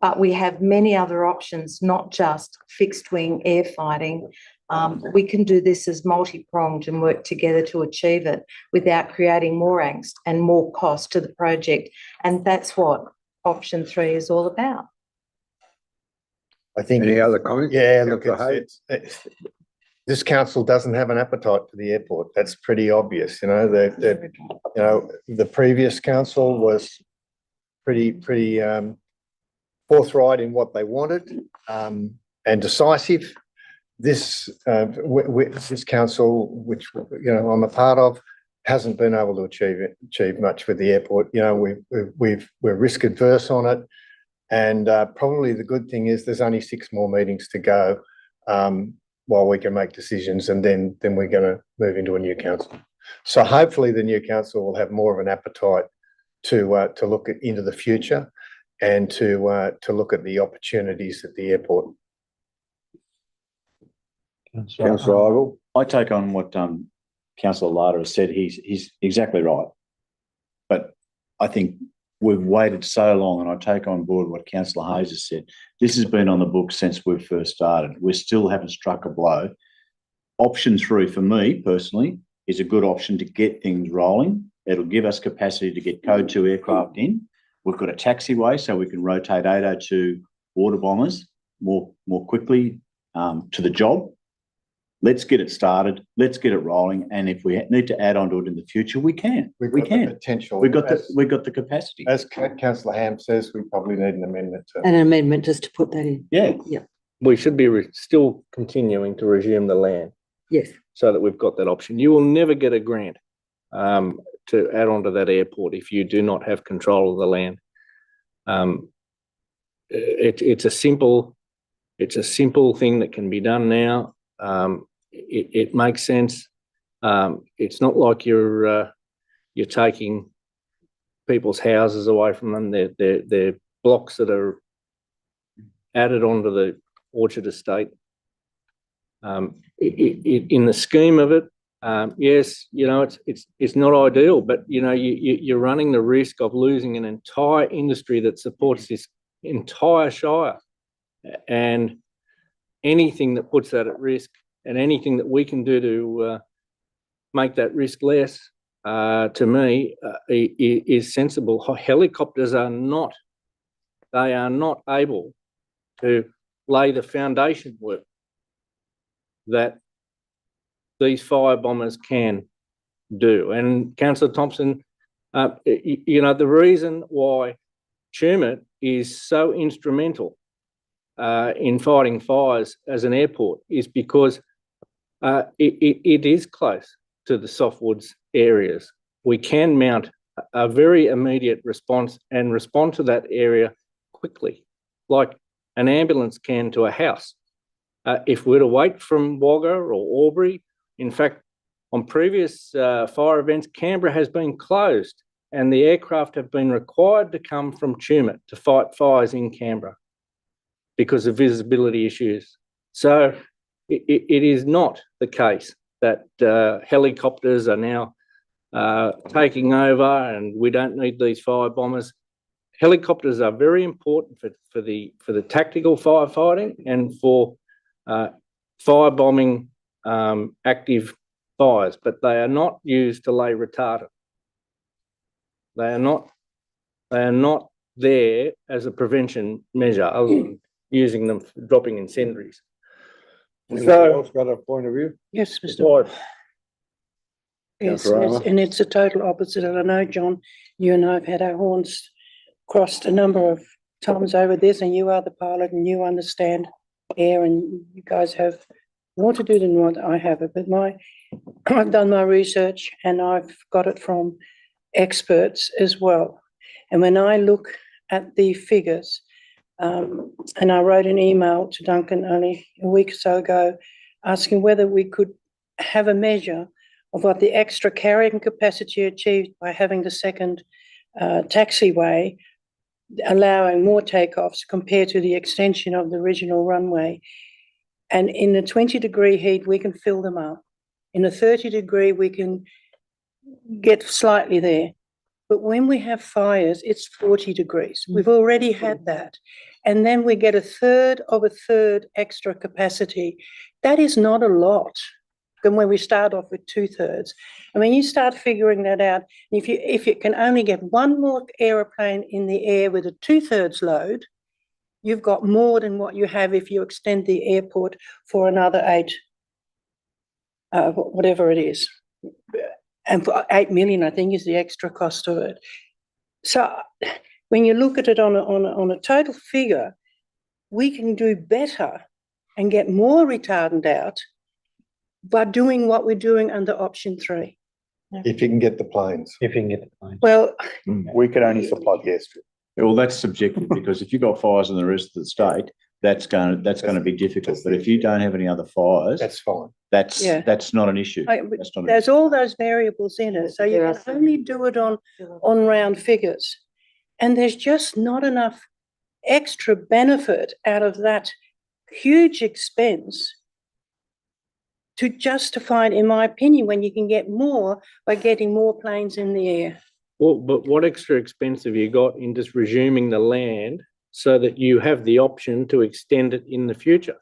but we have many other options, not just fixed wing air fighting. We can do this as multi-pronged and work together to achieve it without creating more angst and more cost to the project. And that's what option 3 is all about. I think. Any other comments? Yeah, look, Councillor Hayes? this council doesn't have an appetite for the airport. That's pretty obvious, you know, the previous council was pretty forthright in what they wanted, and decisive. This council, which, you know, I'm a part of, hasn't been able to achieve much with the airport. You know, we're risk adverse on it. And probably the good thing is there's only 6 more meetings to go while we can make decisions, and then we're going to move into a new council. So hopefully the new council will have more of an appetite to look into the future and to look at the opportunities at the airport. Councillor Ivor? I take on what Councillor Larder has said. He's exactly right. But I think we've waited so long, and I take on board what Councillor Hayes has said. This has been on the books since we first started. We still haven't struck a blow. Option 3 for me personally is a good option to get things rolling. It'll give us capacity to get Code 2 aircraft in. We've got a taxiway so we can rotate 802 water bombers more quickly to the job. Let's get it started. Let's get it rolling. And if we need to add on to it in the future, we can. We can. Potential. We've got the capacity. As Councillor Ham says, we probably need an amendment. An amendment just to put that in. Yeah. Yeah. We should be still continuing to resume the land Yes. so that we've got that option. You will never get a grant to add on to that airport if you do not have control of the land. It's a simple thing that can be done now. It makes sense. It's not like you're taking people's houses away from them. They're blocks that are added onto the Orchard Estate. In the scheme of it, yes, you know, it's not ideal, but you know, you're running the risk of losing an entire industry that supports this entire shire, and anything that puts that at risk and anything that we can do to make that risk less, to me, is sensible. Helicopters are not able to lay the foundation work that these fire bombers can do. And Councillor Thompson, you know, the reason why Tumut is so instrumental in fighting fires as an airport is because it is close to the softwoods areas. We can mount a very immediate response and respond to that area quickly, like an ambulance can to a house. If we're to wait from Wagga or Albury, in fact, on previous fire events, Canberra has been closed and the aircraft have been required to come from Tumut to fight fires in Canberra because of visibility issues. So it is not the case that helicopters are now taking over and we don't need these fire bombers. Helicopters are very important for the tactical firefighting and for firebombing active fires, but they are not used to lay retardant. They are not there as a prevention measure, other than using them, for dropping incendiaries. Anyone else got a point of view? Yes, Mr. Right. Yes, Councillor yes, Armour? and it's the total opposite. And I know, John, you and I have had our horns crossed a number of times over this, and you are the pilot and you understand air, and you guys have more to do than what I have. But I've done my research and I've got it from experts as well. And when I look at the figures, and I wrote an email to Duncan only a week or so ago, asking whether we could have a measure of what the extra carrying capacity achieved by having the second taxiway, allowing more takeoffs compared to the extension of the original runway. And in a 20-degree heat, we can fill them up. In a 30-degree, we can get slightly there. But when we have fires, it's 40 degrees. We've already had that. And then we get a third of a third extra capacity. That is not a lot than when we start off with 2/3. And when you start figuring that out, if you can only get one more aeroplane in the air with a 2/3 load, you've got more than what you have if you extend the airport for another 8, whatever it is. And for 8 million, I think, is the extra cost of it. So when you look at it on a total figure, we can do better and get more retardant out by doing what we're doing under option 3. If you can get the planes. If you can get the plane. Well, We could only supply the airstrip. Well, that's subjective because if you've got fires in the rest of the state, that's going to be difficult. But if you don't have any other fires, That's fine. Yeah. that's not an issue. But That's not an there's all those variables in it, so you There are can only do it on round figures. And there's just not enough extra benefit out of that huge expense to justify it, in my opinion, when you can get more by getting more planes in the air. Well, but what extra expense have you got in just resuming the land so that you have the option to extend it in the future?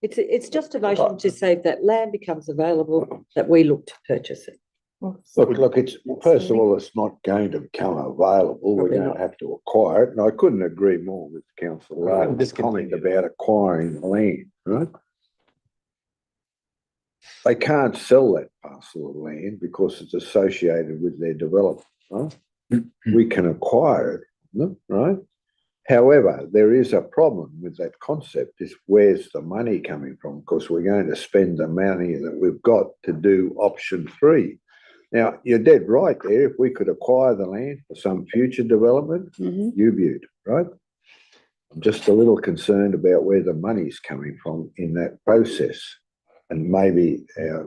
It's just a motion to say that land becomes available, that we look to purchase it. Look, it's, first of all, it's not going to become available. We're Probably going not. to have to acquire it. And I couldn't agree more with Councillor Lardner's Discontinue. comment about acquiring the land, right? They can't sell that parcel of land because it's associated with their development, right? We can acquire it, right? However, there is a problem with that concept, is where's the money coming from? Because we're going to spend the money that we've got to do option 3. Now, you're dead right there. If we could acquire the land for some future development, you viewed, right? I'm just a little concerned about where the money's coming from in that process. And maybe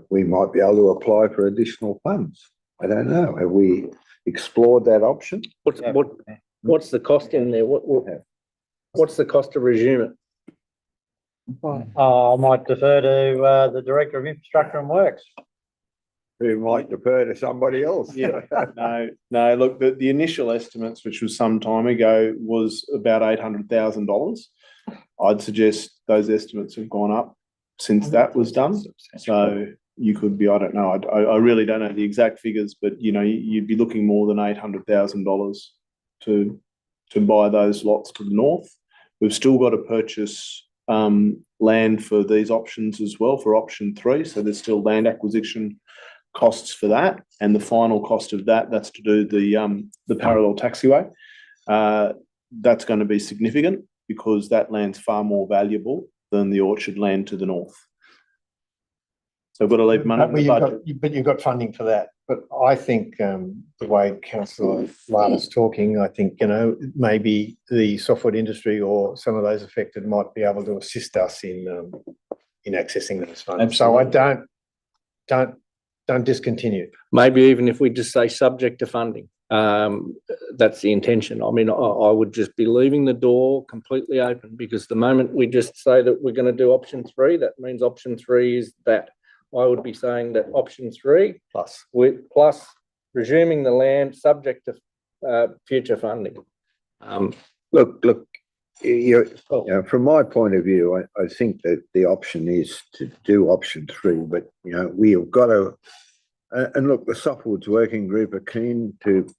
we might be able to apply for additional funds. I don't know. Have we explored that option? What's the cost in there? What's the cost to resume it? I might defer to the Director of Infrastructure and Works. We might defer to somebody else. Yeah, no, look, the initial estimates, which was some time ago, was about $800,000. I'd suggest those estimates have gone up since that was done. So you could be, I don't know, I really don't know the exact figures, but you know, you'd be looking more than $800,000 to buy those lots to the north. We've still got to purchase land for these options as well, for option 3. So there's still land acquisition costs for that, and the final cost of that's to do the parallel taxiway. That's going to be significant because that land's far more valuable than the orchard land to the north. So we've got to leave money in the budget. But you've got funding for that. But I think the way Councillor Lardner's talking, I think, you know, maybe the softwood industry or some of those affected might be able to assist us in accessing those funds. Absolutely. So I don't discontinue. Maybe even if we just say subject to funding, that's the intention. I mean, I would just be leaving the door completely open, because the moment we just say that we're going to do option 3, that means option 3 is that. I would be saying that option 3 plus resuming the land subject to future funding. Look, from my point of view, I think that the option is to do option 3, but, you know, we have got to, and look, the Softwoods Working Group are keen to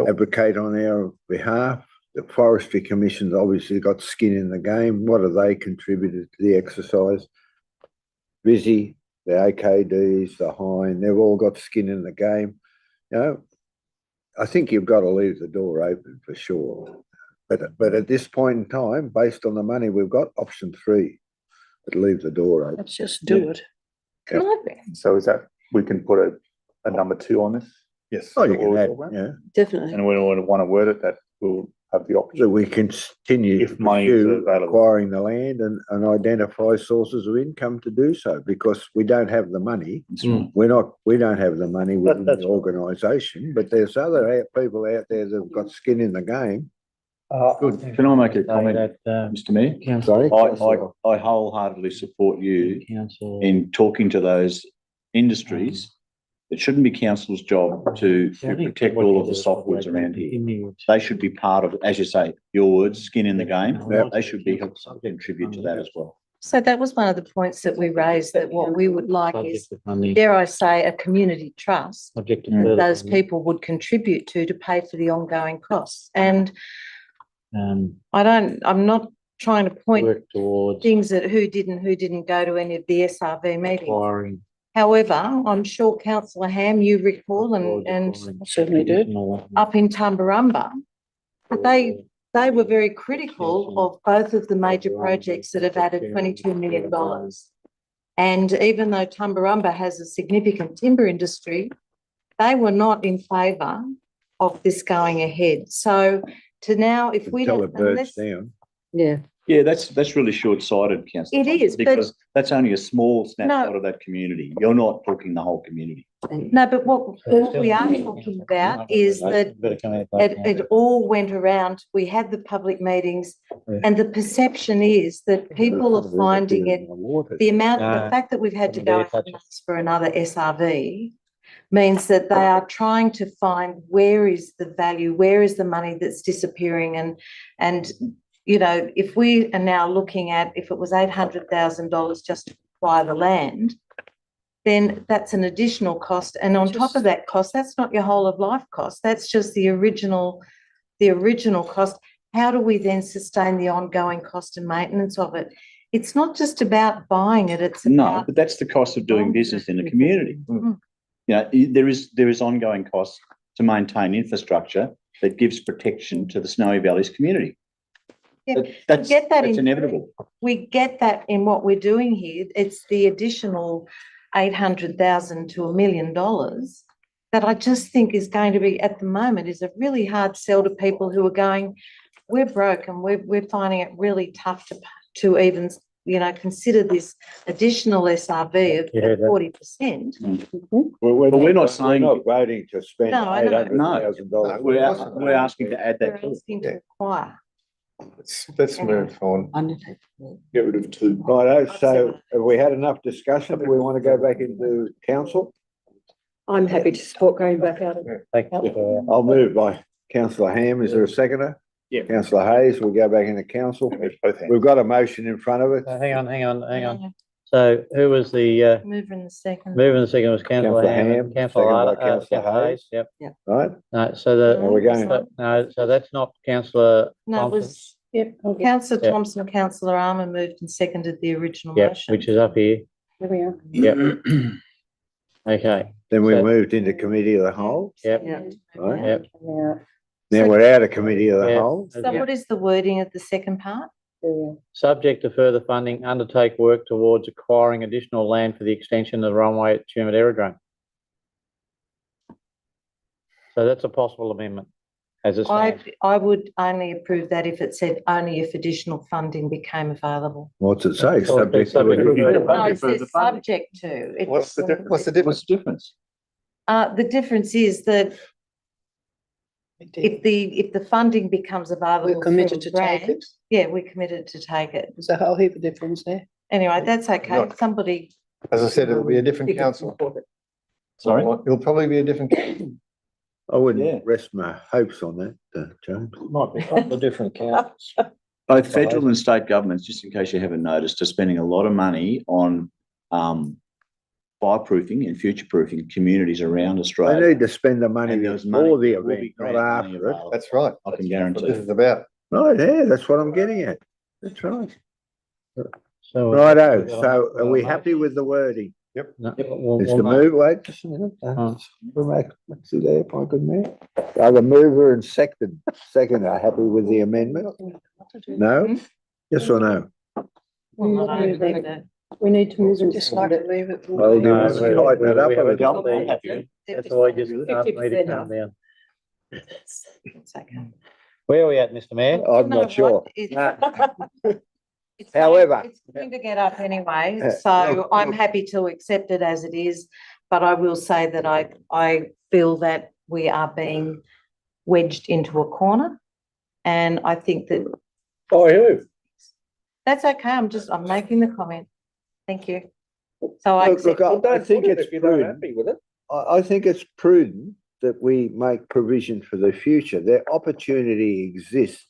advocate on our behalf. the forestry commission's obviously got skin in the game. What have they contributed to the exercise? Busy, the AKDs, the Hine, they've all got skin in the game. You know, I think you've got to leave the door open for sure. But at this point in time, based on the money we've got, option 3, but leave the door open. Let's just do it. So is that, we can put a number 2 on this? Yes. Oh, you can add, yeah. Definitely. And we want to word it that we'll have the option. So we continue If money is pursue available. acquiring the land and identify sources of income to do so, because we don't have the money. That's right. We don't have the money within that's the right. organisation, but there's other people out there that've got skin in the game. Good. Can I make a Say comment, that, Mr Mayor? council, Sorry. I wholeheartedly support you council. in talking to those industries. It shouldn't be council's job to protect all of the softwoods around here. They should be part of, as you say, your words, skin in the game. They should be help contribute to that as well. So that was one of the points that we raised, that what we would like is, Subject to funding, dare I say, a community trust subject to Mm. further those funding. people would contribute to pay for the ongoing costs. And Um, I'm not trying to point work towards things at who didn't go to any of the SRV meetings. acquiring. However, I'm sure councillor Ham, you recall, and Certainly do. up in Tumbarumba, but they were very critical of both of the major projects that have added $22 million. And even though Tumbarumba has a significant timber industry, they were not in favour of this going ahead. So to now, if we Until don't, it burns unless, down. Yeah. Yeah, that's really short-sighted, councillor. It is, but- Because that's only a small snapshot of that community. You're not talking the whole community. no, but what we are talking about is that it all went around, we had the public meetings, and the perception is that people are finding it, the fact that we've had to go and ask for another SRV means that they are trying to find where is the value, where is the money that's disappearing, and you know, if we are now looking at, if it was $800,000 just to acquire the land, then that's an additional cost. And on top of that cost, that's not your whole of life cost. That's just the original cost. How do we then sustain the ongoing cost and maintenance of it? It's not just about buying it, it's No, about, but that's the cost of doing business in a community. Mm. You know, there is ongoing costs to maintain infrastructure that gives protection to the Snowy Valleys community. Yeah, That's get that in- inevitable. we get that in what we're doing here. It's the additional $800,000 to $1 million that I just think is going to be, at the moment, is a really hard sell to people who are going, we're broke and we're finding it really tough to even, you know, consider this additional SRV of Yeah, that- 40%. We're not saying- We're not voting to spend No, I know. $800,000. We're asking to add We're that. asking to acquire. Let's move on. Undertake. Get rid of 2. Righto, so have we had enough discussion? Do we want to go back into council? I'm happy to support going back out. Thank you. I'll move by councillor Ham. Is there a seconder? Yeah. Councillor Hayes, we'll go back into council. We've got a motion in front of it. Hang on. So who was the, Mover in the second. mover and the second was councillor Councillor Ham, Ham, councillor seconded by Arthur, councillor councillor Hayes. Hayes, yep. Right? No, so the. Are we going? No, so that's not councillor No, it Thompson. was Yep, okay, councillor Yeah. Thompson and councillor Armour moved and seconded the original Yep, motion. which is up here. there we are. Yep. Okay, Then we So- moved into committee of the whole. yep, Right. yep. Yeah, Then we're out of committee of the Yeah. whole. So what is the wording of the second part? there we are. Subject to further funding, undertake work towards acquiring additional land for the extension of the runway at Tumut Aerodrome. So that's a possible amendment as it stands. I would only approve that if it said only if additional funding became available. What's it say? Subject to further No, funding. it says subject to. It's- What's the difference? What's the difference? The difference is that if the funding becomes available. We're committed through to take grant, it. Yeah, we're committed to take it. There's a whole heap of difference there. Anyway, that's okay. Look. Somebody. As I said, it'll be a different figure council. support it. Sorry? It'll probably be a different council. I Yeah. wouldn't rest my hopes on that, James. Might be a couple of different councils. Both federal and state governments, just in case you haven't noticed, are spending a lot of money on fireproofing and future-proofing communities around They Australia. need to spend the money And there's money, before the there will be event, not grant money after it. available. That's right. I can That's what guarantee. this is about. Right, yeah, that's what I'm getting at. That's right. So. Righto, so are we happy with the wording? No, Is the move, wait just a minute. Let's see there, my good man. Are the mover and second are happy with the amendment? No? Yes or no? Well, I don't think that. We need to move and just like to leave it. Well, you want to tighten it up a haven't little. got the- That's why you just asked me to calm down. It's okay. Where are we at, Mr. Mayor? I'm You know not sure. what? It's However- It's going to get up anyway, Uh, so look, I'm look. happy to accept it as it is. But I will say that I feel that we are being wedged into a corner. And I think that By who? that's okay. I'm making the comment. Thank you. So I Look, accept. I think it's If you're not prudent. happy with it. I think it's prudent that we make provision for the future. Their opportunity exists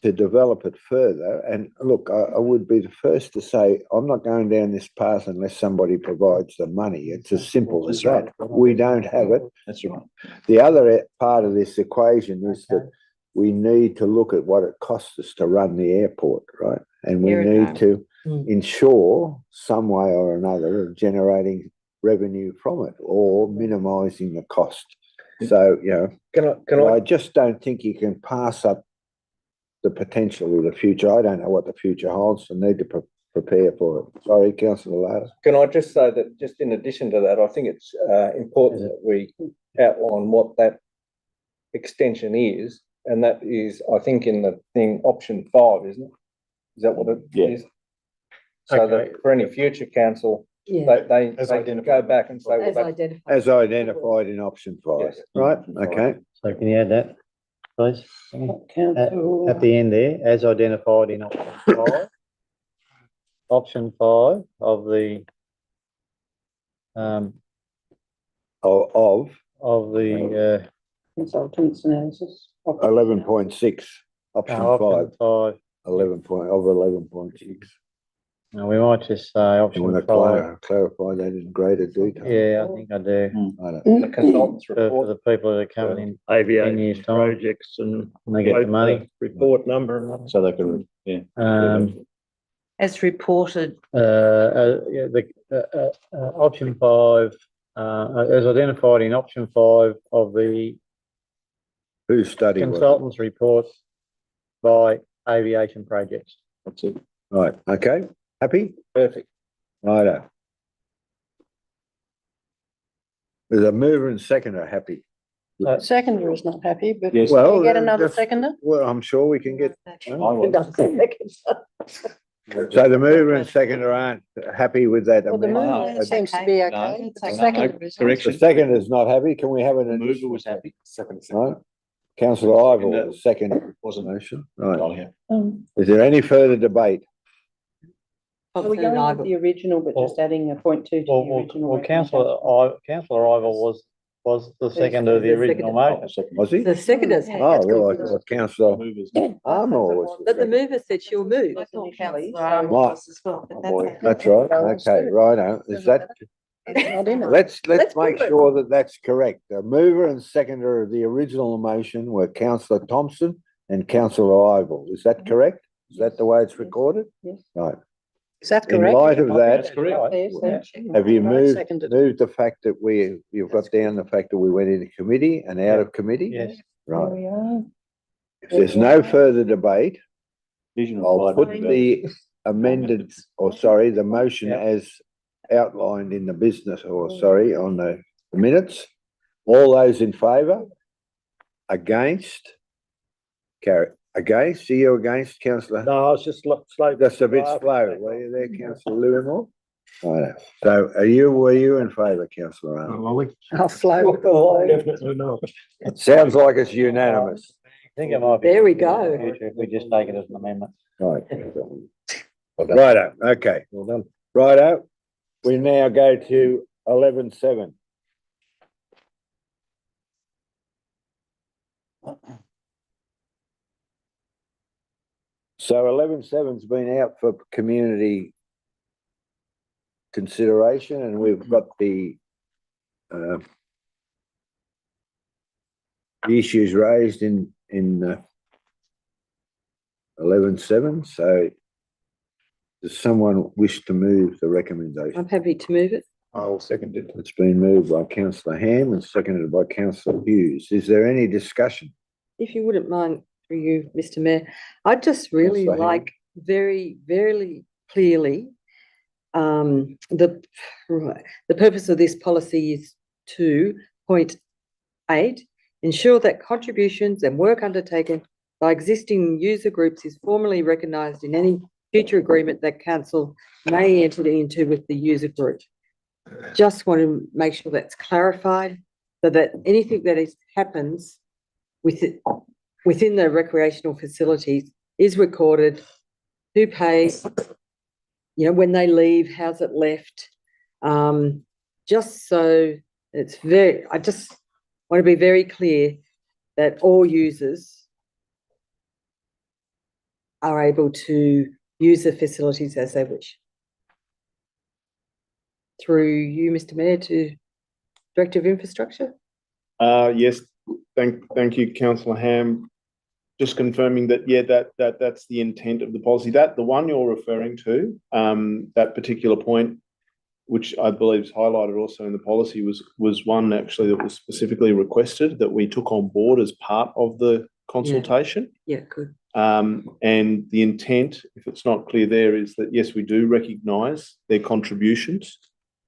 to develop it further. And look, I would be the first to say, I'm not going down this path unless somebody provides the money. It's as simple as that. We don't have it. That's right. The other part of this equation is that we need to look at what it costs us to run the airport, right? And we Here it need comes. to ensure some way or another of generating revenue from it or minimising the cost. So, you know, Can I I, just don't think you can pass up the potential of the future. I don't know what the future holds and need to prepare for it. Sorry, councillor Ladder. Can I just say that just in addition to that, I think it's important that we outline what that extension is. And that is, I think in the thing, option 5, isn't it? Is that what it is? So Okay. that for any future council, Yeah, they As can identified. go back and say, well, as that, identified. As identified in option 5, Yes. right? Okay. So can you add that, please? Council. At the end there, as identified in option 5. Option 5 of the, Of of the, Consultants analysis. 11.6, option 5, option 5. 11.6. Now, we might just say You option want to 5. clarify that in greater detail? Yeah, I think I do. I don't- the consultants For report. the people that are coming in 10 aviation years' time, projects and when they get the money. report number and. So they can, yeah. As reported, Yeah, option 5, as identified in option 5 of the Whose study was it? consultants report by aviation projects. That's it. Right, okay, happy? Perfect. Righto. There's a mover and seconder happy. Seconder is not happy, but Yes. can Well, we get another just- seconder? Well, I'm sure we can get, I was. so the mover and seconder aren't happy with that Well, the amendment? mover seems to be okay. okay. It's The okay. seconder The is. Correction. seconder's not happy, can we have an The mover additional? was happy. Right, councillor Ivor, Seconder. the second Wasn't motion, right. entirely happy. Is there any further debate? Are we going with the original, but just adding a 0.2 to the Well, original? councillor Ivor was the second of the The original second. motion. Was he? The seconders. Oh, well, I thought councillor Movers. Armour was. But the mover said she'll move. I thought councillor Right. Arnold was as well, but that's okay. That's right, okay, righto, is that, It's not in it. let's Let's make prove it. sure that that's correct. The mover and seconder of the original motion were councillor Thompson and councillor Ivor, is that correct? Is that the way it's recorded? Yes. Right, Is that in correct? light of That's that, correct. Yes, yes. have you Right, moved seconded. the fact that you've got down the fact that we went into committee and out of committee? Yes. There Right, we are. if there's no further debate, Vision of I'll light put and the amended, or sorry, the motion Yeah. as outlined in the business, or sorry, on the minutes. All those in favour? Against? Carry, against, are you against, councillor? No, I was just slow. That's a bit slow, were you there, councillor Lewinmore? Right, so were you in favour, councillor Arnold? I'll flow. Definitely not. It sounds like it's unanimous. I think it might be. There we go. in the future If we just take it as an amendment. Right. Righto, okay. Well done. Righto, we now go to 11.7. So 11.7's been out for community consideration, and we've got the issues raised in 11.7, so does someone wish to move the recommendation? I'm happy to move it. I will second it. It's been moved by councillor Ham and seconded by councillor Hughes. Is there any discussion? If you wouldn't mind, through you, Mr. Mayor, I'd just really Councillor Ham. like very, very clearly, the purpose of this policy is to 0.8, ensure that contributions and work undertaken by existing user groups is formally recognised in any future agreement that council may enter into with the user group. Just want to make sure that's clarified, so that anything that happens within the recreational facilities is recorded, who pays, you know, when they leave, how's it left, just so it's I just want to be very clear that all users are able to use the facilities as they wish. Through you, Mr. Mayor, to Director of Infrastructure. Yes, thank you, councillor Ham. Just confirming that, yeah, that's the intent of the policy. That the one you're referring to, that particular point, which I believe is highlighted also in the policy, was one actually that was specifically requested that we took on board as part of the consultation. Yeah, good. And the intent, if it's not clear there, is that yes, we do recognise their contributions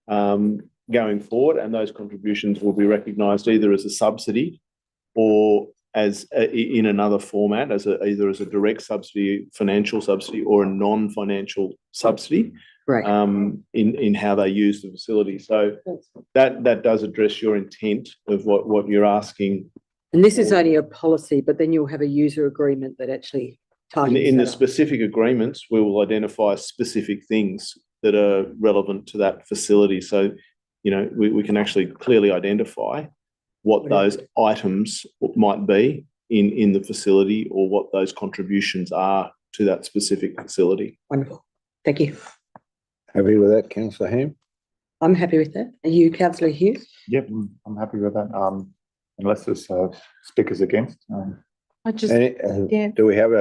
going forward, and those contributions will be recognised either as a subsidy or as in another format, as either as a direct subsidy, financial subsidy, or a non-financial subsidy. Right. In how they use the facility. So that does address your intent of what you're asking. And this is only a policy, but then you'll have a user agreement that actually ties In the specific agreements, we will identify specific things that are relevant to that facility. So, you know, we can actually clearly identify what those items might be in the facility, or what those contributions are to that specific facility. Wonderful. Thank you. Happy with that, councillor Ham? I'm happy with that. Are you, councillor Hughes? Yep, I'm happy with that. Unless there's speakers against. I just, yeah. Do we have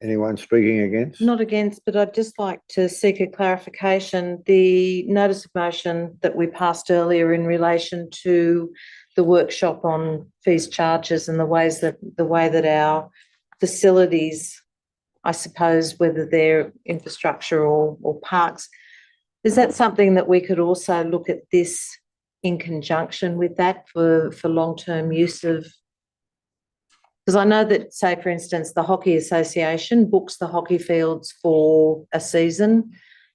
anyone speaking against? Not against, but I'd just like to seek a clarification. The notice of motion that we passed earlier in relation to the workshop on fees, charges, and the way that our facilities, I suppose, whether they're infrastructure or parks, is that something that we could also look at this in conjunction with that for long-term use of? Because I know that, say, for instance, the Hockey Association books the hockey fields for a season.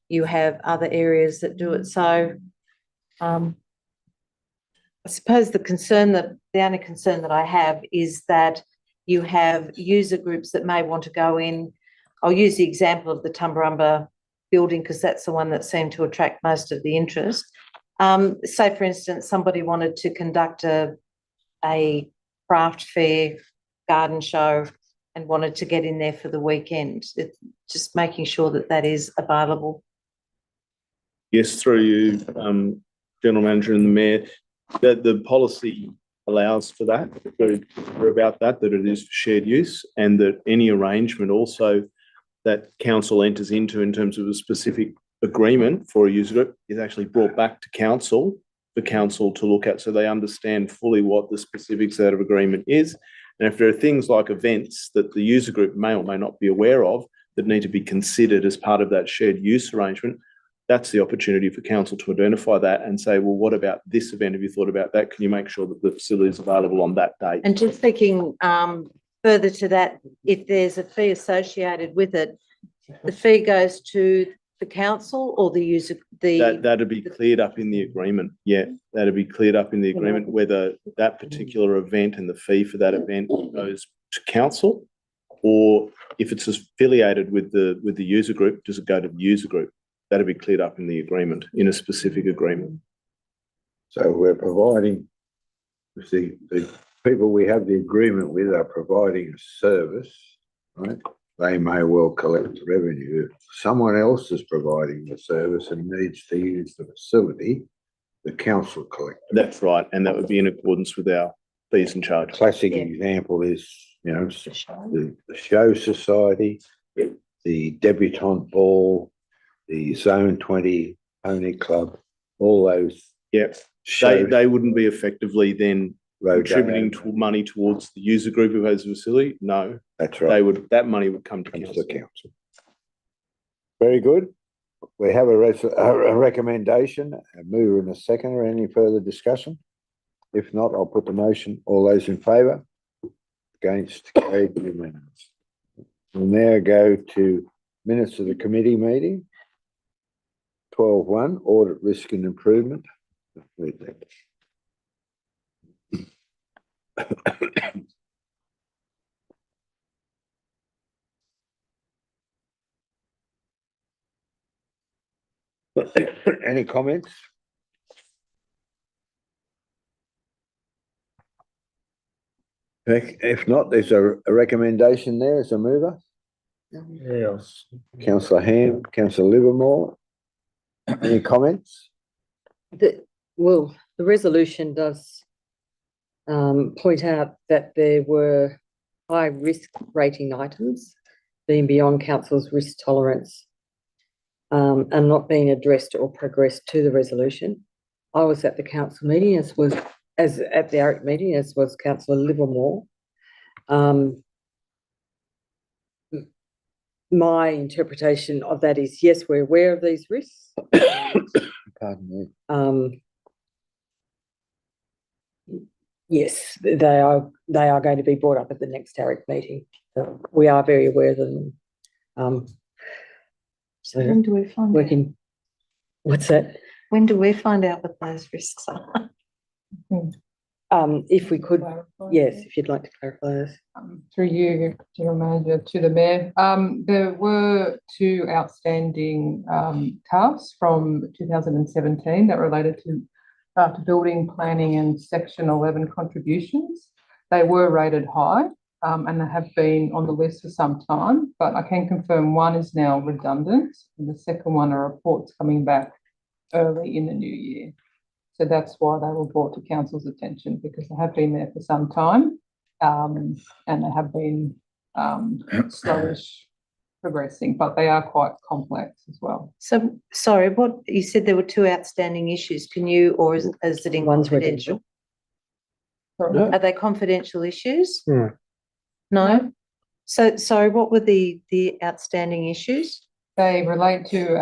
You have other areas that do it. So I suppose the only concern that I have is that you have user groups that may want to go in. I'll use the example of the Tumbarumba building because that's the one that seemed to attract most of the interest. Say, for instance, somebody wanted to conduct a craft fair, garden show, and wanted to get in there for the weekend. It's just making sure that that is available. Yes, through you, General Manager and the Mayor, that the policy allows for that, for about that it is for shared use, and that any arrangement also that council enters into in terms of a specific agreement for a user group is actually brought back to council for council to look at, so they understand fully what the specifics of that agreement is. And if there are things like events that the user group may or may not be aware of that need to be considered as part of that shared use arrangement, that's the opportunity for council to identify that and say, well, what about this event? Have you thought about that? Can you make sure that the facility is available on that date? And just thinking further to that, if there's a fee associated with it, the fee goes to the council or the user? That'd be cleared up in the agreement. Yeah, that'd be cleared up in the agreement, whether that particular event and the fee for that event goes to council, or if it's affiliated with the user group, does it go to the user group? That'd be cleared up in the agreement, in a specific agreement. So we're providing, the people we have the agreement with are providing a service, right? they may well collect revenue. If someone else is providing the service and needs to use the facility, the council collects. That's right, and that would be in accordance with our fees and charges. Classic Yeah. example is, the Show Society, the Debutante Ball, the Zone 20 Pony Club, all those. Yep. shows, They wouldn't be effectively then road contributing day, to money towards the user group who has the facility. No, That's they right, would, that money would come to comes to council. the council. Very good. We have a recommendation, a mover and a seconder. Any further discussion? If not, I'll put the motion. All those in favour? Against, carried, unanimous. We'll now go to minutes of the committee meeting. 12.1, audit risk and improvement. Read that. Any comments? If not, there's a recommendation there as a mover. Yes. Councillor Ham, Councillor Livermore. Any comments? Well, the resolution does point out that there were high risk rating items being beyond council's risk tolerance and not being addressed or progressed to the resolution. I was at the council meeting at the ARIC meeting, as was Councillor Livermore. My interpretation of that is, yes, we're aware of these risks. Pardon me. Yes, they are going to be brought up at the next ARIC meeting. So we are very aware of them. So When do we find out? working, what's that? When do we find out what those risks are? If we could, Clarify. yes, if you'd like to clarify this. Through you, General Manager, to the Mayor. There were two outstanding tasks from 2017 that related to building planning and Section 11 contributions. They were rated high and they have been on the list for some time, but I can confirm one is now redundant and the second one are reports coming back early in the new year. So that's why they were brought to council's attention, because they have been there for some time and they have been slowish progressing, but they are quite complex as well. So, sorry, what, you said there were two outstanding issues. Can you, or is it in One's confidential? redundant. Are they confidential issues? Hmm. No? So, sorry, what were the outstanding issues? They relate to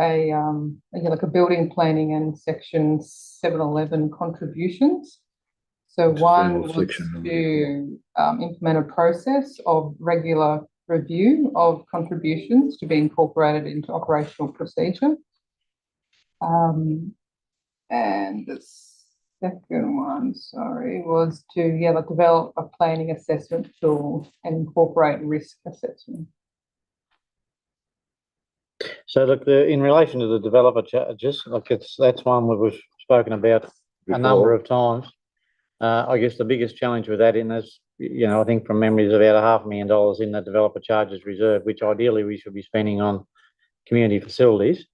like a building planning and Section 711 contributions. So Which is one in was section to implement a process of regular review of contributions to be incorporated into operational procedure. And the second one, sorry, was to like develop a planning assessment tool and incorporate risk assessment. So look, in relation to the developer charges, like that's one we've spoken about a number of times. I guess the biggest challenge with that I think from memory is about $500,000 in the developer charges reserve, which ideally we should be spending on community facilities.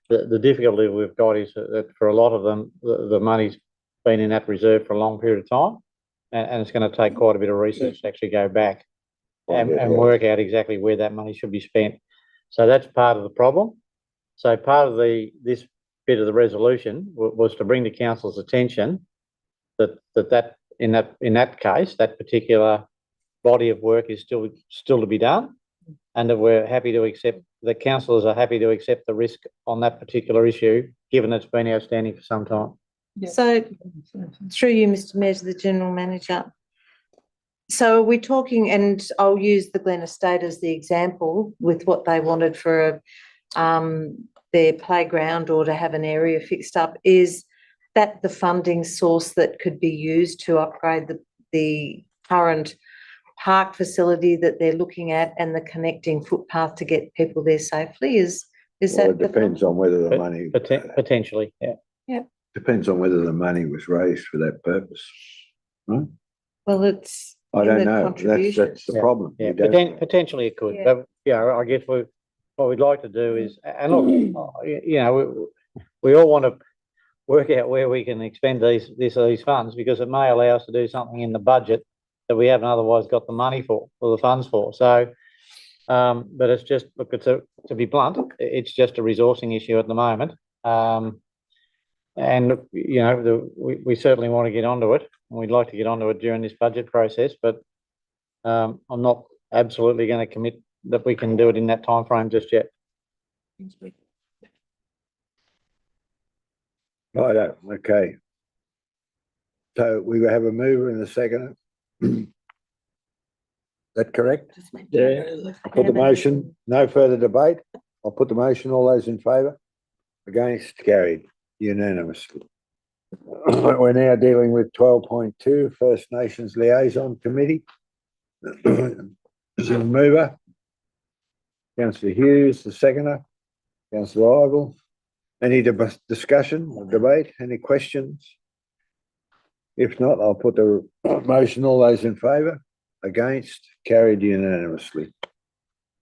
The difficulty we've got is that for a lot of them, the money's been in that reserve for a long period of time, and it's going to take quite a bit of research to actually go back and work out exactly where that money should be spent. So that's part of the problem. So part of this bit of the resolution was to bring to council's attention that in that case, that particular body of work is still to be done, and that we're happy to accept, the councillors are happy to accept the risk on that particular issue, given it's been outstanding for some time. Yeah. So, through you, Mr. Mayor, to the General Manager. So are we talking, and I'll use the Glen Estate as the example with what they wanted for their playground or to have an area fixed up, is that the funding source that could be used to upgrade the current park facility that they're looking at and the connecting footpath to get people there safely? Is Well, that it depends on whether the money, Potentially, yeah. depends on whether the money was raised for that purpose. Right? Well, it's I in don't the know. contributions. That's the problem. Yeah, We don't- potentially it could, Yeah. but, I guess what we'd like to do is, and look, we all want to work out where we can expend these funds, because it may allow us to do something in the budget that we haven't otherwise got the money for, or the funds for. So, but it's just, look, to be blunt, it's just a resourcing issue at the moment. And, we certainly want to get onto it, and we'd like to get onto it during this budget process, but I'm not absolutely going to commit that we can do it in that timeframe just yet. Righto, okay. So we have a mover and a seconder. Is that correct? Yeah. I'll put the motion, no further debate. I'll put the motion, all those in favour? Against, carried unanimously. We're now dealing with 12.2 First Nations Liaison Committee. Is the mover? Councillor Hughes, the seconder. Councillor Ivell. Any discussion or debate? Any questions? If not, I'll put the motion, all those in favour? Against, carried unanimously.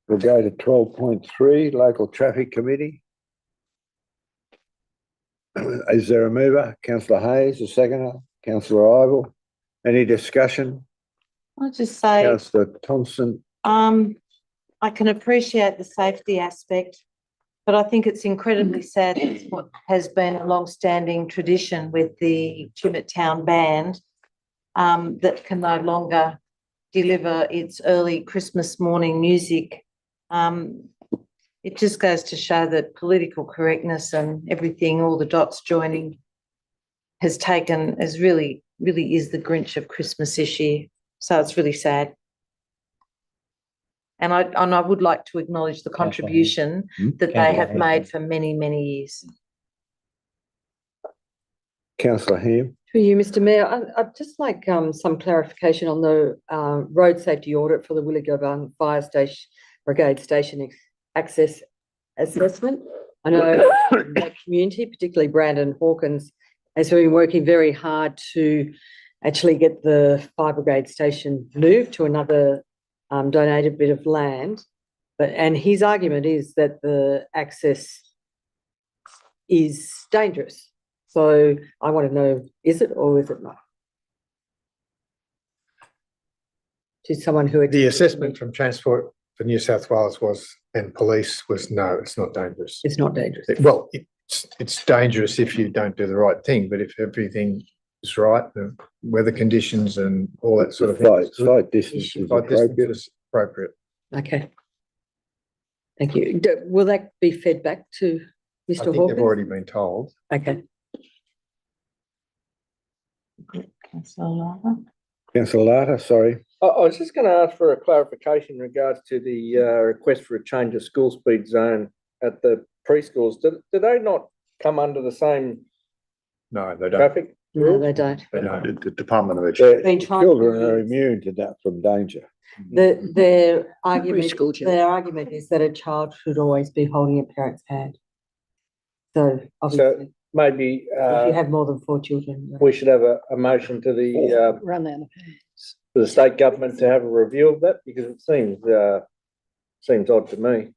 We'll go to 12.3 Local Traffic Committee. Is there a mover? Councillor Hayes, a seconder. Councillor Ivell. Any discussion? I'll just say, Councillor Thompson. I can appreciate the safety aspect, but I think it's incredibly sad that what has been a long-standing tradition with the Tumut Town Band that can no longer deliver its early Christmas morning music. It just goes to show that political correctness and everything, all the dots joining, is really is the Grinch of Christmas this year. So it's really sad. And I would like to acknowledge the contribution that they have made for many, many years. Councillor Ham. To you, Mr Mayor, I'd just like some clarification on the road safety audit for the Willagobung Fire Station Brigade Station access assessment. I know that community, particularly Brandon Hawkins, has been working very hard to actually get the fire brigade station moved to another donated bit of land. And his argument is that the access is dangerous. So I want to know, is it or is it not? To someone who... The assessment from Transport for New South Wales and police was, no, it's not dangerous. It's not dangerous. Well, it's dangerous if you don't do the right thing, but if everything is right, the weather conditions and all that sort of thing. Slight distance is appropriate. Okay. Thank you. Will that be fed back to Mr I think Hawkins? they've already been told. Okay. Councillor Larter, sorry. I was just going to ask for a clarification in regards to the request for a change of school speed zone at the preschools. Do they not come under the same No, they don't. traffic? No, they don't. They don't. The Department of Education. Been trying Children to- are immune to that from danger. Their argument Preschool is that a child should always be holding a parent's hand. So obviously, Maybe if you have more than 4 children. we should have a motion to the Run out of hands. for the state government to have a review of that, because it seems odd to me.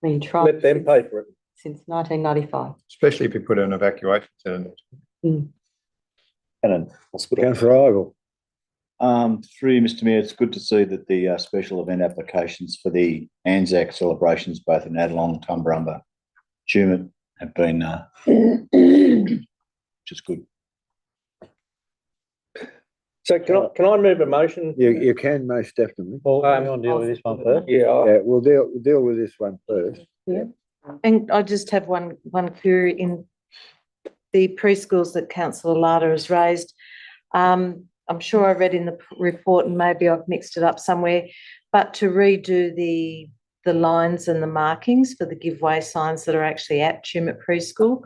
Been trying Let them pay for it. since 1995. Especially if you put an evacuation center. And hospital. Councillor Ivell. Through Mr Mayor, it's good to see that the special event applications for the Anzac celebrations, both in Adelong, Tumbarumba, Tumut, have been, which is good. So can I move a motion? You can most definitely. Well, you want to deal with this one first? Yeah, Yeah, we'll deal with this one first. And I just have one query in the preschools that Councillor Larter has raised. I'm sure I read in the report, and maybe I've mixed it up somewhere, but to redo the lines and the markings for the giveaway signs that are actually at Tumut Preschool,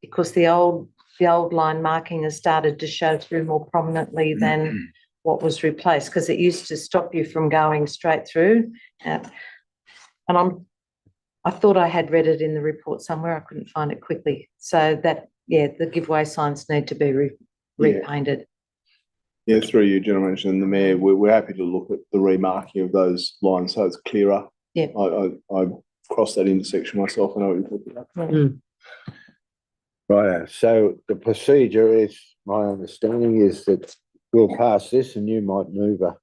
because the old line marking has started to show through more prominently than what was replaced, because it used to stop you from going straight through. And I thought I had read it in the report somewhere. I couldn't find it quickly. So that, the giveaway signs need to be repainted. Yeah, through you, General Manager and the Mayor, we're happy to look at the remarking of those lines so it's clearer. Yeah. I crossed that intersection myself. I know what you're talking about. Right, so the procedure is, my understanding is that we'll pass this and you might move a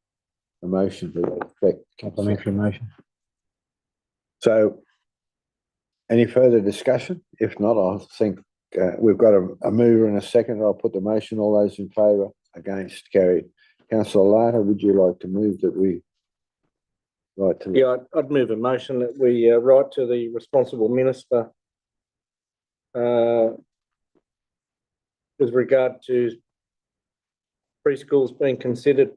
motion to that effect. Supplementary motion. So any further discussion? If not, I think we've got a mover and a second. I'll put the motion. All those in favour, against, carried. Councillor Larder, would you like to move that we write to? Yeah, I'd move a motion that we write to the responsible minister with regard to preschools being considered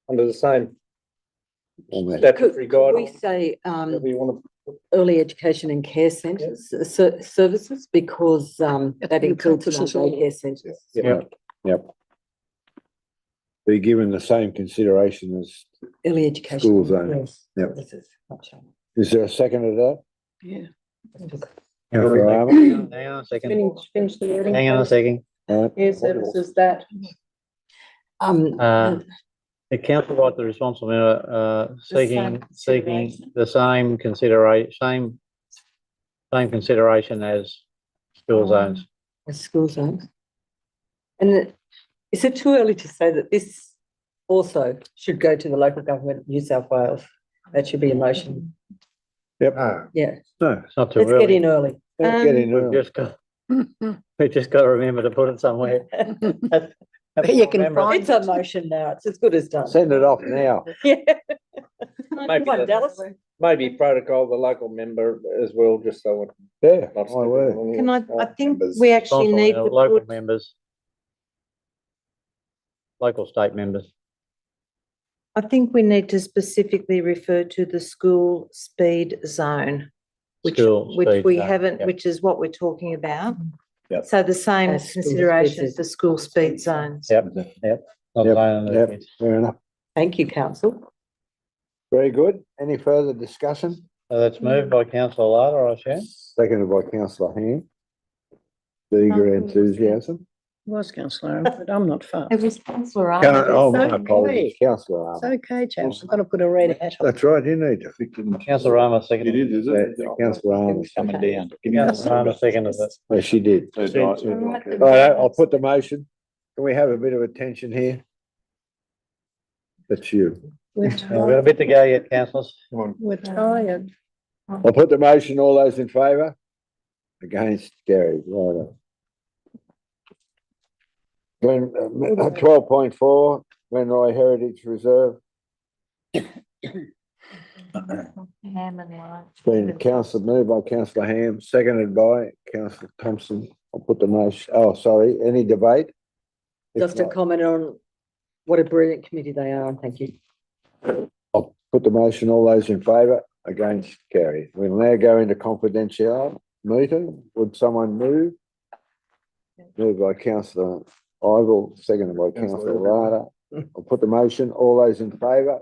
under the same on that? statutory Could we guidelines. say, Whatever you want early education and care centres, services, because, that includes our daycare centres. Yep. Be given the same consideration as Early education. school zone. Yes. Yep. Services. Gotcha. Is there a second of that? Yeah. Councillor Armour? Hang on a second. Finish the wording. Hang on a second. Care services that. The council right the responsible member, seeking the same consideration as school zones. As school zones. And is it too early to say that this also should go to the local government of New South Wales? That should be a motion. Yep. Yeah, No, It's not too let's get early. in early. don't get in We've early. just got to remember to put it somewhere. You can find It's a motion now. It's as good as done. Send it off now. Yeah. Maybe Come on, the- Dallas. Maybe protocol the local member as well, just so. Yeah, Not my word. Can I think Members. we actually need to Local put, members. Local state members. I think we need to specifically refer to the school speed zone. Which School speed we zone, haven't, yep. which is what we're talking about. Yep. So the same As school consideration speed for school speed zones. Yep. Not Yep, alone on yep, the kids. fair enough. Thank you, council. Very good. Any further discussion? So that's moved by councillor Larder, I assume. Seconded by councillor Ham. Eager enthusiasm. Was councillor, but I'm not fast. It was councillor Can I- Arthur. Oh, my okay. apologies, councillor It's Armour. okay, chaps. I've got to put a red hat on. That's right, you need to. Councillor Rama It seconded. is, is it? Councillor Armour. Coming down. Give me Councillor Rama seconded it. Yes, she did. Right. Right, I'll put the motion. Can we have a bit of attention here? That's you. We're We've got a tired. bit to go yet, councillors. We're tired. I'll put the motion. All those in favour? Against, carried. Right. Glen, 12.4, Glenroy Heritage Reserve. It's been moved by councillor Ham, seconded by councillor Thompson. I'll put the motion, oh, sorry, any debate? If Just a not, comment on what a brilliant committee they are, and thank you. I'll put the motion. All those in favour? Against, carried. We'll now go into confidential meeting. Would someone move? Moved by councillor Ivor, seconded by councillor Larder. I'll put the motion. All those in favour?